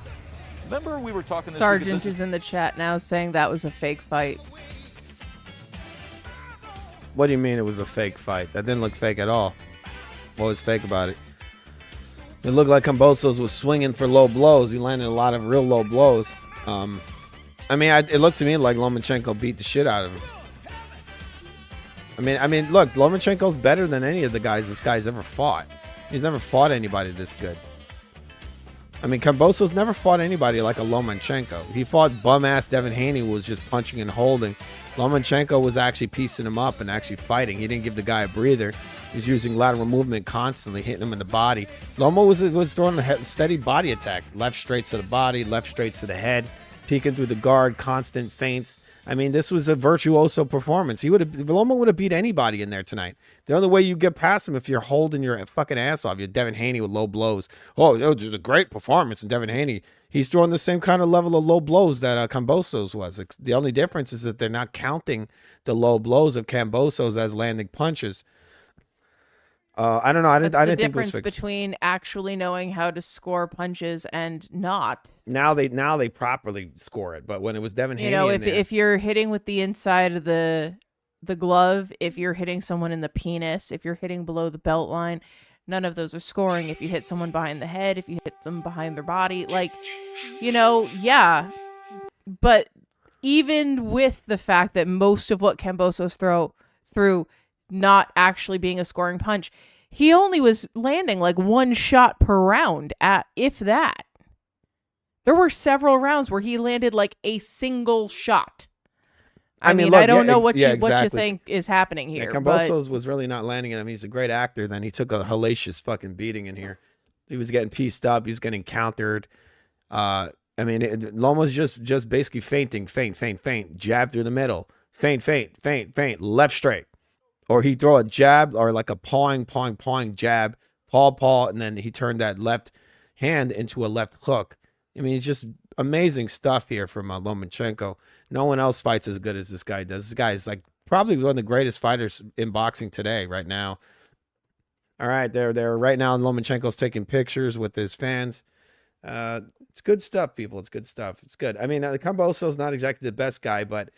R: Remember we were talking this
C: Sergeant
R: week.
C: is in the chat now saying that was a fake fight.
B: What do you mean it was a fake fight? That didn't look fake at all. What was fake about it? It looked like Kambosos was swinging for low blows. He landed a lot of real low blows. It looked to me like Lomachenko beat the shit out of him. Look, Lomachenko's better than any of the guys this guy's ever fought. He's never fought anybody this good. Kambosos never fought anybody like a Lomachenko. He fought bum-ass Devin Haney, who was just punching and holding. Lomachenko was actually piecing him up and actually fighting. He didn't give the guy a breather. He was using lateral movement constantly, hitting him in the body. Lomo was throwing a steady body attack. Left straights to the body, left straights to the head, peeking through the guard, constant feints. This was a virtuoso performance. Lomo would have beat anybody in there tonight. The only way you get past him if you're holding your fucking ass off. You're Devin Haney with low blows. Oh, it was a great performance in Devin Haney. He's throwing the same kind of level of low blows that Kambosos was. The only difference is that they're not counting the low blows of Kambosos as landing punches. I don't know. I didn't think it was
C: the difference
B: fixed.
C: between actually knowing how to score punches and not.
B: Now they properly score it, but when it was Devin Haney,
C: if you're hitting with the inside of the glove, if you're hitting someone in the penis, if you're hitting below the belt line, none of those are scoring. If you hit someone behind the head, if you hit them behind their body, yeah. But even with the fact that most of what Kambosos threw not actually being a scoring punch, he only was landing like one shot per round, if that. There were several rounds where he landed like a single shot. I don't know what you think is happening here.
B: Kambosos was really not landing it. He's a great actor. Then he took a hellacious fucking beating in here. He was getting pieced up. He's getting countered. Lomo's just basically feint, jab through the middle, feint, left straight. Or he throw a jab or like a pawing jab, paw, and then he turned that left hand into a left hook. It's just amazing stuff here from Lomachenko. No one else fights as good as this guy does. This guy is like probably one of the greatest fighters in boxing today, right now. All right, they're right now. Lomachenko's taking pictures with his fans. It's good stuff, people. It's good stuff. It's good. Kamboso's not exactly the best guy, but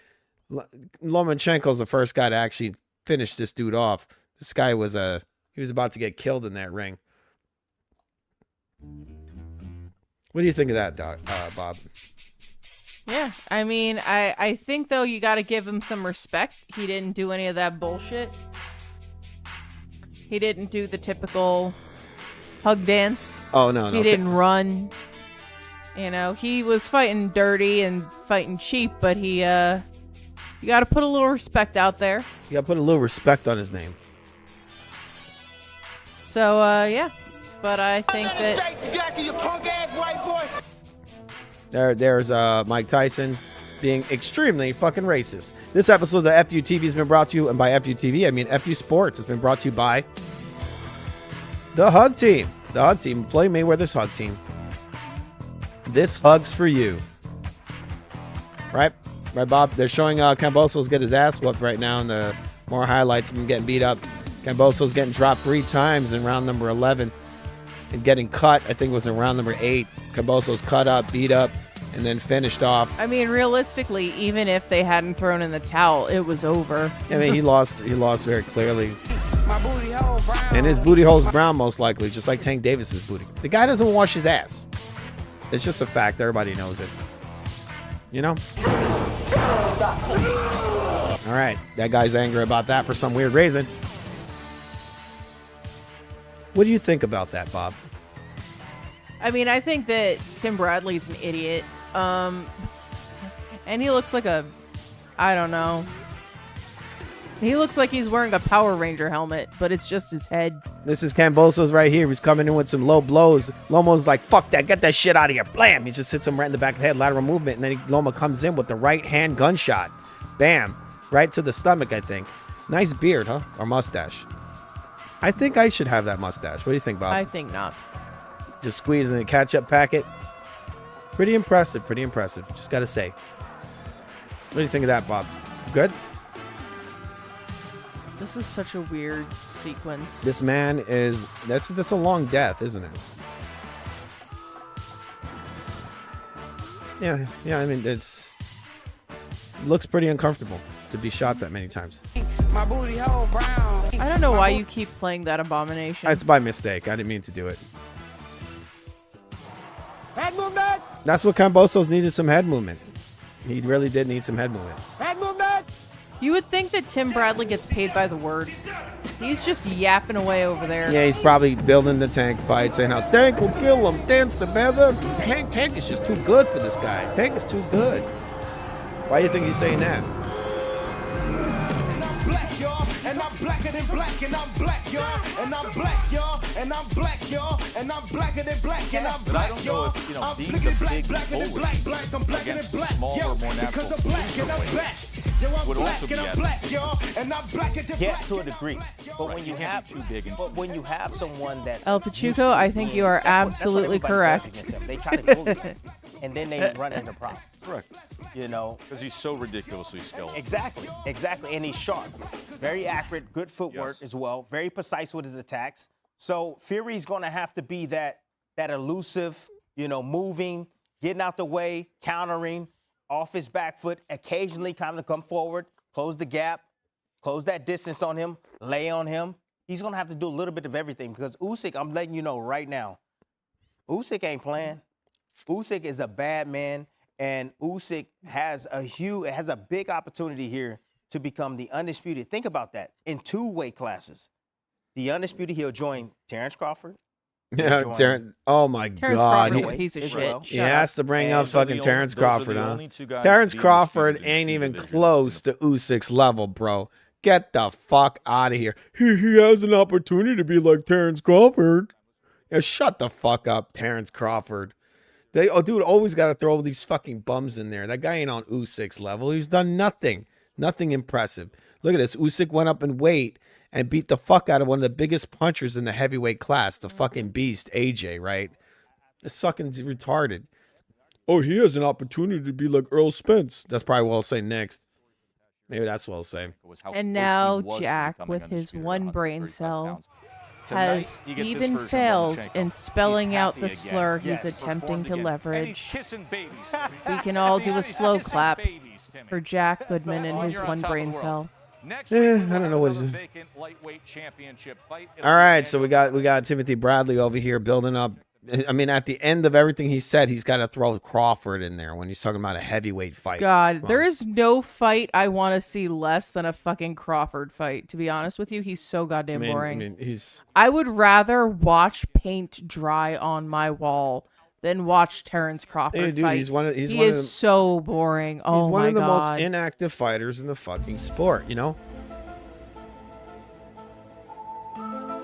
B: Lomachenko's the first guy to actually finish this dude off. This guy was about to get killed in that ring. What do you think of that, Bob?
C: Yeah, I think though you got to give him some respect. He didn't do any of that bullshit. He didn't do the typical hug dance.
B: Oh no.
C: He didn't run. He was fighting dirty and fighting cheap, but you got to put a little respect out there.
B: You got to put a little respect on his name.
C: So yeah, but I think that
B: there's Mike Tyson being extremely fucking racist. This episode of FU TV has been brought to you, and by FU TV I mean FU Sports. It's been brought to you by the Hug Team. The Hug Team, Floyd Mayweather's Hug Team. This hug's for you. Right, Bob? They're showing Kambosos get his ass whooped right now, and the more highlights of him getting beat up. Kambosos getting dropped 3 times in round number 11 and getting cut. I think it was in round number 8. Kambosos cut up, beat up, and then finished off.
C: Realistically, even if they hadn't thrown in the towel, it was over.
B: He lost very clearly. And his booty hole's brown, most likely, just like Tank Davis's booty. The guy doesn't wash his ass. It's just a fact. Everybody knows it. All right. That guy's angry about that for some weird reason. What do you think about that, Bob?
C: I think that Tim Bradley's an idiot. And he looks like I don't know. He looks like he's wearing a Power Ranger helmet, but it's just his head. This
B: is Kambosos right here. He's coming in with some low blows. Lomo's like, fuck that. Get that shit out of here. Blam. He just hits him right in the back of the head. Lateral movement. And then Loma comes in with the right hand gunshot. Bam. Right to the stomach, I think. Nice beard, huh? Or mustache. I think I should have that mustache. What do you think, Bob?
C: I think not.
B: Just squeeze in the ketchup packet. Pretty impressive. Pretty impressive. Just got to say. What do you think of that, Bob? Good?
C: This is such a weird sequence.
B: This man is... That's a long death, isn't it? Yeah, I mean, it's... Looks pretty uncomfortable to be shot that many times.
A: My booty hole brown.
C: I don't know why you keep playing that abomination.
B: It's by mistake. I didn't mean to do it.
A: Head movement.
B: That's what Kambosos needed, some head movement. He really did need some head movement.
A: Head movement.
C: You would think that Tim Bradley gets paid by the word. He's just yapping away over there.
B: Yeah, he's probably building the Tank fight, saying how Tank will kill him, dance together. Tank is just too good for this guy. Tank is too good. Why do you think he's saying that?
A: Black, y'all, and I'm blacker than black, and I'm black, y'all, and I'm black, y'all, and I'm black, y'all, and I'm blacker than black, and I'm
R: But I
A: black,
R: don't know
A: y'all.
R: if, you know,
A: I'm
R: being
A: blacker
R: the
A: than
R: big
A: black, blacker than
R: bully
A: black, I'm blacker than
R: against the
A: black,
R: smaller,
A: yo,
R: more natural
A: because I'm black and I'm black. Yo, I'm
R: would
A: black
R: also
A: and
R: be
A: I'm black, y'all, and I'm blacker than
K: Yes,
A: black.
K: to a degree. But when you have
R: too big and
K: but when you have someone that's
C: El Pachuco, I think you are absolutely correct.
K: They try to bully him, and then they run into problems.
R: Correct.
K: You know,
R: because he's so ridiculously skilled.
K: Exactly, and he's sharp, very accurate, good footwork
R: Yes.
K: as well, very precise with his attacks. So Fury's going to have to be that elusive, you know, moving, getting out the way, countering, off his back foot, occasionally kind of come forward, close the gap, close that distance on him, lay on him. He's going to have to do a little bit of everything because Usyk, I'm letting you know right now, Usyk ain't playing. Usyk is a bad man, and Usyk has a big opportunity here to become the undisputed. Think about that. In 2 weight classes, the undisputed, he'll join Terrence Crawford.
B: Yeah, Terrence. Oh my
C: Terrence
B: God.
C: Crawford's a piece of shit.
B: He has to bring up fucking Terrence Crawford, huh?
R: two guys
B: Terrence
R: being
B: Crawford
R: disputed in
B: ain't
R: two
B: even
R: divisions.
B: close to Usyk's level, bro. Get the fuck out of here. He has an opportunity to be like Terrence Crawford. Yeah, shut the fuck up, Terrence Crawford. Dude, always got to throw these fucking bums in there. That guy ain't on Usyk's level. He's done nothing. Nothing impressive. Look at this. Usyk went up in weight and beat the fuck out of one of the biggest punchers in the heavyweight class, the fucking beast, AJ, right? This fucking retarded. Oh, he has an opportunity to be like Earl Spence. That's probably what I'll say next. Maybe that's what I'll say.
C: And now Jack, with his one brain cell, has
R: you get this
C: even
R: version of
C: failed
R: Lomachenko.
C: in spelling
R: He's
C: out
R: happy
C: the
R: again.
C: slur he's
R: Yes,
C: attempting
R: performed
C: to
R: again. And he's
C: leverage.
R: kissing babies.
C: We can all do a slow
R: kissing
C: clap
R: babies, Timmy.
C: for Jack Goodman and
R: On
C: his
R: you're on
C: one
R: top of
C: brain
R: the world.
C: cell.
R: Next
B: Eh,
R: week,
B: I
R: we'll
B: don't
R: have
B: know what he's
R: another
B: doing.
R: vacant lightweight championship fight.
B: All right, so we got Timothy Bradley over here building up. I mean, at the end of everything he said, he's got to throw Crawford in there when he's talking about a heavyweight fight.
C: God,
B: Come
C: there
B: on.
C: is no fight I want to see less than a fucking Crawford fight. To be honest with you, he's so goddamn boring.
B: He's
C: I would rather watch paint dry on my wall than watch Terrence Crawford
B: Hey, dude,
C: fight.
B: he's one of- he's
C: he
B: one of
C: is
B: the-
C: so boring. Oh
B: he's one
C: my
B: of the
C: god.
B: most inactive fighters in the fucking sport, you know?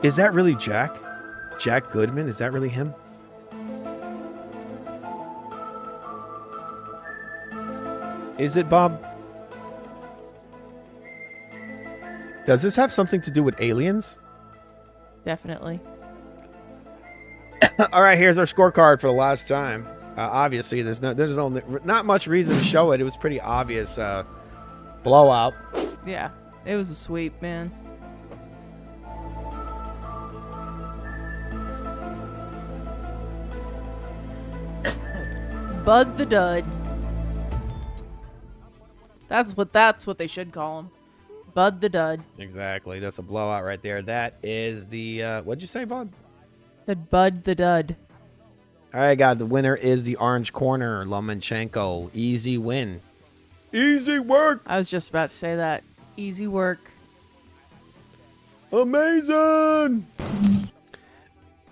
B: Is that really Jack? Jack Goodman? Is that really him? Is it, Bob? Does this have something to do with aliens?
C: Definitely.
B: All right, here's our scorecard for the last time. Obviously, there's not much reason to show it. It was pretty obvious blowout.
C: Yeah, it was a sweep, man. Bud the Dud. That's what they should call him. Bud the Dud.
B: Exactly, that's a blowout right there. That is the what'd you say, Bob?
C: Said Bud the Dud.
B: All right, God, the winner is the orange corner, Lomachenko. Easy win. Easy work.
C: I was just about to say that. Easy work.
B: Amazing.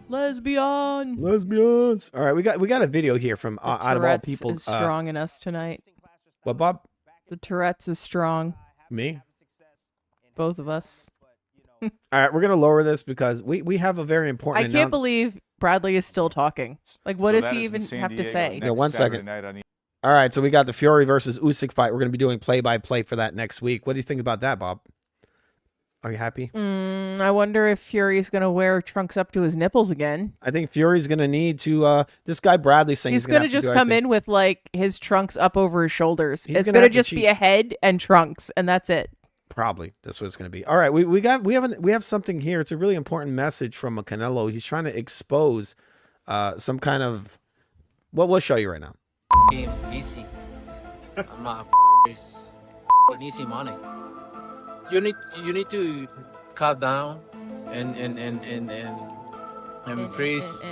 C: Lesbians.
B: All right, we got a video here from out of all
C: Tourette's
B: people.
C: is strong in us tonight.
B: What, Bob?
C: The Tourette's is strong.
B: Me?
C: Both of us.
B: All right, we're gonna lower this because we have a very
C: I
B: important.
C: can't believe Bradley is still talking. Like, what
R: So
C: does
R: that
C: he
R: is in
C: even
R: San
C: have to
R: Diego
C: say?
R: next
B: Yeah, one
R: Saturday
B: second.
R: night on
B: All right, so we got the Fury versus Usyk fight. We're gonna be doing play-by-play for that next week. What do you think about that, Bob? Are you happy?
C: I wonder if Fury's gonna wear trunks up to his nipples again.
B: I think Fury's gonna need to. This guy Bradley saying
C: He's gonna just come in with like his trunks up over his shoulders. It's gonna just be a head and trunks, and that's it.
B: Probably that's what it's gonna be. All right, we have something here. It's a really important message from Canelo. He's trying to expose some kind of. Well, we'll show you right now.
H: Easy. I'm not it's easy money. You need to cut down and freeze.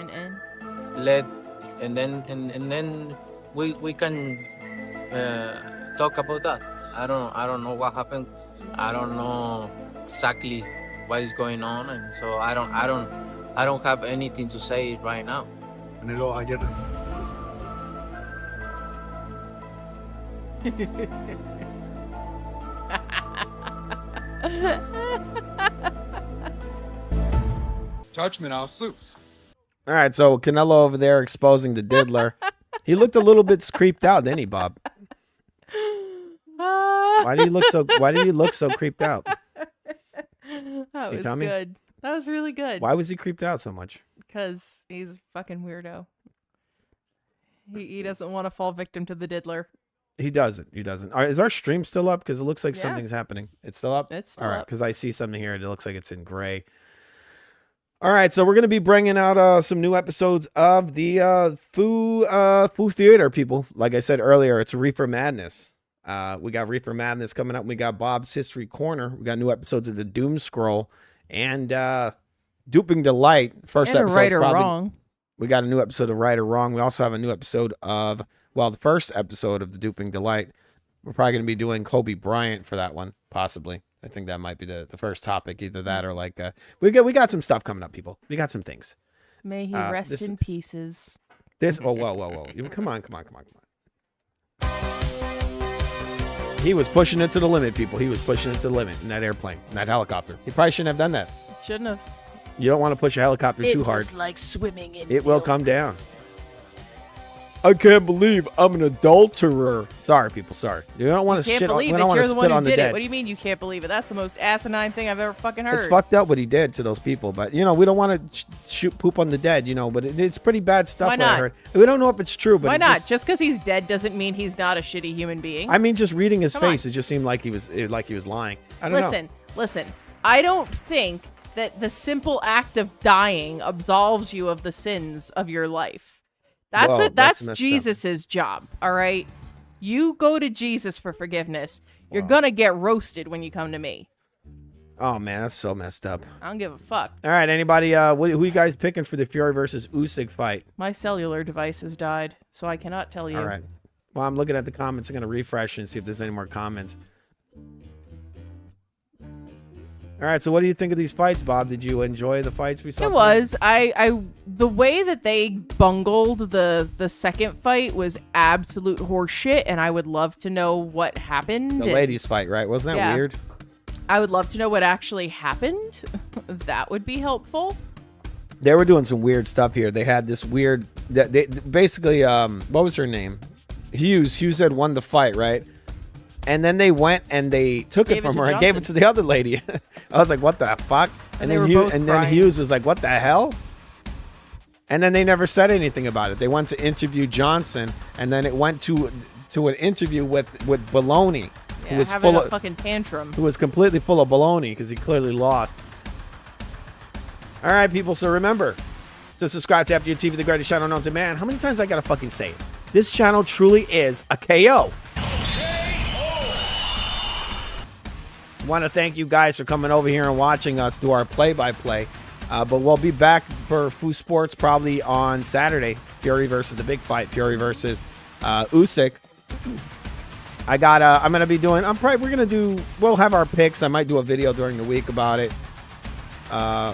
H: Let and then we can talk about that. I don't know what happened. I don't know exactly what is going on, and so I don't have anything to say right now.
N: Canelo ayer.
P: Judgment, I'll sue.
B: All right, so Canelo over there exposing the diddler. He looked a little bit creeped out, didn't he, Bob? Why did he look so creeped out?
C: That was good. That was really good.
B: Why was he creeped out so much?
C: Because he's a fucking weirdo. He doesn't want to fall victim to the diddler.
B: He doesn't. All right, is our stream still up? Because it looks like
C: Yeah.
B: something's happening. It's still up?
C: It's still
B: All right,
C: up.
B: because I see something here. It looks like it's in gray. All right, so we're going to be bringing out some new episodes of the Foo Theater, people. Like I said earlier, it's Reefer Madness. We got Reefer Madness coming up. We got Bob's History Corner. We got new episodes of the Doom Scroll and Duping Delight. First
C: And a
B: episode.
C: Right or Wrong.
B: We got a new episode of Right or Wrong. We also have a new episode of, the first episode of the Duping Delight. We're probably going to be doing Kobe Bryant for that one, possibly. I think that might be the first topic, either that or like we got some stuff coming up, people. We got some things.
C: May he rest in pieces.
B: Whoa. Come on. He was pushing it to the limit, people. He was pushing it to the limit in that airplane, in that helicopter. He probably shouldn't have done that.
C: Shouldn't have.
B: You don't want to push a helicopter too hard.
C: It was like swimming in
B: It will come down. I can't believe I'm an adulterer. Sorry, people. Sorry. You don't want to
C: Can't
B: shit on.
C: believe
B: We
C: it.
B: don't want
C: You're
B: to
C: the one
B: spit
C: who
B: on the
C: did it.
B: dead.
C: What do you mean you can't believe it? That's the most asinine thing I've ever fucking heard.
B: It's fucked up what he did to those people, but we don't want to shoot poop on the dead, But it's pretty bad stuff.
C: Why
B: what I
C: not?
B: heard. We don't know if it's true, but
C: Why
B: it
C: not?
B: Just,
C: Just because he's dead doesn't mean he's not a shitty human being.
B: I mean, just reading his
C: Come on.
B: face, it just seemed like he was lying. I don't know.
C: Listen. I don't think that the simple act of dying absolves you of the sins of your life. That's
B: Whoa,
C: it.
B: that's
C: That's
B: messed up.
C: Jesus's job. All right. You go to Jesus for forgiveness. You're gonna get roasted when you come to me.
B: Oh man, that's so messed up.
C: I don't give a fuck.
B: All right, anybody? Who you guys picking for the Fury versus Usyk fight?
C: My cellular device has died, so I cannot tell you.
B: All right. Well, I'm looking at the comments. I'm gonna refresh and see if there's any more comments. All right, so what do you think of these fights, Bob? Did you enjoy the fights we saw?
C: It was. The way that they bungled the second fight was absolute horseshit, and I would love to know what happened.
B: The ladies fight, right? Wasn't that weird?
C: I would love to know what actually happened. That would be helpful.
B: They were doing some weird stuff here. They had this weird that they basically what was her name? Hughes had won the fight, right? And then they went and they took it from her and gave it to the other lady. I was like, what the fuck? And then Hughes was like, what the hell? And then they never said anything about it. They went to interview Johnson, and then it went to an interview with Baloney, who was
C: having
B: full
C: a
B: of
C: fucking tantrum.
B: who was completely full of baloney because he clearly lost. All right, people. So remember to subscribe to After Your TV, the greatest channel known to man. How many times I gotta fucking say it? This channel truly is a KO. Want to thank you guys for coming over here and watching us do our play-by-play. But we'll be back for Foo Sports probably on Saturday. Fury versus the big fight. Fury versus Usyk. I'm gonna be doing. We'll have our picks. I might do a video during the week about it. I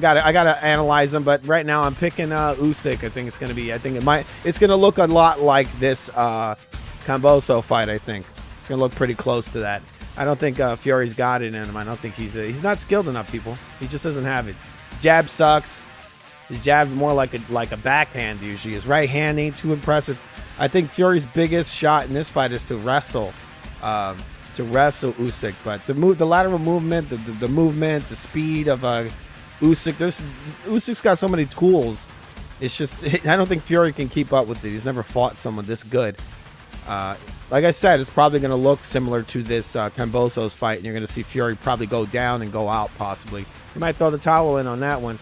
B: gotta analyze them. But right now I'm picking Usyk. I think it's gonna be. It's gonna look a lot like this Kambosos fight. I think it's gonna look pretty close to that. I don't think Fury's got it in him. I don't think he's not skilled enough, people. He just doesn't have it. Jab sucks. His jab's more like a backhand usually. His right hand ain't too impressive. I think Fury's biggest shot in this fight is to wrestle to wrestle Usyk, but the lateral movement, the movement, the speed of Usyk. Usyk's got so many tools. It's just I don't think Fury can keep up with it. He's never fought someone this good. Like I said, it's probably going to look similar to this Kambosos fight, and you're going to see Fury probably go down and go out possibly. He might throw the towel in on that one.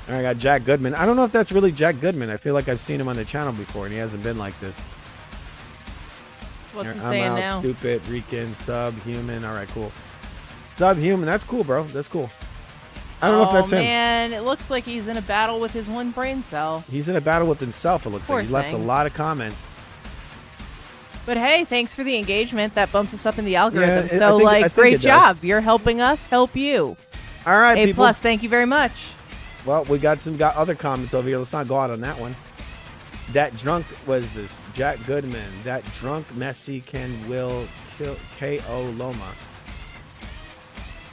B: All right, I got Jack Goodman. I don't know if that's really Jack Goodman. I feel like I've seen him on the channel before, and he hasn't been like this.
C: What's he
B: I'm
C: saying
B: out,
C: now?
B: Stupid, Rican, subhuman. All right, cool. Subhuman. That's cool, bro. That's cool. I don't know if that's him.
C: Oh, man. It looks like he's in a battle with his one brain cell.
B: He's in a battle with himself, it looks
C: Poor
B: like. He left a
C: thing.
B: lot of comments.
C: But hey, thanks for the engagement. That bumps us up in the algorithm.
B: Yeah,
C: So,
B: I think
C: great
B: it does.
C: job. You're helping us help you.
B: All right,
C: A
B: people.
C: plus. Thank you very much.
B: Well, we got other comments over here. Let's not go out on that one. That drunk, what is this? Jack Goodman. That drunk Messi will kill KO Loma.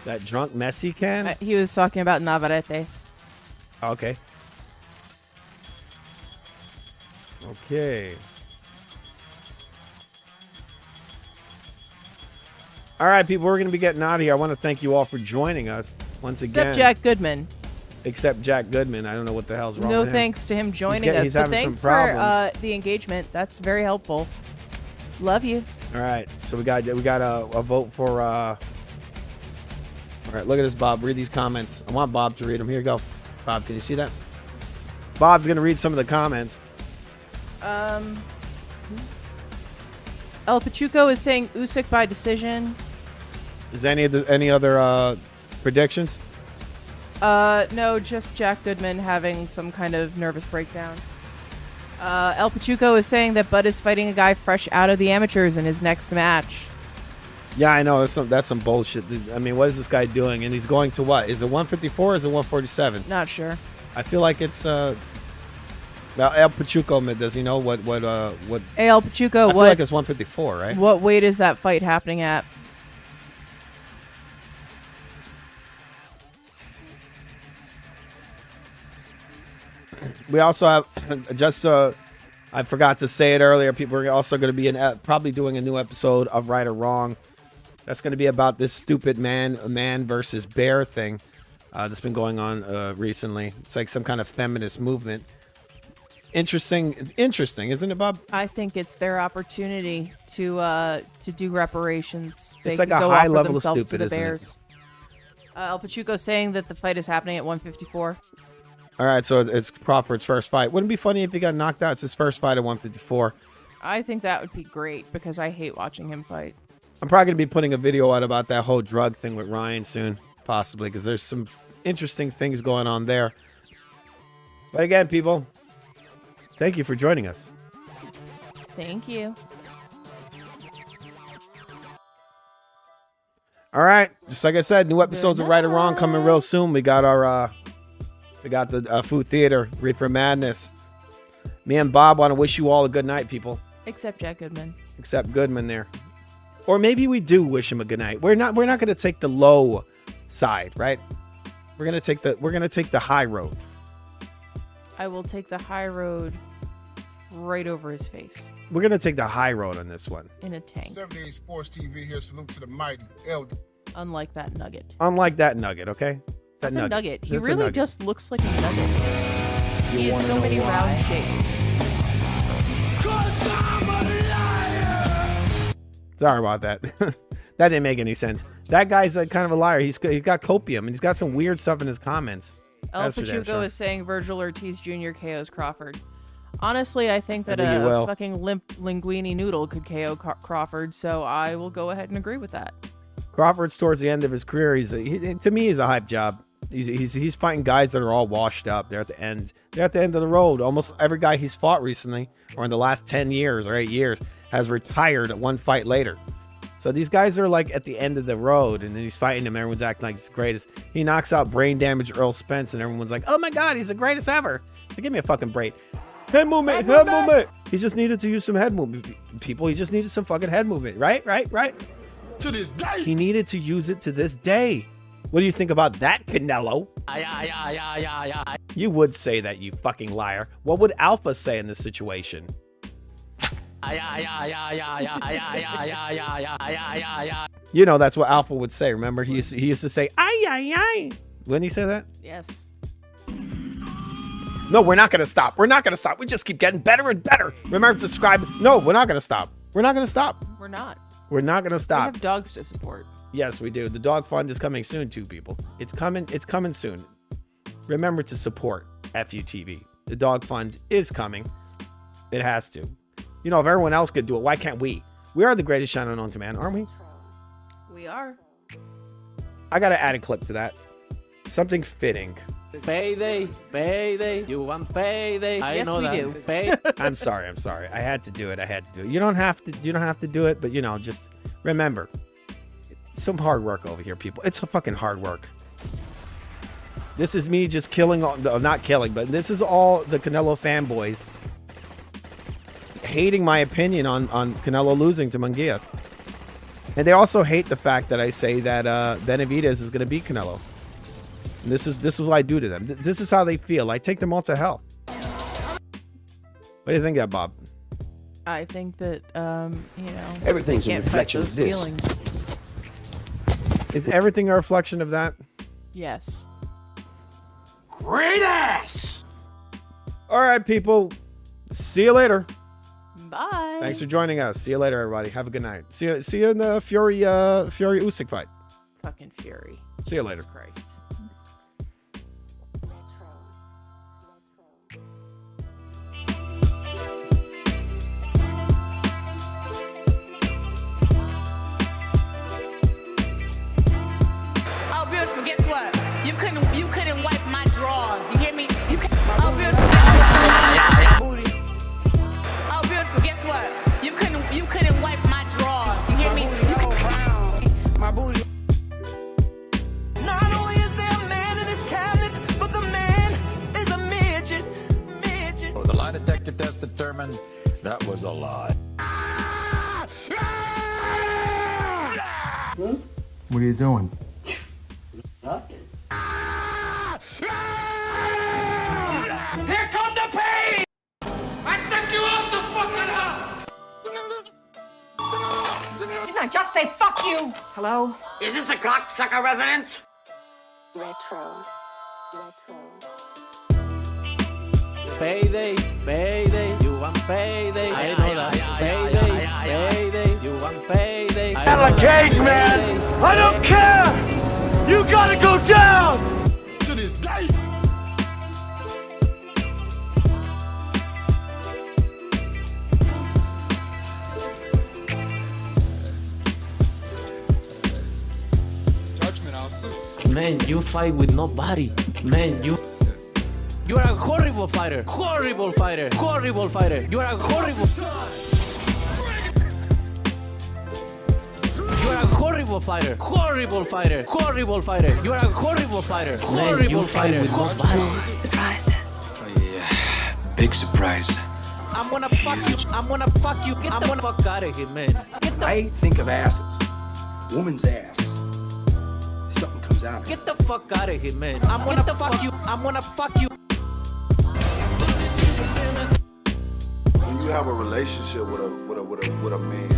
B: That drunk Messi can?
C: He was talking about Navarrete.
B: Okay. Okay. All right, people, we're going to be getting out of here. I want to thank you all for joining us once again.
C: Except Jack Goodman.
B: Except Jack Goodman. I don't know what the hell's wrong
C: No
B: with him.
C: thanks to him joining us.
B: He's
C: But
B: having some
C: thanks for
B: problems.
C: the engagement. That's very helpful. Love you.
B: All right, so we got a vote for. All right, look at this, Bob. Read these comments. I want Bob to read them. Here you go, Bob. Can you see that? Bob's gonna read some of the comments.
C: El Pachuco is saying Usyk by decision.
B: Is there any other predictions?
C: No, just Jack Goodman having some kind of nervous breakdown. El Pachuco is saying that Bud is fighting a guy fresh out of the amateurs in his next match.
B: Yeah, I know that's some bullshit. I mean, what is this guy doing? And he's going to what? Is it 154 or is it 147?
C: Not sure.
B: I feel like it's well, El Pachuco. Does he know what?
C: Hey, El Pachuco,
B: I feel like it's 154, right?
C: What weight is that fight happening at?
B: We also have just I forgot to say it earlier. People are also going to be probably doing a new episode of Right or Wrong. That's going to be about this stupid man versus bear thing that's been going on recently. It's like some kind of feminist movement. Interesting, isn't it, Bob?
C: I think it's their opportunity to do reparations. They
B: It's like
C: can
B: a
C: go
B: high
C: offer
B: level of
C: themselves
B: stupid,
C: to the
B: isn't it?
C: Bears. El Pachuco saying that the fight is happening at 154.
B: All right, so it's Crawford's first fight. Wouldn't it be funny if he got knocked out? It's his first fight at 154.
C: I think that would be great because I hate watching him fight.
B: I'm probably going to be putting a video out about that whole drug thing with Ryan soon, possibly, because there's some interesting things going on there. But again, people, thank you for joining us.
C: Thank you.
B: All right, just like I said, new episodes of Right or Wrong coming real soon. We got our the Food Theater, Reefer Madness. Me and Bob want to wish you all a good night, people.
C: Except Jack Goodman.
B: Except Goodman there. Or maybe we do wish him a good night. We're not going to take the low side, right? We're going to take the high road.
C: I will take the high road right over his face
B: We're going to take the high road on this one.
C: in a tank.
L: 78 Sports TV here. Salute to the mighty LD.
C: Unlike that nugget.
B: Unlike that nugget, okay?
C: That's a nugget. He
B: That's a
C: really
B: nugget.
C: just looks like a nugget. He has so many round shapes.
B: Sorry about that. That didn't make any sense. That guy's kind of a liar. He's got copium, and he's got some weird stuff in his comments.
C: El
B: That's for damn
C: Pachuco
B: sure.
C: is saying Virgil Ortiz Jr. KOs Crawford. Honestly, I think that
B: I think he
C: a
B: will.
C: fucking limp linguine noodle could KO Crawford, so I will go ahead and agree with that.
B: Crawford's towards the end of his career. To me, he's a hype job. He's fighting guys that are all washed up. They're at the end. They're at the end of the road. Almost every guy he's fought recently, or in the last 10 years or 8 years, has retired at one fight later. So these guys are like at the end of the road, and then he's fighting them. Everyone's acting like he's the greatest. He knocks out brain damaged Earl Spence, and everyone's like, "Oh my God, he's the greatest ever!" So give me a fucking break. Head movement, head movement. He just needed to use some head movement, people. He just needed some fucking head movement, right?
L: To this day.
B: He needed to use it to this day. What do you think about that, Canelo? You would say that, you fucking liar. What would Alpha say in this situation? You know, that's what Alpha would say. Remember, he used to say, ay, ay, ay. Wouldn't he say that?
C: Yes.
B: No, we're not going to stop. We're not going to stop. We just keep getting better and better. Remember to subscribe. No, we're not going to stop. We're not going to stop.
C: We're not.
B: We're not going to
C: We
B: stop.
C: have dogs to support.
B: Yes, we do. The dog fund is coming soon, too, people. It's coming soon. Remember to support FUTV. The dog fund is coming. It has to. You know, if everyone else could do it, why can't we? We are the greatest channel known to man, aren't we?
C: We are.
B: I got to add a clip to that. Something fitting.
H: Payday, payday. You want payday? I
C: Yes,
H: know
C: we
H: that.
C: do.
H: Pay.
B: I'm sorry. I had to do it. You don't have to do it, but you know, just remember. It's some hard work over here, people. It's a fucking hard work. This is me just killing not killing, but this is all the Canelo fanboys hating my opinion on Canelo losing to Munguia. And they also hate the fact that I say that Benavidez is going to beat Canelo. And this is what I do to them. This is how they feel. I take them all to hell. What do you think of that, Bob?
C: I think that, you know,
N: Everything's
C: they
N: a
C: can't fight
N: reflection
C: those
N: of this.
C: feelings.
B: Is everything a reflection of that?
C: Yes.
N: Great ass!
B: All right, people. See you later.
C: Bye.
B: Thanks for joining us. See you later, everybody. Have a good night. See you in the Fury Usyk fight.
C: Fucking Fury.
B: See you later.
C: Christ.
S: Oh, beautiful. Guess what? You couldn't wipe my drawers. You hear me? You can. Oh, beautiful. Oh, beautiful. Guess what? You couldn't wipe my drawers. You hear me? You can. My booty.
G: Not only is there a man in his cabinet, but the man is a midget.
T: Oh, the lie detector test determined that was a lie.
U: What are you doing?
G: Here come the pain! I took you out the fucking house!
Y: Didn't I just say fuck you? Hello?
G: Is this the cocksucker residence?
Y: Retro.
H: Payday, payday. You want payday? I know that. Payday, payday. You want payday?
G: Out of the cage, man! I don't care! You gotta go down!
T: To this day.
P: Judgment, I'll sue.
H: Man, you fight with nobody. Man, you are a horrible fighter. Horrible fighter. Horrible fighter. You are a horrible. You are a horrible fighter. Horrible fighter. Horrible fighter. You are a horrible fighter. Horrible fighter. With nobody.
Y: Surprises.
T: Oh, yeah. Big surprise.
H: I'm gonna fuck you. I'm gonna fuck you. Get the fuck out of here, man.
N: I think of asses. Woman's ass. Something comes out of it.
H: Get the fuck out of here, man. I'm gonna fuck you. I'm gonna fuck you.
Z: When you have a relationship with a man,